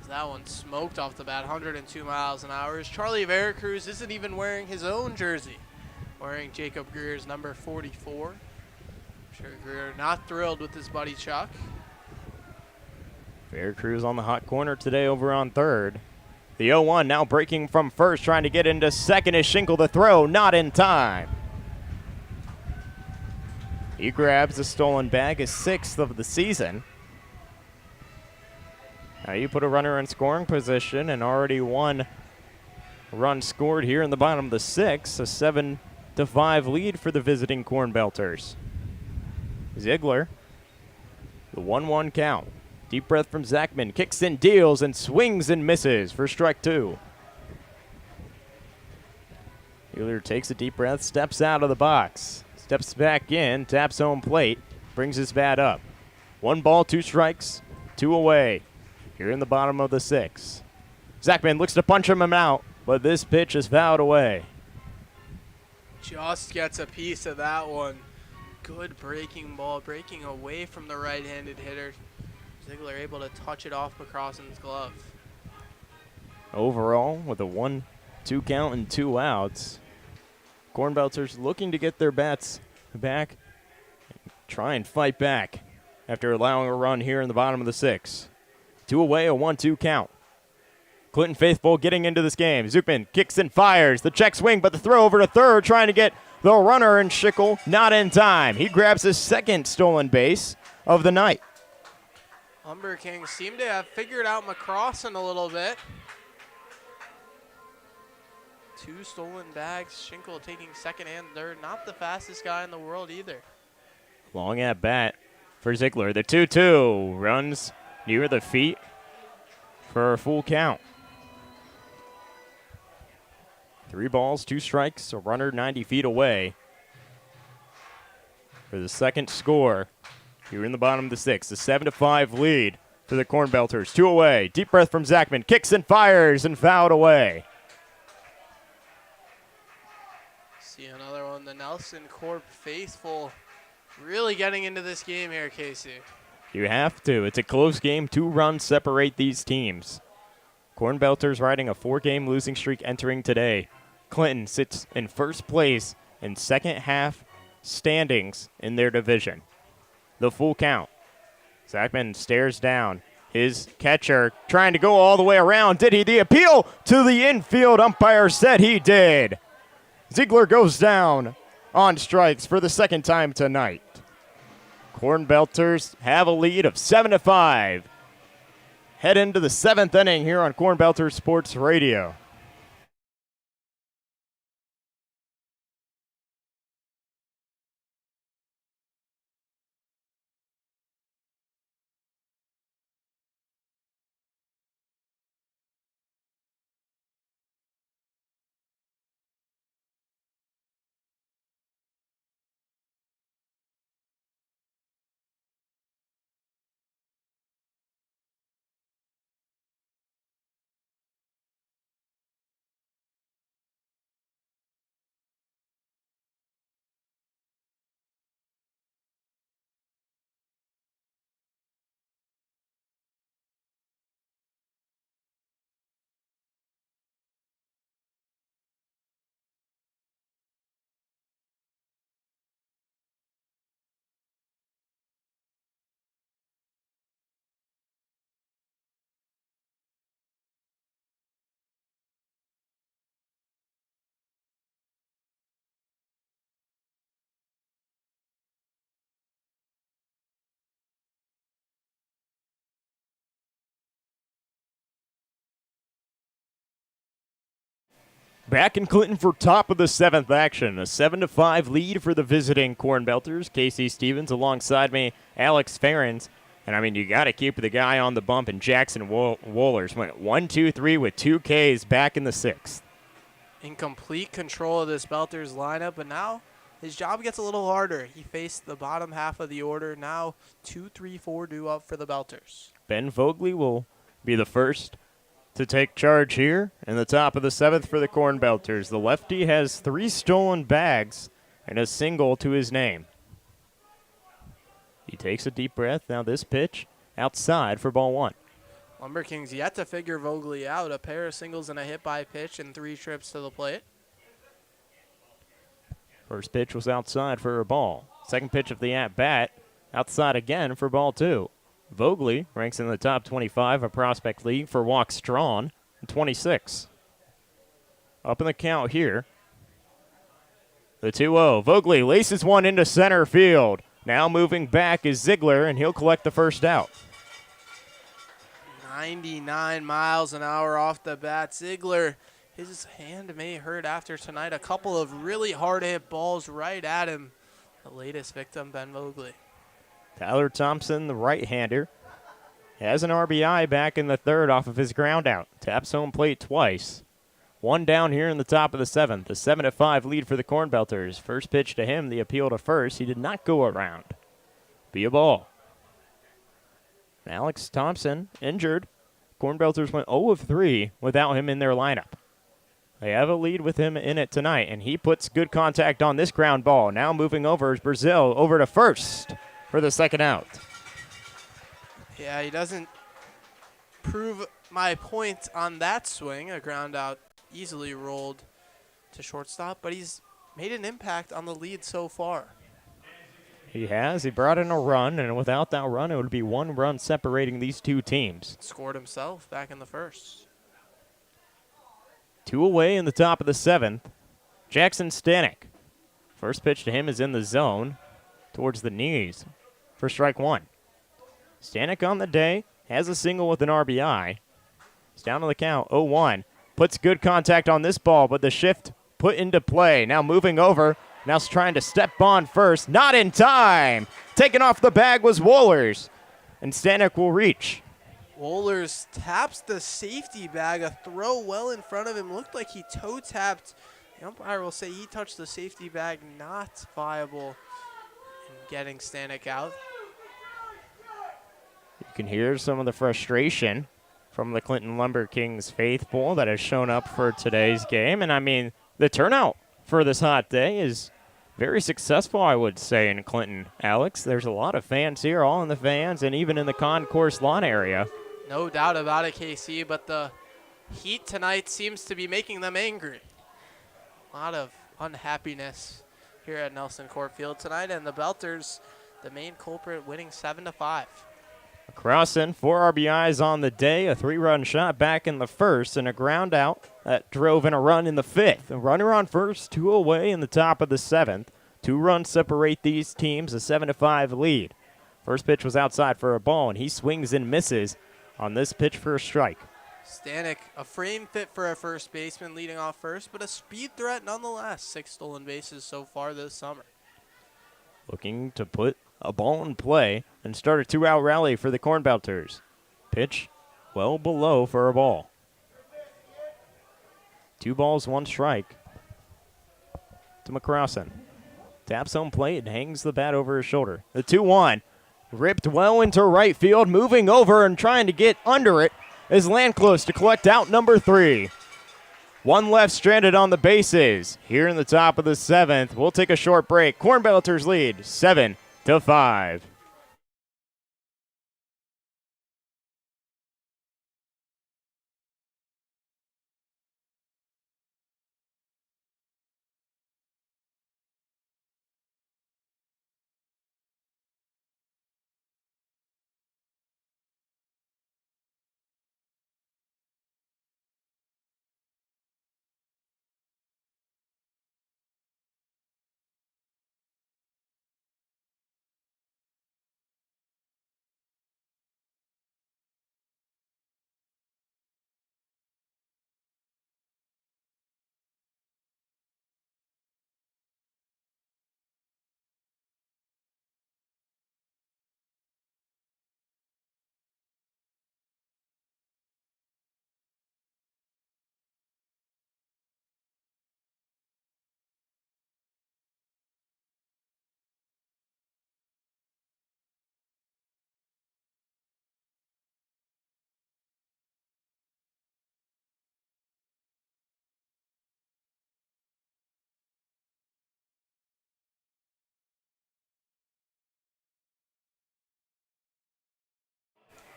that one smoked off the bat, 102 miles an hour. Charlie Veracruz isn't even wearing his own jersey, wearing Jacob Greer's number 44. I'm sure Greer not thrilled with his buddy Chuck. Veracruz on the hot corner today over on third. The 0-1 now breaking from first, trying to get into second is Schinkel. The throw, not in time. He grabs the stolen bag, his 6th of the season. Now you put a runner in scoring position, and already 1 run scored here in the bottom of the 6th. A 7-5 lead for the visiting Cornbelters. Ziegler, the 1-1 count. Deep breath from Zachman, kicks and deals and swings and misses for strike 2. Wheeler takes a deep breath, steps out of the box, steps back in, taps home plate, brings his bat up. 1 ball, 2 strikes, 2 away. Here in the bottom of the 6th. Zachman looks to punch him out, but this pitch is fouled away. Just gets a piece of that one. Good breaking ball, breaking away from the right-handed hitter. Ziegler able to touch it off McCrossen's glove. Overall, with a 1-2 count and 2 outs, Cornbelters looking to get their bats back and try and fight back after allowing a run here in the bottom of the 6th. 2 away, a 1-2 count. Clinton faithful getting into this game. Zuckman kicks and fires. The check swing, but the throw over to third, trying to get the runner, and Schickel not in time. He grabs his 2nd stolen base of the night. LumberKings seem to have figured out McCrossen a little bit. 2 stolen bags. Schinkel taking 2nd and 3rd. Not the fastest guy in the world either. Long at bat for Ziegler. The 2-2 runs near the feet for a full count. 3 balls, 2 strikes, a runner 90 feet away for the 2nd score here in the bottom of the 6th. A 7-5 lead for the Cornbelters. 2 away. Deep breath from Zachman. Kicks and fires and fouled away. See another one. The Nelson Corp faithful really getting into this game here, Casey. You have to. It's a close game. 2 runs separate these teams. Cornbelters riding a 4-game losing streak entering today. Clinton sits in first place in second half standings in their division. The full count. Zachman stares down. His catcher trying to go all the way around. Did he? The appeal to the infield umpire said he did. Ziegler goes down on strikes for the 2nd time tonight. Cornbelters have a lead of 7-5. Head into the 7th inning here on Cornbelters Sports Radio. Back in Clinton for top of the 7th action. A 7-5 lead for the visiting Cornbelters. Casey Stevens alongside me, Alex Ferens. And, I mean, you got to keep the guy on the bump. And Jackson Wohlers went 1-2-3 with 2 Ks back in the 6th. In complete control of this Belters lineup, but now his job gets a little harder. He faced the bottom half of the order. Now 2-3-4 due up for the Belters. Ben Vogley will be the first to take charge here in the top of the 7th for the Cornbelters. The lefty has 3 stolen bags and a single to his name. He takes a deep breath. Now this pitch outside for ball 1. LumberKings yet to figure Vogley out. A pair of singles and a hit by pitch and 3 trips to the plate. First pitch was outside for a ball. Second pitch of the at-bat, outside again for ball 2. Vogley ranks in the top 25 of Prospect League for walks drawn, 26. Up in the count here. The 2-0. Vogley laces one into center field. Now moving back is Ziegler, and he'll collect the first out. 99 miles an hour off the bat. Ziegler his hand may hurt after tonight. A couple of really hard hit balls right at him. The latest victim, Ben Mogley. Tyler Thompson, the right-hander, has an RBI back in the third off of his ground out. Taps home plate twice. One down here in the top of the seventh. A 7-5 lead for the Cornbelters. First pitch to him, the appeal to first. He did not go around. Be a ball. Alex Thompson injured. Cornbelters went 0 of 3 without him in their lineup. They have a lead with him in it tonight, and he puts good contact on this ground ball. Now moving over is Brazil over to first for the second out. Yeah, he doesn't prove my point on that swing. A ground out easily rolled to shortstop, but he's made an impact on the lead so far. He has. He brought in a run, and without that run, it would be one run separating these two teams. Scored himself back in the first. 2 away in the top of the seventh. Jackson Stanek. First pitch to him is in the zone towards the knees for strike one. Stanek on the day has a single with an RBI. He's down on the count, 0-1. Puts good contact on this ball, but the shift put into play. Now moving over. Now trying to step on first. Not in time. Taken off the bag was Wohlers. And Stanek will reach. Wohlers taps the safety bag. A throw well in front of him. Looked like he toe tapped. The umpire will say he touched the safety bag. Not viable in getting Stanek out. You can hear some of the frustration from the Clinton LumberKings faithful that has shown up for today's game. And, I mean, the turnout for this hot day is very successful, I would say, in Clinton, Alex. There's a lot of fans here, all in the fans, and even in the concourse lawn area. No doubt about it, KC, but the heat tonight seems to be making them angry. A lot of unhappiness here at Nelson Court Field tonight, and the Belters, the main culprit, winning 7-5. Crossan, 4 RBIs on the day, a 3-run shot back in the first, and a ground out that drove in a run in the fifth. A runner on first, 2 away in the top of the seventh. 2 runs separate these teams, a 7-5 lead. First pitch was outside for a ball, and he swings and misses on this pitch for a strike. Stanek, a frame fit for a first baseman leading off first, but a speed threat nonetheless. 6 stolen bases so far this summer. Looking to put a ball in play and start a 2-out rally for the Cornbelters. Pitch well below for a ball. 2 balls, 1 strike to McCrossan. Taps home plate and hangs the bat over his shoulder. The 2-1 ripped well into right field. Moving over and trying to get under it is Landclose to collect out number 3. 1 left stranded on the bases. Here in the top of the seventh, we'll take a short break. Cornbelters lead 7-5.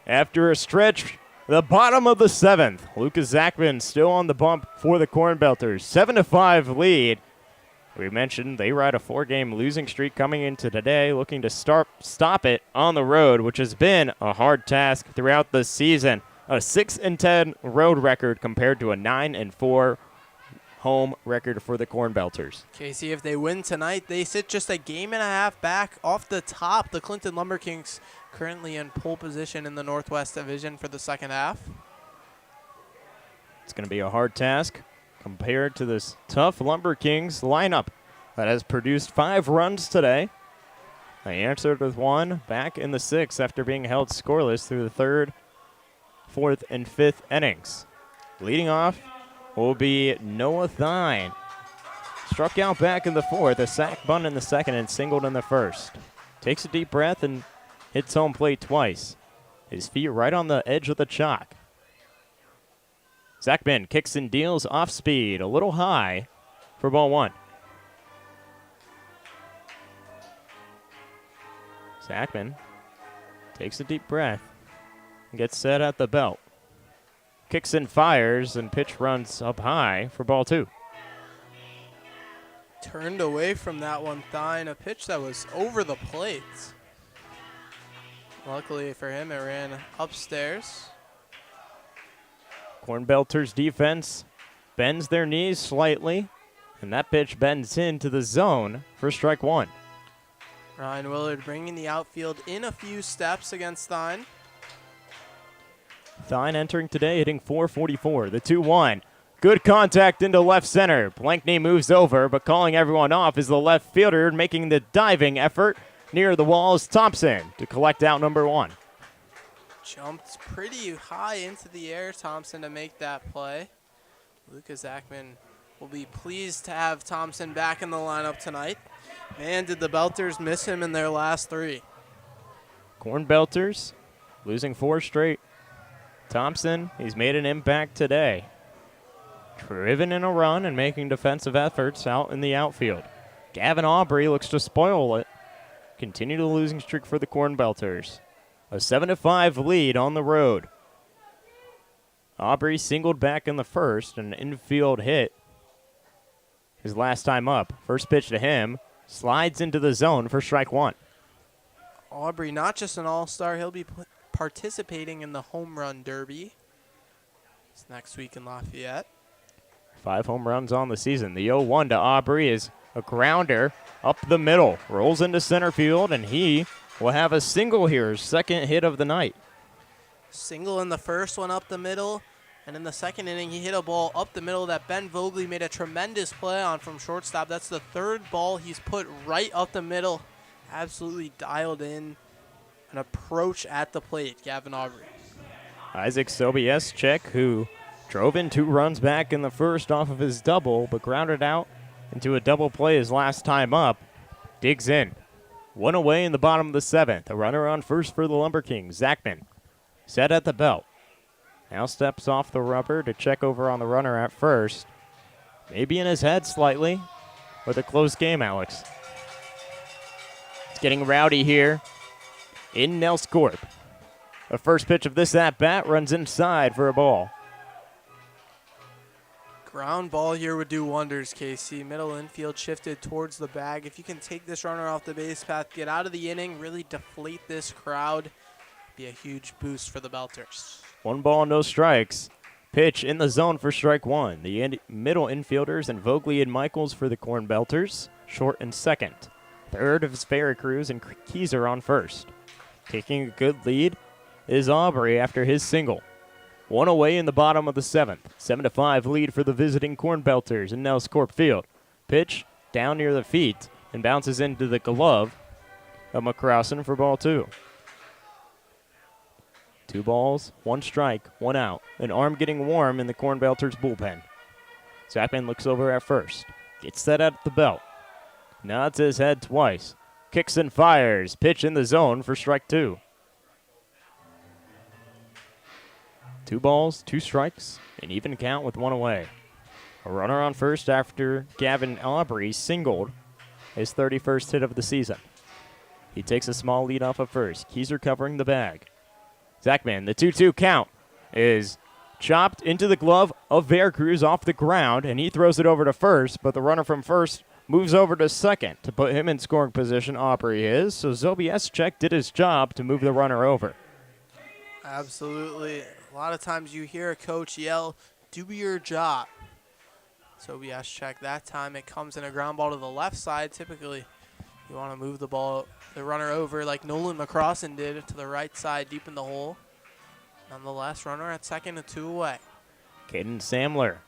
After a stretch, the bottom of the seventh, Lucas Zachman still on the bump for the Cornbelters. 7-5 lead. We mentioned they ride a 4-game losing streak coming into today, looking to stop it on the road, which has been a hard task throughout the season. A 6-10 road record compared to a 9-4 home record for the Cornbelters. Casey, if they win tonight, they sit just a game and a half back off the top. The Clinton LumberKings currently in pole position in the Northwest Division for the second half. It's going to be a hard task compared to this tough LumberKings lineup that has produced 5 runs today. They answered with one back in the 6th after being held scoreless through the 3rd, 4th, and 5th innings. Leading off will be Noah Thine. Struck out back in the 4th, a sac bunt in the 2nd, and singled in the 1st. Takes a deep breath and hits home plate twice. His feet right on the edge of the chalk. Zachman kicks and deals off speed, a little high for ball 1. Zachman takes a deep breath and gets set at the belt. Kicks and fires, and pitch runs up high for ball 2. Turned away from that one, Thine, a pitch that was over the plate. Luckily for him, it ran upstairs. Cornbelters defense bends their knees slightly, and that pitch bends into the zone for strike 1. Ryan Willard bringing the outfield in a few steps against Thine. Thine entering today, hitting .444. The 2-1. Good contact into left center. Blankney moves over, but calling everyone off is the left fielder making the diving effort near the wall is Thompson to collect out number 1. Jumped pretty high into the air, Thompson, to make that play. Lucas Zachman will be pleased to have Thompson back in the lineup tonight. Man, did the Belters miss him in their last 3. Cornbelters losing 4 straight. Thompson, he's made an impact today. Driven in a run and making defensive efforts out in the outfield. Gavin Aubrey looks to spoil it. Continue the losing streak for the Cornbelters. A 7-5 lead on the road. Aubrey singled back in the 1st, an infield hit. His last time up. First pitch to him. Slides into the zone for strike 1. Aubrey, not just an all-star, he'll be participating in the home run derby. It's next week in Lafayette. 5 home runs on the season. The 0-1 to Aubrey is a grounder up the middle. Rolls into center field, and he will have a single here, second hit of the night. Single in the first one up the middle, and in the second inning he hit a ball up the middle that Ben Vogley made a tremendous play on from shortstop. That's the 3rd ball he's put right up the middle. Absolutely dialed in an approach at the plate, Gavin Aubrey. Isaac Sobieschek, who drove in 2 runs back in the 1st off of his double, but grounded out into a double play his last time up, digs in. 1 away in the bottom of the 7th. A runner on first for the LumberKings. Zachman set at the belt. Now steps off the rubber to check over on the runner at first. Maybe in his head slightly. With a close game, Alex. It's getting rowdy here in Nels Corp. The first pitch of this at-bat runs inside for a ball. Ground ball here would do wonders, KC. Middle infield shifted towards the bag. If you can take this runner off the base path, get out of the inning, really deflate this crowd, be a huge boost for the Belters. 1 ball, no strikes. Pitch in the zone for strike 1. The middle infielders and Vogley and Michaels for the Cornbelters. Short and second. Third is Veracruz and Keyser on first. Taking a good lead is Aubrey after his single. 1 away in the bottom of the 7th. 7-5 lead for the visiting Cornbelters in Nels Corp Field. Pitch down near the feet and bounces into the glove of McCrossan for ball 2. 2 balls, 1 strike, 1 out. An arm getting warm in the Cornbelters bullpen. Zachman looks over at first. Gets set at the belt. Nods his head twice. Kicks and fires. Pitch in the zone for strike 2. 2 balls, 2 strikes, an even count with 1 away. A runner on first after Gavin Aubrey singled his 31st hit of the season. He takes a small lead off of first. Keyser covering the bag. Zachman, the 2-2 count is chopped into the glove of Veracruz off the ground, and he throws it over to first, but the runner from first moves over to second to put him in scoring position. Aubrey is, so Sobieschek did his job to move the runner over. Absolutely. A lot of times you hear a coach yell, "Do your job." Sobieschek, that time it comes in a ground ball to the left side. Typically, you want to move the ball, the runner over like Nolan McCrossan did to the right side deep in the hole. Nonetheless, runner at second and 2 away. Caden Samler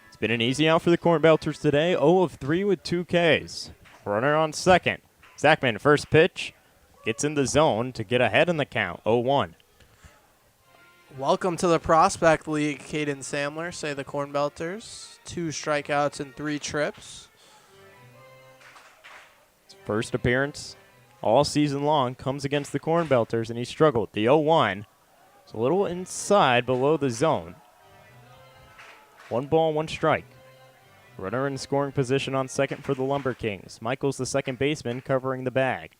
is been an easy out for the Cornbelters today. 0 of 3 with 2 Ks. Runner on second. Zachman, first pitch, gets in the zone to get ahead in the count. 0-1. Welcome to the Prospect League, Caden Samler, say the Cornbelters. 2 strikeouts and 3 trips. His first appearance all season long comes against the Cornbelters, and he struggled. The 0-1 is a little inside below the zone. 1 ball, 1 strike. Runner in scoring position on second for the LumberKings. Michael's the second baseman covering the bag.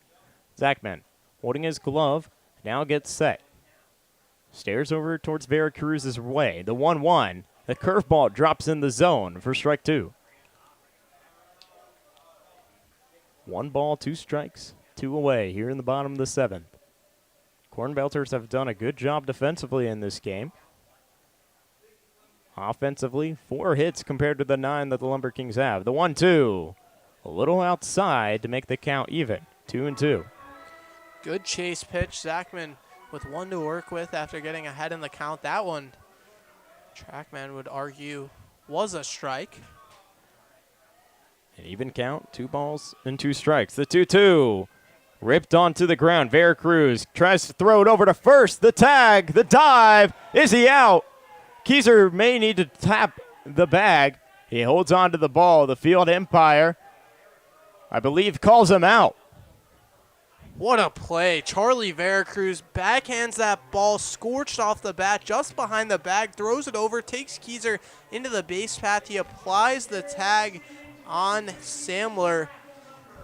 Zachman holding his glove, now gets set. Stares over towards Veracruz's way. The 1-1. The curveball drops in the zone for strike 2. 1 ball, 2 strikes, 2 away here in the bottom of the 7th. Cornbelters have done a good job defensively in this game. Offensively, 4 hits compared to the 9 that the LumberKings have. The 1-2, a little outside to make the count even. 2-2. Good chase pitch. Zachman with 1 to work with after getting ahead in the count. That one, Trackman would argue, was a strike. An even count, 2 balls and 2 strikes. The 2-2, ripped onto the ground. Veracruz tries to throw it over to first. The tag, the dive. Is he out? Keyser may need to tap the bag. He holds on to the ball. The field umpire, I believe, calls him out. What a play. Charlie Veracruz backhands that ball, scorched off the bat, just behind the bag, throws it over, takes Keyser into the base path. He applies the tag on Samler.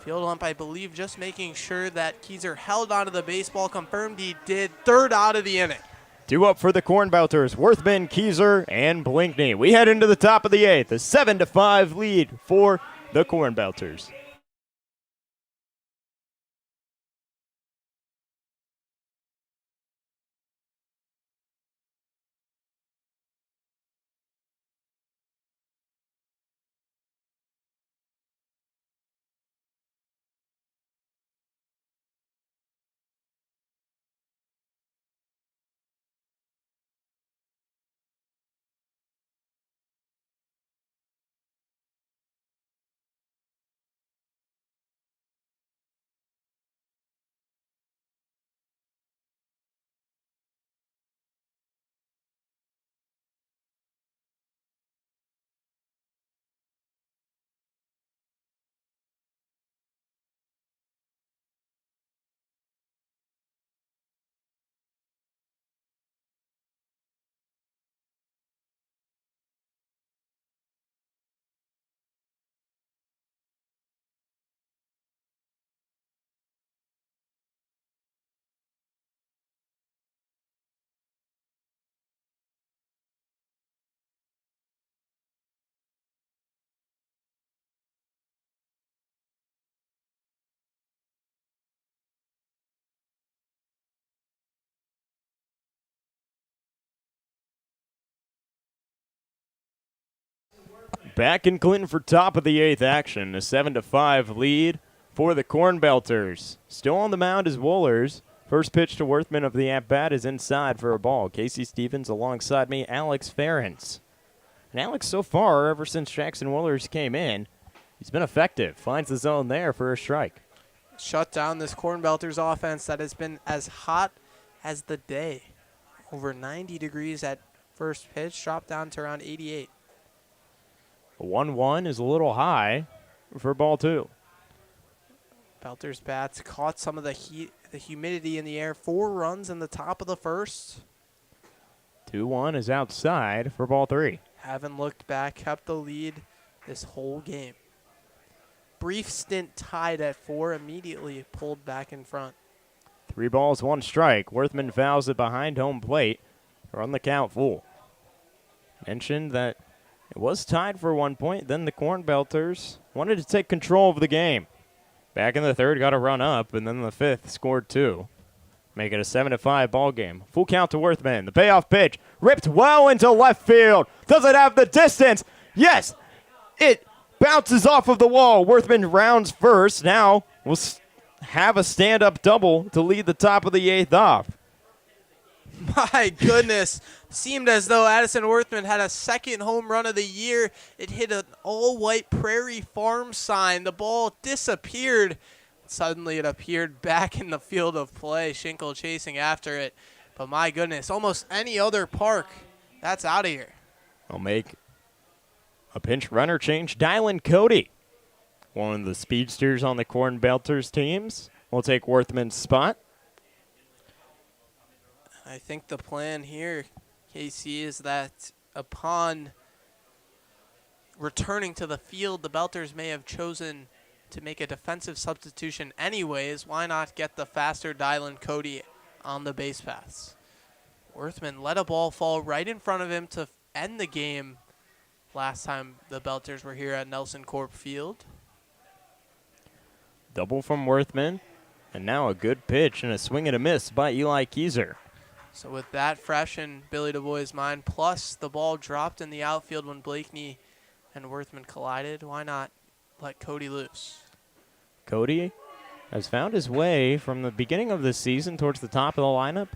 Field ump, I believe, just making sure that Keyser held onto the baseball. Confirmed he did. 3rd out of the inning. 2 up for the Cornbelters, Worthman, Keyser, and Blinkney. We head into the top of the 8th, a 7-5 lead for the Cornbelters. Back in Clinton for top of the 8th action, a 7-5 lead for the Cornbelters. Still on the mound is Wohlers. First pitch to Worthman of the at-bat is inside for a ball. Casey Stevens alongside me, Alex Ferentz. And Alex, so far, ever since Jackson Wohlers came in, he's been effective. Finds the zone there for a strike. Shut down this Cornbelters offense that has been as hot as the day. Over 90 degrees at first pitch, dropped down to around 88. A 1-1 is a little high for ball 2. Belters bats caught some of the heat, the humidity in the air. 4 runs in the top of the first. 2-1 is outside for ball 3. Haven't looked back, kept the lead this whole game. Brief stint tied at 4, immediately pulled back in front. 3 balls, 1 strike. Worthman fouls it behind home plate. Run the count full. Mentioned that it was tied for 1 point. Then the Cornbelters wanted to take control of the game. Back in the 3rd, got a run up, and then the 5th scored 2. Make it a 7-5 ball game. Full count to Worthman. The payoff pitch ripped well into left field. Does it have the distance? Yes, it bounces off of the wall. Worthman rounds first. Now we'll have a stand-up double to lead the top of the 8th off. My goodness. Seemed as though Addison Worthman had a second home run of the year. It hit an all-white Prairie Farm sign. The ball disappeared. Suddenly it appeared back in the field of play. Schinkel chasing after it. But my goodness, almost any other park, that's out of here. I'll make a pinch runner change. Dylan Cody, one of the speedsters on the Cornbelters teams, will take Worthman's spot. I think the plan here, Casey, is that upon returning to the field, the Belters may have chosen to make a defensive substitution anyways. Why not get the faster Dylan Cody on the base paths? Worthman let a ball fall right in front of him to end the game last time the Belters were here at Nelson Corp Field. Double from Worthman, and now a good pitch and a swing and a miss by Eli Keyser. So with that fresh in Billy DuBois' mind, plus the ball dropped in the outfield when Blakeney and Worthman collided, why not let Cody loose? Cody has found his way from the beginning of the season towards the top of the lineup.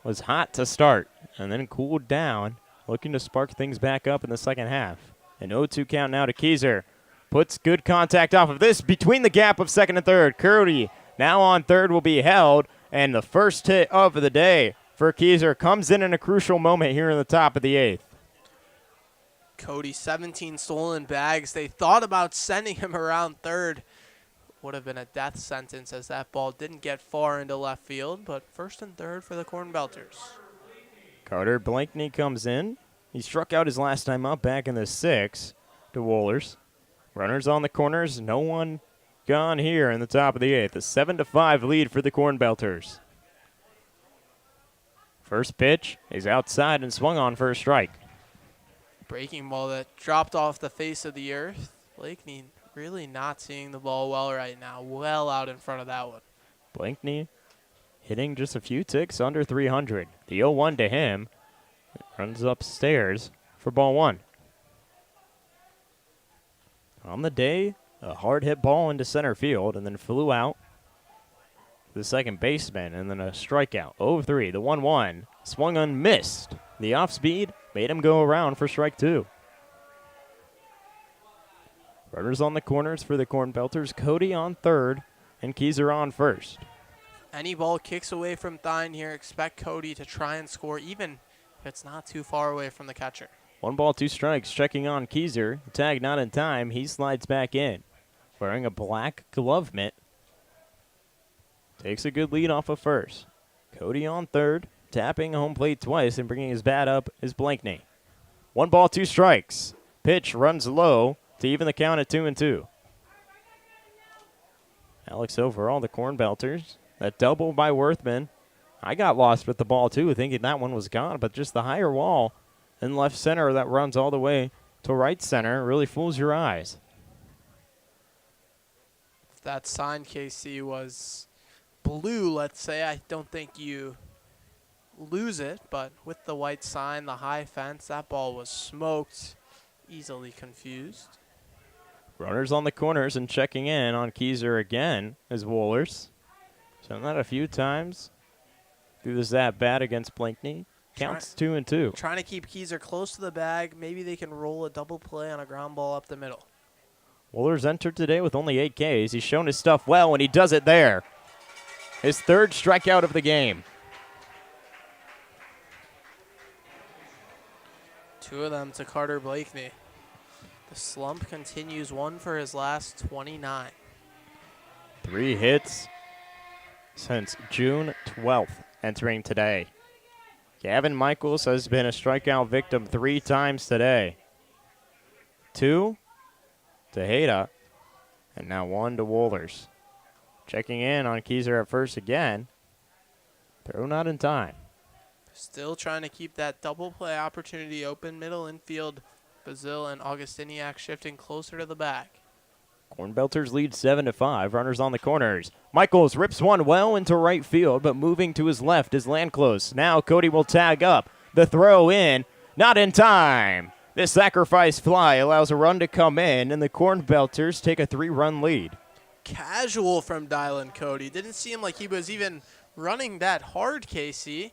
Was hot to start and then cooled down, looking to spark things back up in the second half. An 0-2 count now to Keyser. Puts good contact off of this between the gap of second and third. Cody now on third will be held, and the first hit of the day for Keyser comes in a crucial moment here in the top of the eighth. Cody, 17 stolen bags. They thought about sending him around third. Would have been a death sentence as that ball didn't get far into left field, but first and third for the Cornbelters. Carter Blakeney comes in. He struck out his last time up back in the sixth to Wohlers. Runners on the corners, no one gone here in the top of the eighth. A 7-5 lead for the Cornbelters. First pitch is outside and swung on for a strike. Breaking ball that dropped off the face of the earth. Blakeney really not seeing the ball well right now. Well out in front of that one. Blakeney hitting just a few ticks under 300. The 0-1 to him. Runs upstairs for ball one. On the day, a hard hit ball into center field and then flew out the second baseman, and then a strikeout. 0-3, the 1-1. Swung on, missed. The off speed made him go around for strike two. Runners on the corners for the Cornbelters. Cody on third and Keyser on first. Any ball kicks away from Thine here, expect Cody to try and score, even if it's not too far away from the catcher. 1 ball, 2 strikes, checking on Keyser. Tag not in time. He slides back in. Wearing a black glove mitt. Takes a good lead off of first. Cody on third, tapping home plate twice and bringing his bat up is Blakeney. 1 ball, 2 strikes. Pitch runs low to even the count at 2-2. Alex Overall, the Cornbelters. That double by Worthman. I got lost with the ball too, thinking that one was gone, but just the higher wall in left center that runs all the way to right center really fools your eyes. If that sign, KC, was blue, let's say, I don't think you lose it, but with the white sign, the high fence, that ball was smoked, easily confused. Runners on the corners and checking in on Keyser again is Wohlers. Done that a few times through this at-bat against Blakeney. Counts 2-2. Trying to keep Keyser close to the bag. Maybe they can roll a double play on a ground ball up the middle. Wohlers entered today with only 8 Ks. He's shown his stuff well, and he does it there. His third strikeout of the game. 2 of them to Carter Blakeney. The slump continues, 1 for his last 29. 3 hits since June 12th entering today. Gavin Michaels has been a strikeout victim 3 times today. 2 to Hayda, and now 1 to Wohlers. Checking in on Keyser at first again. Throw not in time. Still trying to keep that double play opportunity open. Middle infield, Bazil and Augustiniak shifting closer to the bag. Cornbelters lead 7-5. Runners on the corners. Michaels rips one well into right field, but moving to his left is Landclose. Now Cody will tag up. The throw in, not in time. This sacrifice fly allows a run to come in, and the Cornbelters take a 3-run lead. Casual from Dylan Cody. Didn't seem like he was even running that hard, KC.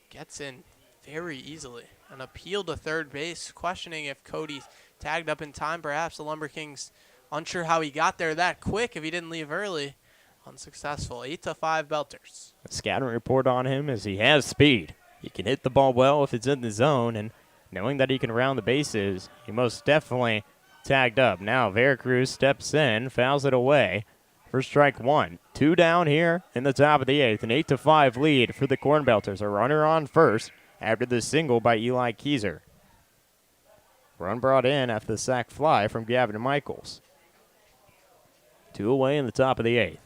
Gets in very easily. An appeal to third base, questioning if Cody tagged up in time. Perhaps the LumberKings unsure how he got there that quick if he didn't leave early. Unsuccessful. 8-5 Belters. A scouting report on him is he has speed. He can hit the ball well if it's in the zone, and knowing that he can round the bases, he most definitely tagged up. Now Veracruz steps in, fouls it away for strike one. 2 down here in the top of the 8th. An 8-5 lead for the Cornbelters. A runner on first after the single by Eli Keyser. Run brought in after the sac fly from Gavin Michaels. 2 away in the top of the 8th.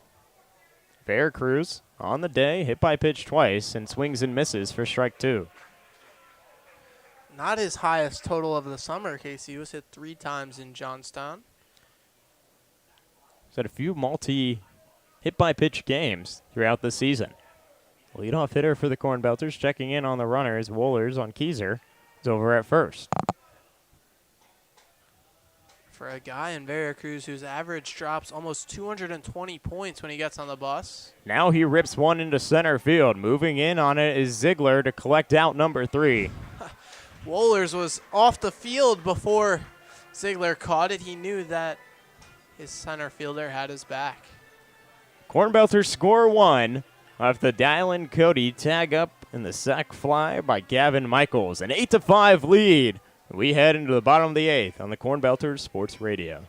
Veracruz on the day, hit by pitch twice, and swings and misses for strike 2. Not his highest total of the summer, Casey. He was hit 3 times in Johnstown. He's had a few hit by pitch games throughout the season. Leadoff hitter for the Cornbelters, checking in on the runner is Wohlers on Keyser. He's over at first. For a guy in Veracruz whose average drops almost 220 points when he gets on the bus. Now he rips one into center field. Moving in on it is Ziegler to collect out number 3. Wohlers was off the field before Ziegler caught it. He knew that his center fielder had his back. Cornbelters score 1 off the Dylan Cody tag up in the sac fly by Gavin Michaels. An 8-5 lead. We head into the bottom of the 8th on the Cornbelters Sports Radio.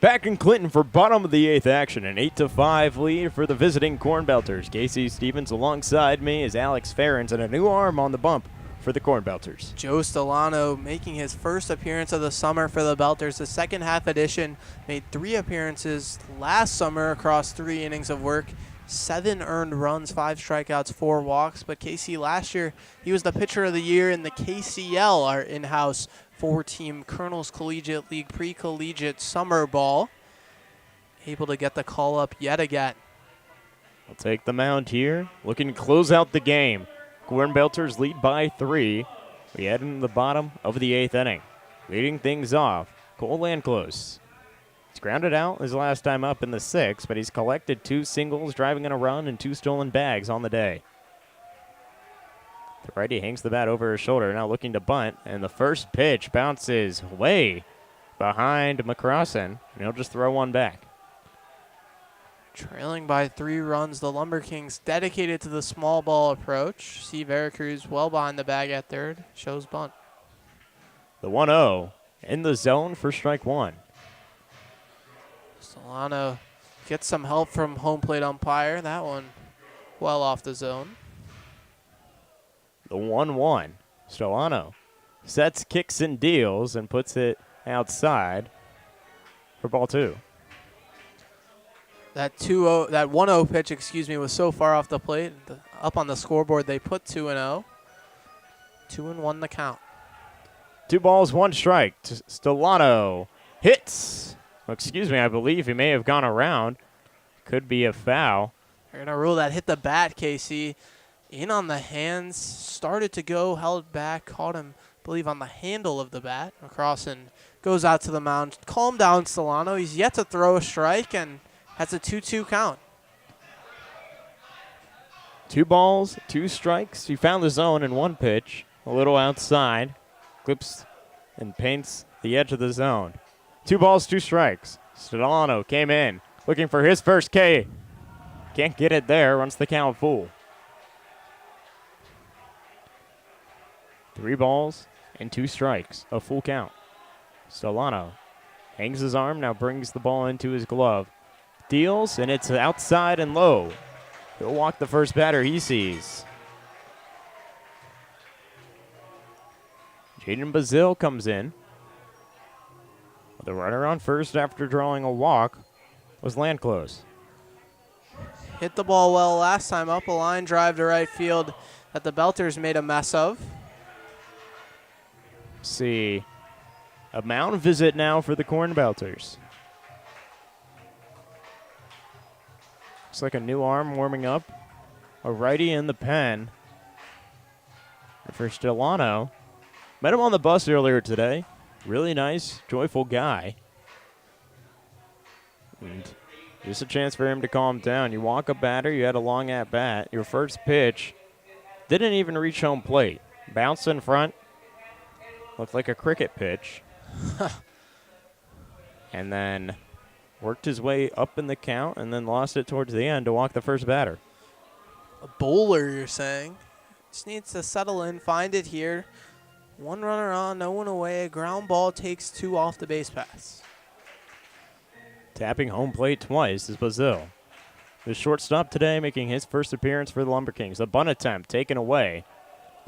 Back in Clinton for bottom of the 8th action. An 8-5 lead for the visiting Cornbelters. Casey Stevens alongside me is Alex Ferrens, and a new arm on the bump for the Cornbelters. Joe Stellano making his first appearance of the summer for the Belters. The second half edition made 3 appearances last summer across 3 innings of work. 7 earned runs, 5 strikeouts, 4 walks. But Casey, last year, he was the pitcher of the year in the KCL, our in-house 4-team Colonels Collegiate League pre-collegiate summer ball. Able to get the call up yet again. I'll take the mound here, looking to close out the game. Cornbelters lead by 3. We head into the bottom of the 8th inning. Leading things off, Cole Landclose. He's grounded out his last time up in the 6th, but he's collected 2 singles, driving in a run, and 2 stolen bags on the day. The righty hangs the bat over his shoulder, now looking to bunt, and the first pitch bounces way behind McCrossan, and he'll just throw one back. Trailing by 3 runs, the LumberKings dedicated to the small ball approach. See Veracruz well behind the bag at third, shows bunt. The 1-0 in the zone for strike 1. Solano gets some help from home plate umpire. That one well off the zone. The 1-1. Stolano sets, kicks, and deals and puts it outside for ball 2. That 1-0 pitch, was so far off the plate. Up on the scoreboard, they put 2-0. 2-1 the count. 2 balls, 1 strike. Stellano hits. Excuse me, I believe he may have gone around. Could be a foul. They're going to rule that hit the bat, KC. In on the hands, started to go, held back, caught him, I believe, on the handle of the bat. Across and goes out to the mound. Calm down, Stellano. He's yet to throw a strike and has a 2-2 count. 2 balls, 2 strikes. He found the zone in 1 pitch. A little outside. Clips and paints the edge of the zone. 2 balls, 2 strikes. Stellano came in looking for his first K. Can't get it there. Runs the count full. 3 balls and 2 strikes. A full count. Stellano hangs his arm, now brings the ball into his glove. Deals, and it's outside and low. He'll walk the first batter he sees. Jaden Bazile comes in. The runner on first after drawing a walk was Landclose. Hit the ball well last time up. A line drive to right field that the Belters made a mess of. See, a mound visit now for the Cornbelters. Looks like a new arm warming up. A righty in the pen. For Stellano. Met him on the bus earlier today. Really nice, joyful guy. And just a chance for him to calm down. You walk a batter, you had a long at bat. Your first pitch didn't even reach home plate. Bounced in front. Looked like a cricket pitch. And then worked his way up in the count and then lost it towards the end to walk the first batter. A bowler, you're saying? Just needs to settle in, find it here. 1 runner on, no one away. A ground ball takes 2 off the base pass. Tapping home plate twice is Bazile. The shortstop today making his first appearance for the LumberKings. A bunt attempt taken away.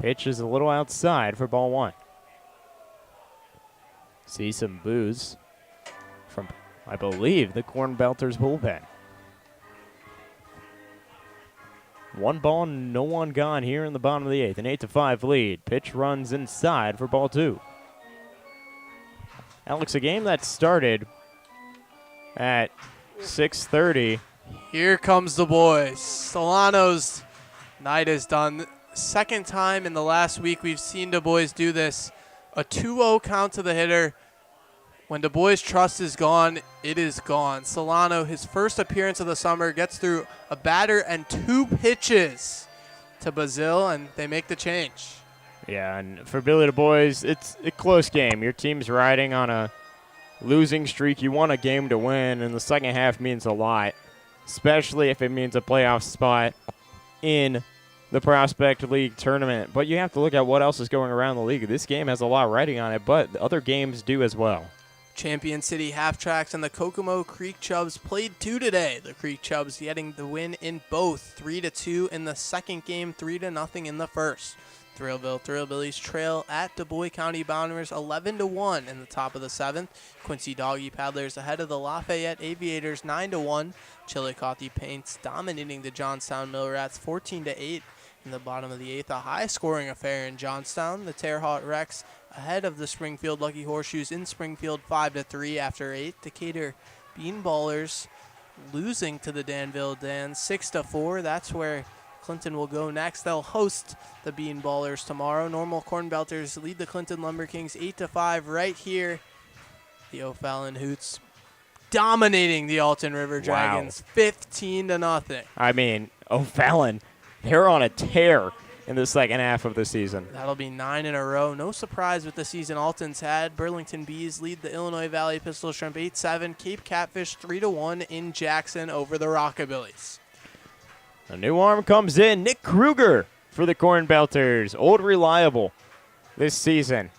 Pitch is a little outside for ball 1. See some boos from, I believe, the Cornbelters bullpen. 1 ball, no one gone here in the bottom of the 8th. An 8-5 lead. Pitch runs inside for ball 2. Alex, a game that started at 6:30. Here comes the boys. Stellano's night is done. Second time in the last week we've seen the boys do this. A 2-0 count to the hitter. When the boys' trust is gone, it is gone. Stellano, his first appearance of the summer, gets through a batter and 2 pitches to Bazile, and they make the change. Yeah, and for Billy the boys, it's a close game. Your team's riding on a losing streak. You want a game to win, and the second half means a lot, especially if it means a playoff spot in the Prospect League tournament. But you have to look at what else is going around the league. This game has a lot riding on it, but the other games do as well. Champion City Half-Tracks and the Kokomo Creek Chubs played 2 today. The Creek Chubs getting the win in both, 3-2 in the second game, 3-0 in the first. Thrillville Thrillbillies trail at Du Bois County Bounders 11-1 in the top of the 7th. Quincy Doggy Paddlers ahead of the Lafayette Aviators 9-1. Chillicothe Paints dominating the Johnstown Mill Rats 14-8 in the bottom of the 8th. A high-scoring affair in Johnstown. The Terre Haute Rex ahead of the Springfield Lucky Horseshoes in Springfield 5-3 after 8. Decatur Beanballers losing to the Danville Dans 6-4. That's where Clinton will go next. They'll host the Beanballers tomorrow. Normal Cornbelters lead the Clinton LumberKings 8-5 right here. The O'Fallon Hoots dominating the Alton River Dragons 15-0. I mean, O'Fallon, they're on a tear in the second half of the season. That'll be 9 in a row. No surprise with the season Alton's had. Burlington Bees lead the Illinois Valley Pistol Shrimp 8-7. Cape Catfish 3-1 in Jackson over the Rockabillys. A new arm comes in. Nick Kruger for the Cornbelters. Old reliable this season.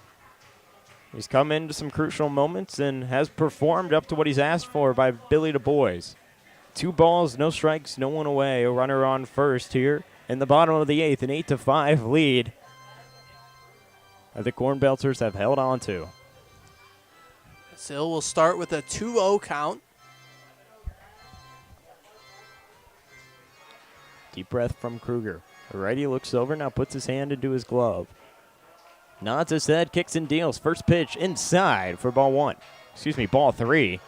He's come into some crucial moments and has performed up to what he's asked for by Billy the boys. 2 balls, no strikes, no one away. A runner on first here in the bottom of the 8th, an 8-5 lead that the Cornbelters have held on to. Sill will start with a 2-0 count. Deep breath from Kruger. The righty looks over, now puts his hand into his glove. Nods his head, kicks and deals. First pitch inside for ball 3.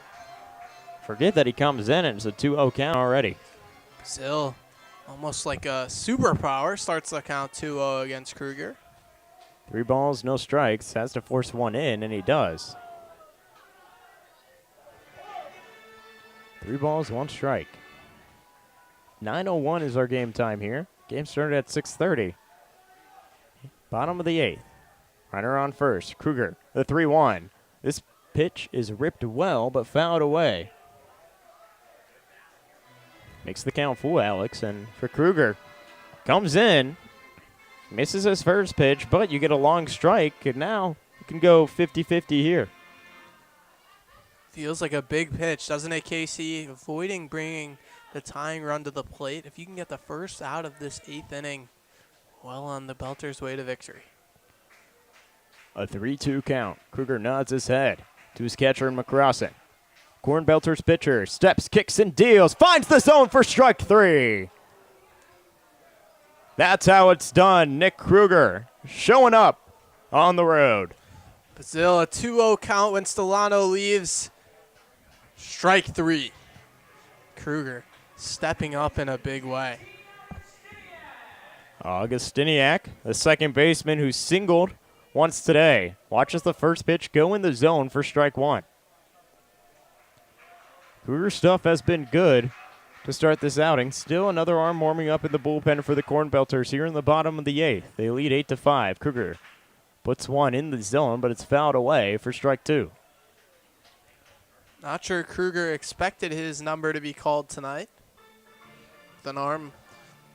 Forget that he comes in and it's a 2-0 count already. Still, almost like a superpower, starts the count 2-0 against Kruger. 3 balls, no strikes. Has to force one in, and he does. 3 balls, 1 strike. 9:01 is our game time here. Game started at 6:30. Bottom of the 8th. Runner on first. Kruger, the 3-1. This pitch is ripped well, but fouled away. Makes the count full, Alex. And for Kruger, comes in, misses his first pitch, but you get a long strike, and now you can go 50-50 here. Feels like a big pitch, doesn't it, Casey? Avoiding bringing the tying run to the plate. If you can get the first out of this 8th inning, well on the Belters' way to victory. A 3-2 count. Kruger nods his head to his catcher in McCrossin. Cornbelters pitcher steps, kicks, and deals. Finds the zone for strike 3. That's how it's done. Nick Kruger showing up on the road. Brazil, a 2-0 count when Stellano leaves. Strike 3. Kruger stepping up in a big way. Augustiniak, the second baseman who singled once today, watches the first pitch go in the zone for strike 1. Kruger's stuff has been good to start this outing. Still another arm warming up in the bullpen for the Cornbelters here in the bottom of the 8th. They lead 8-5. Kruger puts one in the zone, but it's fouled away for strike 2. Not sure Kruger expected his number to be called tonight. With an arm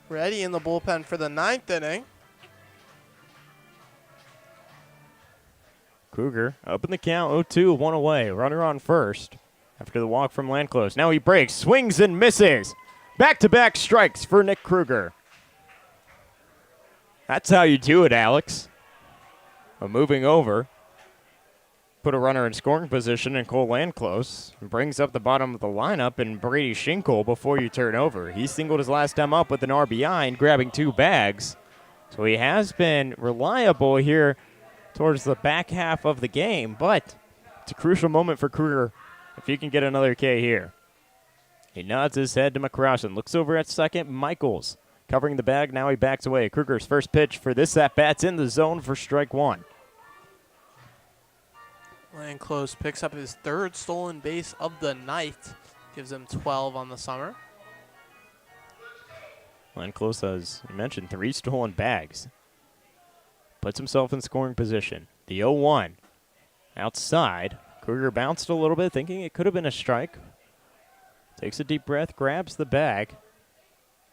ready in the bullpen for the 9th inning. Kruger up in the count, 0-2, 1 away. Runner on first after the walk from Landclose. Now he breaks, swings and misses. Back-to-back strikes for Nick Kruger. That's how you do it, Alex. Moving over. Put a runner in scoring position and Cole Landclose brings up the bottom of the lineup and Brady Schinkel before you turn over. He singled his last time up with an RBI and grabbing 2 bags. So he has been reliable here towards the back half of the game, but it's a crucial moment for Kruger if he can get another K here. He nods his head to McCrossin, looks over at second. Michaels covering the bag, now he backs away. Kruger's first pitch for this at-bat's in the zone for strike 1. Landclose picks up his 3rd stolen base of the night. Gives him 12 on the summer. Landclose, as you mentioned, 3 stolen bags. Puts himself in scoring position. The 0-1 outside. Kruger bounced a little bit, thinking it could have been a strike. Takes a deep breath, grabs the bag.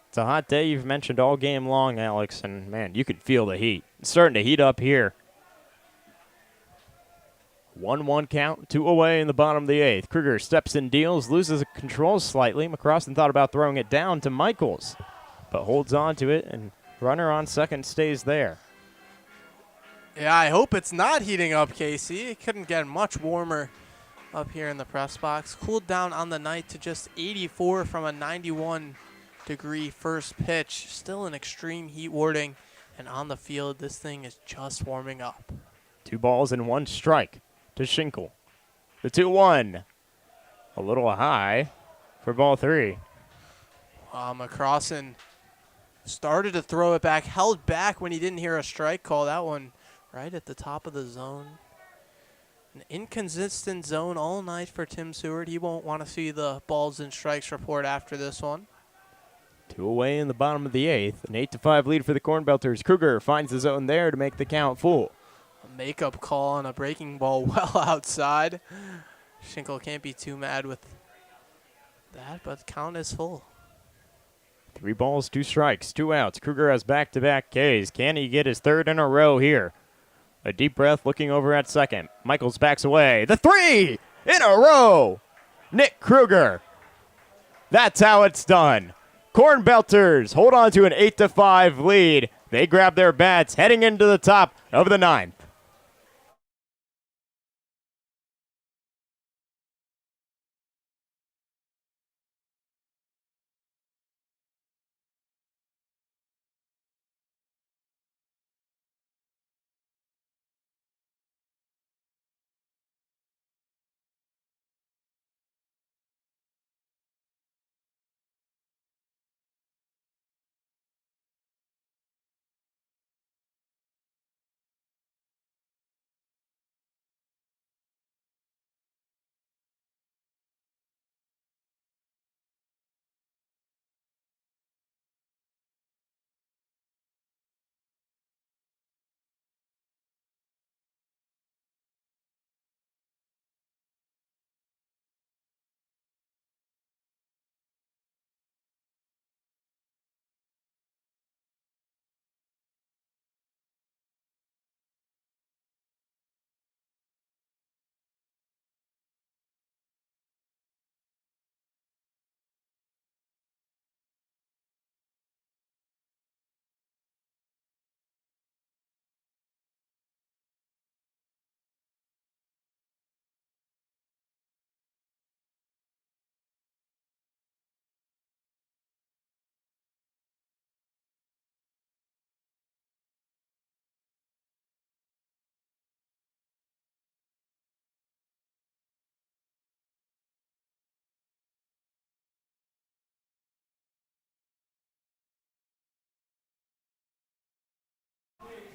It's a hot day you've mentioned all game long, Alex, and man, you can feel the heat. It's starting to heat up here. 1-1 count, 2 away in the bottom of the 8th. Kruger steps and deals, loses control slightly. McCrossin thought about throwing it down to Michaels, but holds on to it, and runner on second stays there. Yeah, I hope it's not heating up, Casey. It couldn't get much warmer up here in the press box. Cooled down on the night to just 84 from a 91-degree first pitch. Still an extreme heat warning, and on the field, this thing is just warming up. 2 balls and 1 strike to Schinkel. The 2-1. A little high for ball 3. McCrossin started to throw it back, held back when he didn't hear a strike call. That one right at the top of the zone. An inconsistent zone all night for Tim Seward. He won't want to see the balls and strikes report after this one. 2 away in the bottom of the 8th. An 8-5 lead for the Cornbelters. Kruger finds the zone there to make the count full. A makeup call on a breaking ball well outside. Schinkel can't be too mad with that, but the count is full. 3 balls, 2 strikes, 2 outs. Kruger has back-to-back Ks. Can he get his 3rd in a row here? A deep breath looking over at second. Michaels backs away. The 3 in a row. Nick Kruger. That's how it's done. Cornbelters hold on to an 8-5 lead. They grab their bats heading into the top of the 9th.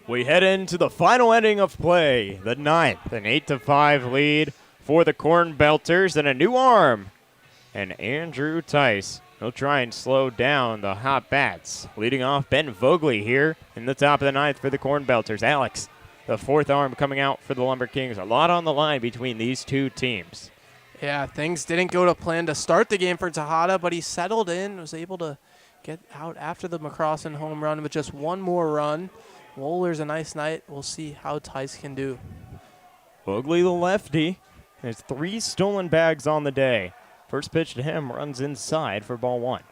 We head into the final inning of play, the ninth, an 8-5 lead for the Cornbelters, and a new arm. And Andrew Tice will try and slow down the hot bats. Leading off, Ben Vogley here in the top of the ninth for the Cornbelters. Alex, the fourth arm coming out for the LumberKings. A lot on the line between these two teams. Yeah, things didn't go to plan to start the game for Tejada, but he settled in, was able to get out after the McCrossan home run with just one more run. Wohler's a nice night. We'll see how Tice can do. Vogley, the lefty, has 3 stolen bags on the day. First pitch to him runs inside for ball 1.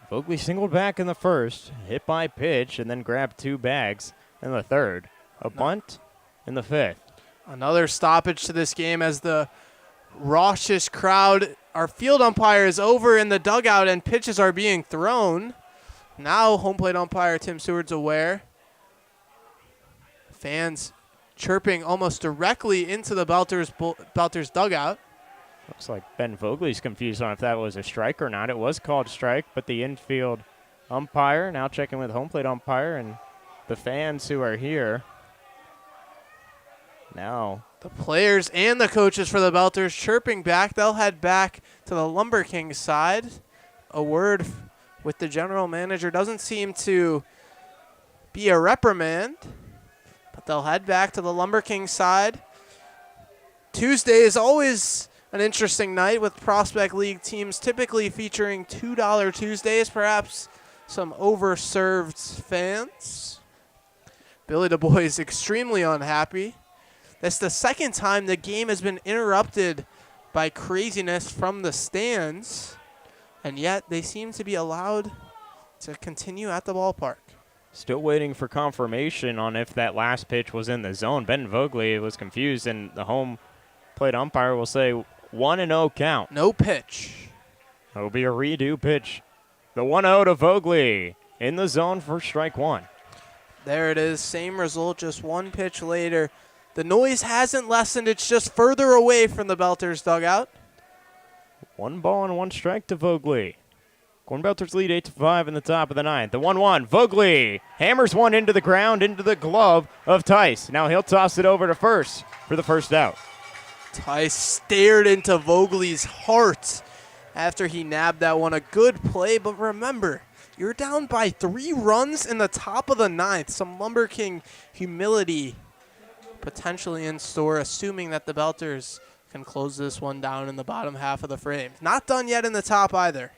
Vogley singled back in the first, hit by pitch, and then grabbed 2 bags in the third. A bunt in the fifth. Another stoppage to this game as the raucous crowd, our field umpire is over in the dugout and pitches are being thrown. Now home plate umpire Tim Seward's aware. Fans chirping almost directly into the Belters dugout. Looks like Ben Vogley's confused on if that was a strike or not. It was called strike, but the infield umpire now checking with home plate umpire and the fans who are here. Now the players and the coaches for the Belters chirping back. They'll head back to the LumberKings side. A word with the general manager doesn't seem to be a reprimand, but they'll head back to the LumberKings side. Tuesday is always an interesting night with Prospect League teams typically featuring $2 Tuesdays, perhaps some overserved fans. Billy Du Bois is extremely unhappy. That's the second time the game has been interrupted by craziness from the stands, and yet they seem to be allowed to continue at the ballpark. Still waiting for confirmation on if that last pitch was in the zone. Ben Vogley was confused, and the home plate umpire will say 1-0 count. No pitch. It will be a redo pitch. The 1-0 to Vogley in the zone for strike 1. There it is. Same result, just one pitch later. The noise hasn't lessened. It's just further away from the Belters dugout. 1 ball and 1 strike to Vogley. Cornbelters lead 8-5 in the top of the ninth. The 1-1. Vogley hammers one into the ground, into the glove of Tice. Now he'll toss it over to first for the first out. Tice stared into Vogley's heart after he nabbed that one. A good play, but remember, you're down by 3 runs in the top of the ninth. Some LumberKing humility potentially in store, assuming that the Belters can close this one down in the bottom half of the frame. Not done yet in the top either.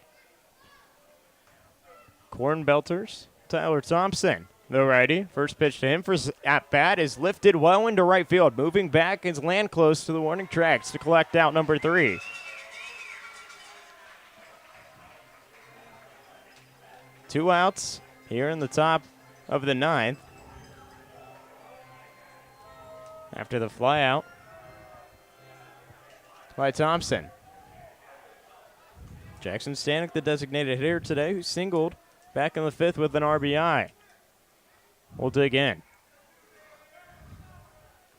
Cornbelters, Tyler Thompson, the righty. First pitch to him for at bat is lifted well into right field. Moving back is land close to the warning tracks to collect out number 3. Two outs here in the top of the ninth. After the fly out by Thompson. Jackson Stanek, the designated hitter today, who singled back in the 5th with an RBI. We'll dig in.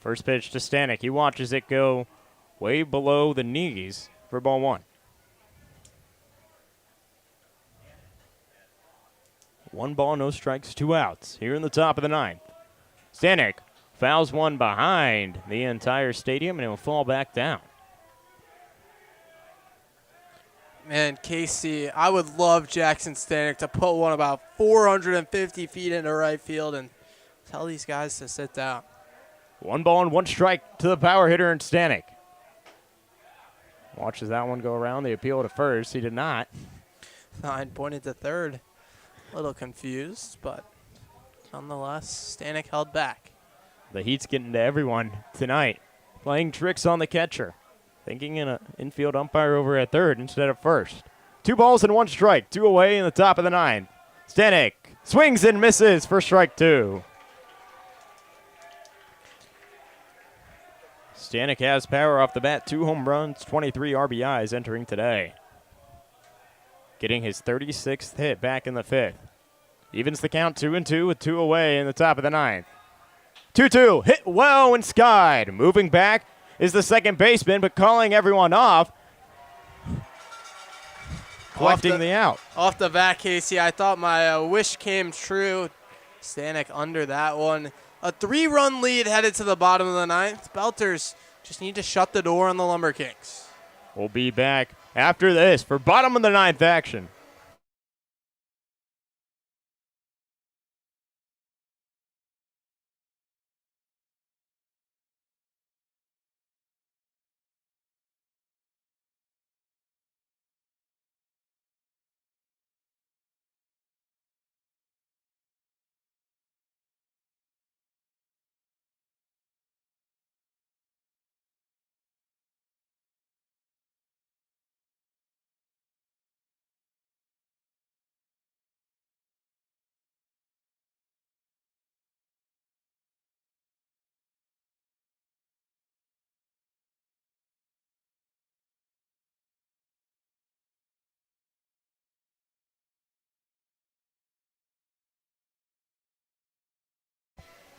First pitch to Stanek. He watches it go way below the knees for ball 1. 1 ball, no strikes, 2 outs here in the top of the ninth. Stanek fouls one behind the entire stadium, and it will fall back down. Man, Casey, I would love Jackson Stanek to put one about 450 feet into right field and tell these guys to sit down. 1 ball and 1 strike to the power hitter in Stanek. Watches that one go around. The appeal to first. He did not. Fine, pointed to third. A little confused, but nonetheless, Stanek held back. The heat's getting to everyone tonight. Playing tricks on the catcher. Thinking in an infield umpire over at third instead of first. 2 balls and 1 strike. 2 away in the top of the ninth. Stanek swings and misses for strike 2. Stanek has power off the bat. 2 home runs, 23 RBIs entering today. Getting his 36th hit back in the 5th. Evens the count 2-2 with 2 away in the top of the ninth. 2-2, hit well and skied. Moving back is the second baseman, but calling everyone off. Collecting the out. Off the bat, Casey, I thought my wish came true. Stanek under that one. A 3-run lead headed to the bottom of the ninth. Belters just need to shut the door on the LumberKings. We'll be back after this for bottom of the ninth action.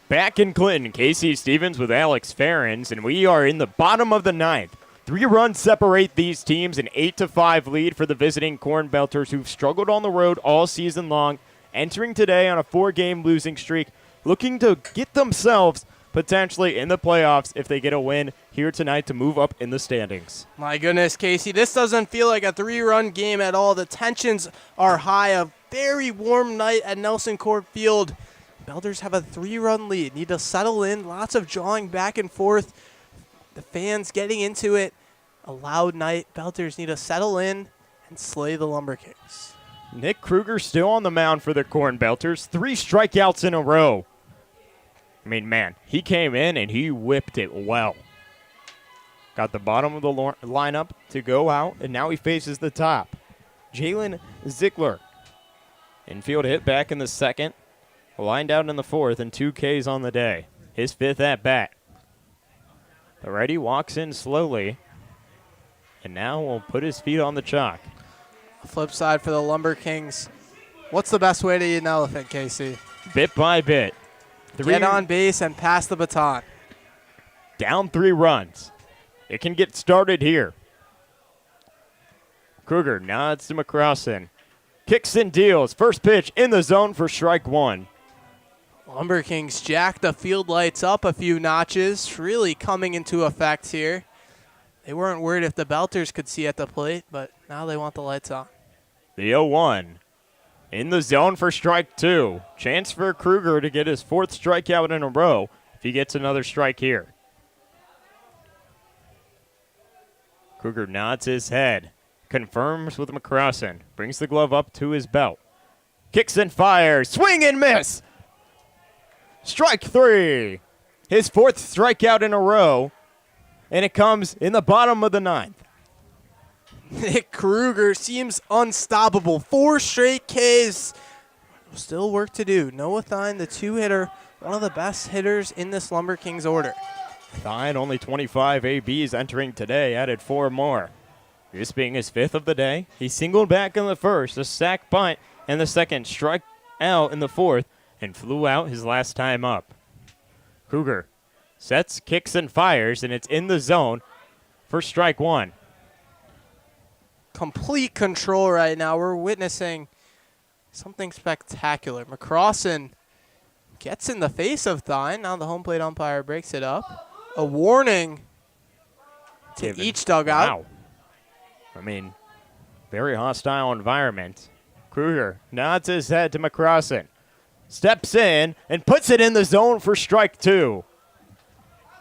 Back in Clinton, Casey Stevens with Alex Ferens, and we are in the bottom of the ninth. 3 runs separate these teams, an 8-5 lead for the visiting Cornbelters, who've struggled on the road all season long, entering today on a 4-game losing streak, looking to get themselves potentially in the playoffs if they get a win here tonight to move up in the standings. My goodness, Casey, this doesn't feel like a 3-run game at all. The tensions are high. A very warm night at Nelson Court Field. Belters have a 3-run lead. Need to settle in. Lots of jawing back and forth. The fans getting into it. A loud night. Belters need to settle in and slay the LumberKings. Nick Kruger still on the mound for the Cornbelters. 3 strikeouts in a row. I mean, man, he came in and he whipped it well. Got the bottom of the lineup to go out, and now he faces the top. Jalen Ziegler. Infield hit back in the second. Lined out in the fourth, and 2 Ks on the day. His 5th at-bat. The righty walks in slowly, and now will put his feet on the chalk. Flip side for the LumberKings. What's the best way to eat an elephant, Casey? Bit by bit. Get on base and pass the baton. Down 3 runs. It can get started here. Kruger nods to McCrossan. Kicks and deals. First pitch in the zone for strike 1. LumberKings jack the field lights up a few notches, really coming into effect here. They weren't worried if the Belters could see at the plate, but now they want the lights on. The 0-1. In the zone for strike 2. Chance for Kruger to get his 4th strikeout in a row if he gets another strike here. Kruger nods his head. Confirms with McCrossan. Brings the glove up to his belt. Kicks and fires. Swing and miss. Strike 3. His 4th strikeout in a row. And it comes in the bottom of the ninth. Nick Kruger seems unstoppable. 4 straight Ks. Still work to do. Noah Thine, the 2-hitter, one of the best hitters in this LumberKings order. Thine, only 25 ABs entering today, added 4 more. This being his 5th of the day. He singled back in the first, a sac bunt, and the second struck out in the fourth, and flew out his last time up. Kruger sets, kicks, and fires, and it's in the zone for strike 1. Complete control right now. We're witnessing something spectacular. McCrossan gets in the face of Thine. Now the home plate umpire breaks it up. A warning to each dugout. Wow. I mean, very hostile environment. Kruger nods his head to McCrossan. Steps in and puts it in the zone for strike 2.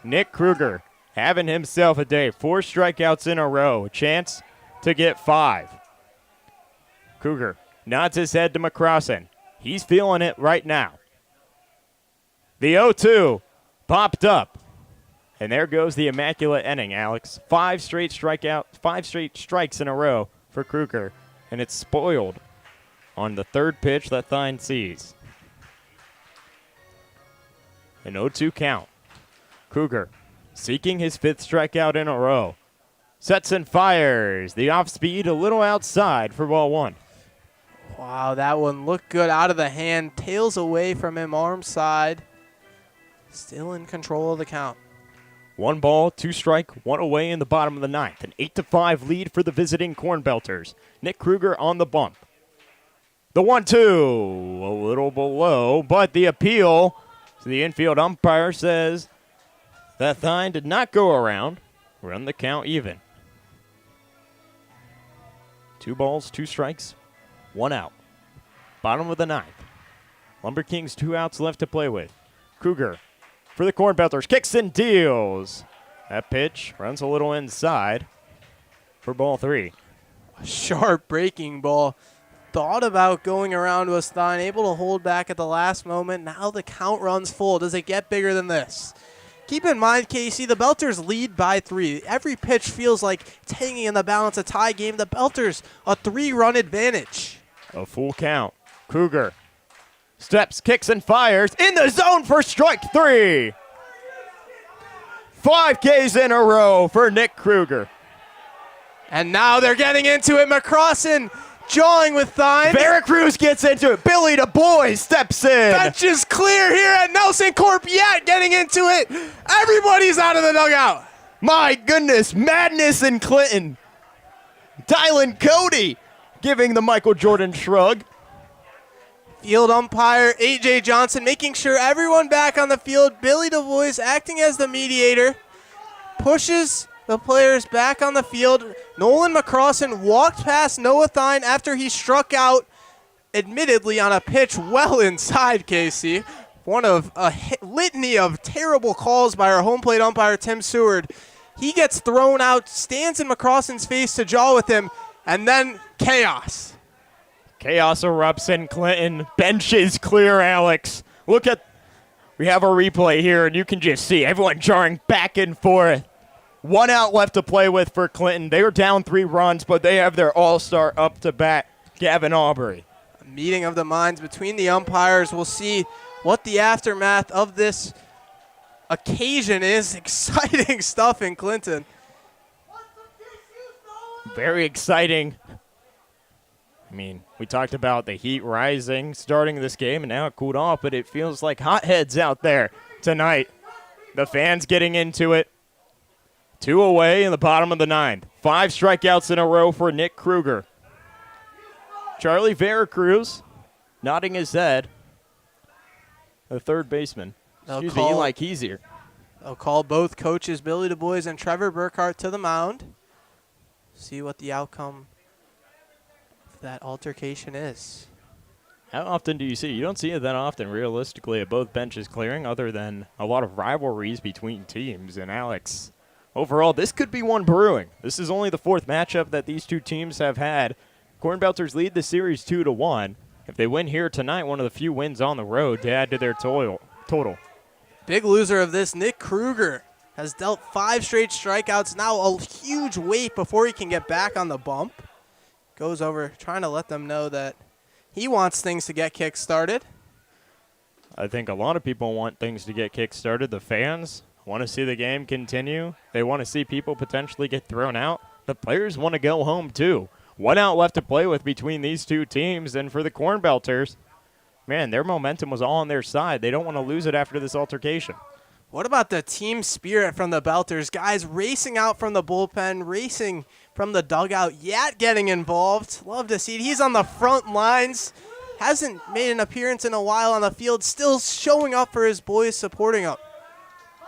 Nick Kruger having himself a day. 4 strikeouts in a row. A chance to get 5. Kruger nods his head to McCrossan. He's feeling it right now. The 0-2 popped up. And there goes the immaculate inning, Alex. 5 straight strikes in a row for Kruger. And it's spoiled on the 3rd pitch that Thine sees. An 0-2 count. Kruger seeking his 5th strikeout in a row. Sets and fires. The off speed a little outside for ball 1. Wow, that one looked good out of the hand. Tails away from him, arm side. Still in control of the count. 1 ball, 2 strike, 1 away in the bottom of the ninth. An 8-5 lead for the visiting Cornbelters. Nick Kruger on the bump. The 1-2, a little below, but the appeal to the infield umpire says that Thine did not go around. Run the count even. 2 balls, 2 strikes, 1 out. Bottom of the 9th. LumberKings 2 outs left to play with. Kruger for the Cornbelters, kicks and deals. That pitch runs a little inside for ball 3. A sharp breaking ball. Thought about going around was Thine, able to hold back at the last moment. Now the count runs full. Does it get bigger than this? Keep in mind, Casey, the Belters lead by 3. Every pitch feels like it's hanging in the balance, a tie game. The Belters, a 3-run advantage. A full count. Kruger steps, kicks, and fires in the zone for strike 3. 5 Ks in a row for Nick Kruger. And now they're getting into it. McCrossin jawing with Thine. Veracruz gets into it. Billy Du Bois steps in. Bench is clear here at Nelson Corp yet getting into it. Everybody's out of the dugout. My goodness, madness in Clinton. Dylan Cody giving the Michael Jordan shrug. Field umpire A.J. Johnson making sure everyone back on the field. Billy Du Bois acting as the mediator. Pushes the players back on the field. Nolan McCrossin walked past Noah Thine after he struck out, admittedly on a pitch well inside, Casey. One of a litany of terrible calls by our home plate umpire, Tim Seward. He gets thrown out, stands in McCrossin's face to jaw with him, and then chaos. Chaos erupts in Clinton. Benches clear, Alex. We have a replay here, and you can just see everyone jarring back and forth. 1 out left to play with for Clinton. They were down 3 runs, but they have their all-star up to bat, Gavin Aubrey. A meeting of the minds between the umpires. We'll see what the aftermath of this occasion is. Exciting stuff in Clinton. Very exciting. I mean, we talked about the heat rising starting this game, and now it cooled off, but it feels like hotheads out there tonight. The fans getting into it. 2 away in the bottom of the 9th. 5 strikeouts in a row for Nick Kruger. Charlie Veracruz nodding his head. The third baseman. Excuse me, Eli Keezier. They'll call both coaches, Billy Du Bois and Trevor Burkhart, to the mound. See what the outcome of that altercation is. How often do you see? You don't see it that often, realistically, at both benches clearing, other than a lot of rivalries between teams. And Alex, overall, this could be one brewing. This is only the 4th matchup that these 2 teams have had. Cornbelters lead the series 2-1. If they win here tonight, one of the few wins on the road to add to their total. Big loser of this, Nick Kruger, has dealt 5 straight strikeouts. Now a huge wait before he can get back on the bump. Goes over trying to let them know that he wants things to get kick-started. I think a lot of people want things to get kick-started. The fans want to see the game continue. They want to see people potentially get thrown out. The players want to go home, too. 1 out left to play with between these 2 teams. And for the Cornbelters, man, their momentum was all on their side. They don't want to lose it after this altercation. What about the team spirit from the Belters? Guys racing out from the bullpen, racing from the dugout, yet getting involved. Love to see it. He's on the front lines. Hasn't made an appearance in a while on the field. Still showing up for his boys, supporting up.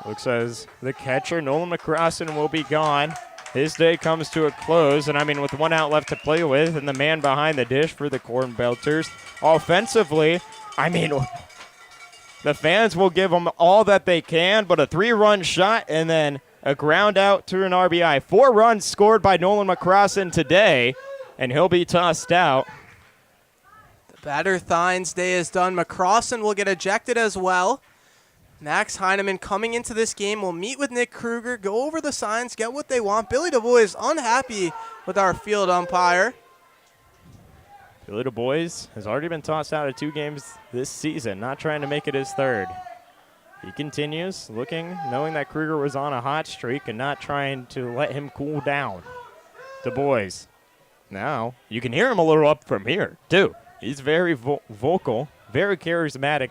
Looks as the catcher, Nolan McCrossin, will be gone. His day comes to a close, and I mean, with 1 out left to play with and the man behind the dish for the Cornbelters, offensively, I mean, the fans will give them all that they can, but a 3-run shot and then a ground out to an RBI. 4 runs scored by Nolan McCrossin today, and he'll be tossed out. The batter Thine's day is done. McCrossin will get ejected as well. Max Heineman coming into this game will meet with Nick Kruger, go over the signs, get what they want. Billy Du Bois is unhappy with our field umpire. Billy Du Bois has already been tossed out of 2 games this season, not trying to make it his 3rd. He continues looking, knowing that Kruger was on a hot streak and not trying to let him cool down. Du Bois. Now, you can hear him a little up from here, too. He's very vocal, very charismatic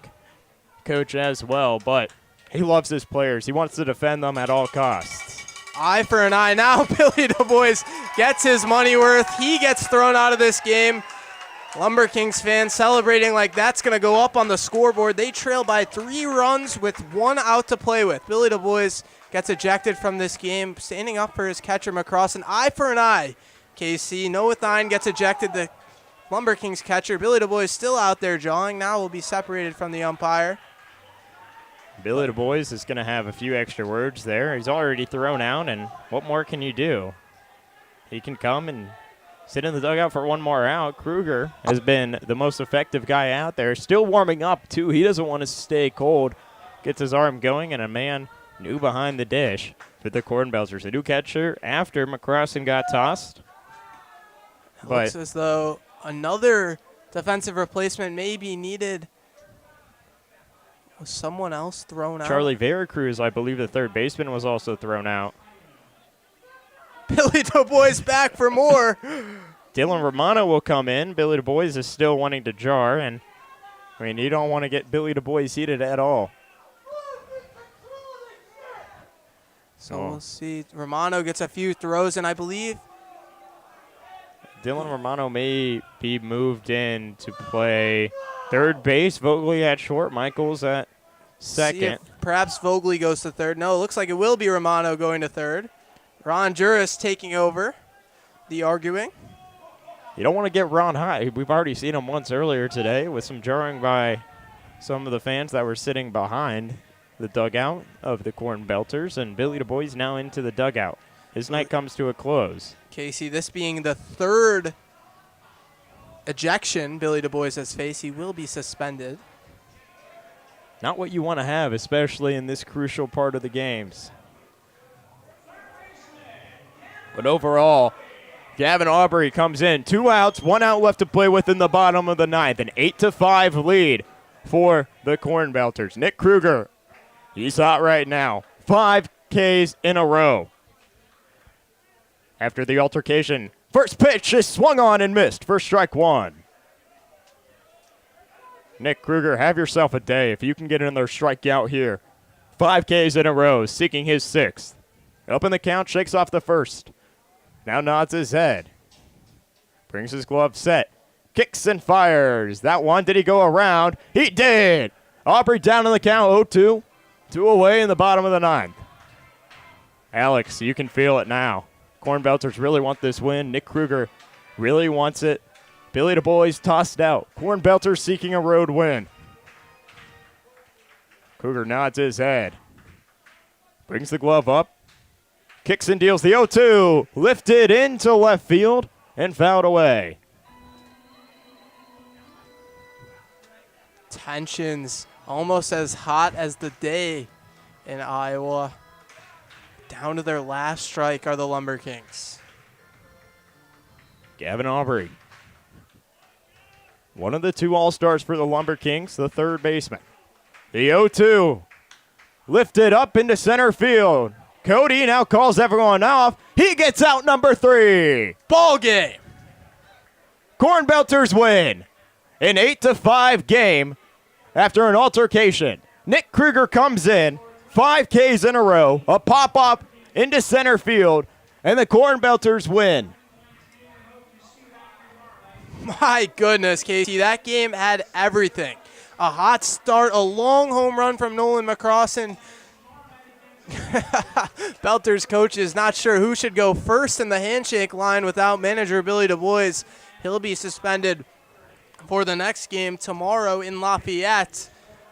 coach as well, but he loves his players. He wants to defend them at all costs. Eye for an eye now. Billy Du Bois gets his money worth. He gets thrown out of this game. LumberKings fans celebrating like that's going to go up on the scoreboard. They trail by 3 runs with 1 out to play with. Billy Du Bois gets ejected from this game, standing up for his catcher, McCross. An eye for an eye, KC. Noah Thine gets ejected. The LumberKings catcher, Billy Du Bois, still out there jawing. Now will be separated from the umpire. Billy Du Bois is going to have a few extra words there. He's already thrown out, and what more can you do? He can come and sit in the dugout for 1 more out. Kruger has been the most effective guy out there. Still warming up, too. He doesn't want to stay cold. Gets his arm going, and a man new behind the dish for the Cornbelters. A new catcher after McCrossin got tossed. It looks as though another defensive replacement may be needed. Was someone else thrown out? Charlie Veracruz, I believe the third baseman, was also thrown out. Billy Du Bois back for more. Dylan Romano will come in. Billy Du Bois is still wanting to jar, and I mean, you don't want to get Billy Du Bois heated at all. So we'll see. Romano gets a few throws, and I believe Dylan Romano may be moved in to play third base. Vogely at short. Michaels at second. Perhaps Vogely goes to third. No, it looks like it will be Romano going to third. Ron Juris taking over the arguing. You don't want to get Ron high. We've already seen him once earlier today with some jarring by some of the fans that were sitting behind the dugout of the Cornbelters, and Billy Du Bois now into the dugout. His night comes to a close. Casey, this being the third ejection Billy Du Bois has faced, he will be suspended. Not what you want to have, especially in this crucial part of the games. But overall, Gavin Aubrey comes in. 2 outs, 1 out left to play with in the bottom of the 9th. An 8-5 lead for the Cornbelters. Nick Kruger, he's hot right now. 5 Ks in a row. After the altercation, first pitch is swung on and missed for strike 1. Nick Kruger, have yourself a day if you can get another strikeout here. 5 Ks in a row, seeking his 6th. Up in the count, shakes off the first. Now nods his head. Brings his glove set. Kicks and fires. That one, did he go around? He did! Aubrey down in the count, 0-2. 2 away in the bottom of the 9th. Alex, you can feel it now. Cornbelters really want this win. Nick Kruger really wants it. Billy Du Bois tossed out. Cornbelters seeking a road win. Kruger nods his head. Brings the glove up. Kicks and deals the 0-2. Lifted into left field and fouled away. Tensions almost as hot as the day in Iowa. Down to their last strike are the LumberKings. Gavin Aubrey. One of the 2 All-Stars for the LumberKings, the third baseman. The 0-2. Lifted up into center field. Cody now calls everyone off. He gets out number 3. Ball game. Cornbelters win. An 8-5 game after an altercation. Nick Kruger comes in. 5 Ks in a row. A pop-up into center field. And the Cornbelters win. My goodness, Casey. That game had everything. A hot start, a long home run from Nolan McCrossin. Belters coach is not sure who should go first in the handshake line without manager Billy Du Bois. He'll be suspended for the next game tomorrow in Lafayette.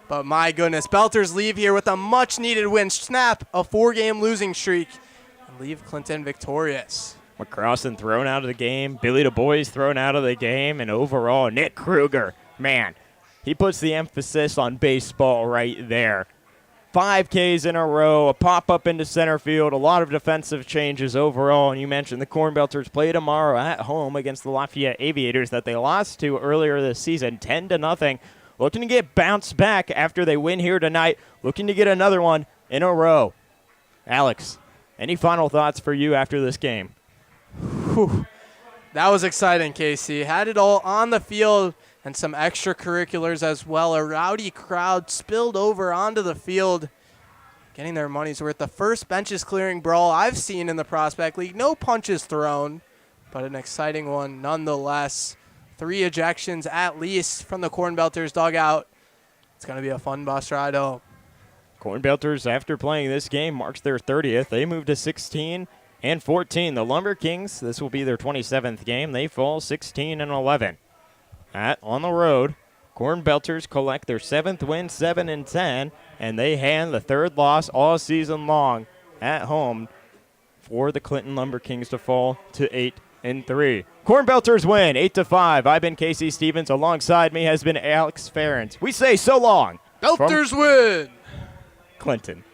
But my goodness, Belters leave here with a much-needed win, snap a 4-game losing streak, and leave Clinton victorious. McCrossin thrown out of the game. Billy Du Bois thrown out of the game. And overall, Nick Kruger, man, he puts the emphasis on baseball right there. 5 Ks in a row, a pop-up into center field, a lot of defensive changes overall. And you mentioned the Cornbelters play tomorrow at home against the Lafayette Aviators that they lost to earlier this season, 10-0. Looking to get bounced back after they win here tonight. Looking to get another one in a row. Alex, any final thoughts for you after this game? Whew. That was exciting, Casey. Had it all on the field and some extracurriculars as well. A rowdy crowd spilled over onto the field, getting their money's worth. The first benches clearing brawl I've seen in the Prospect League. No punches thrown, but an exciting one nonetheless. 3 ejections at least from the Cornbelters dugout. It's going to be a fun bus ride home. Cornbelters, after playing this game, marks their 30th. They move to 16-14. The LumberKings, this will be their 27th game. They fall 16-11. On the road, Cornbelters collect their 7th win, 7-10, and they hand the 3rd loss all season long at home for the Clinton LumberKings to fall to 8-3. Cornbelters win 8-5. I've been Casey Stevens. Alongside me has been Alex Ferentz. We say so long. Belters win. Clinton.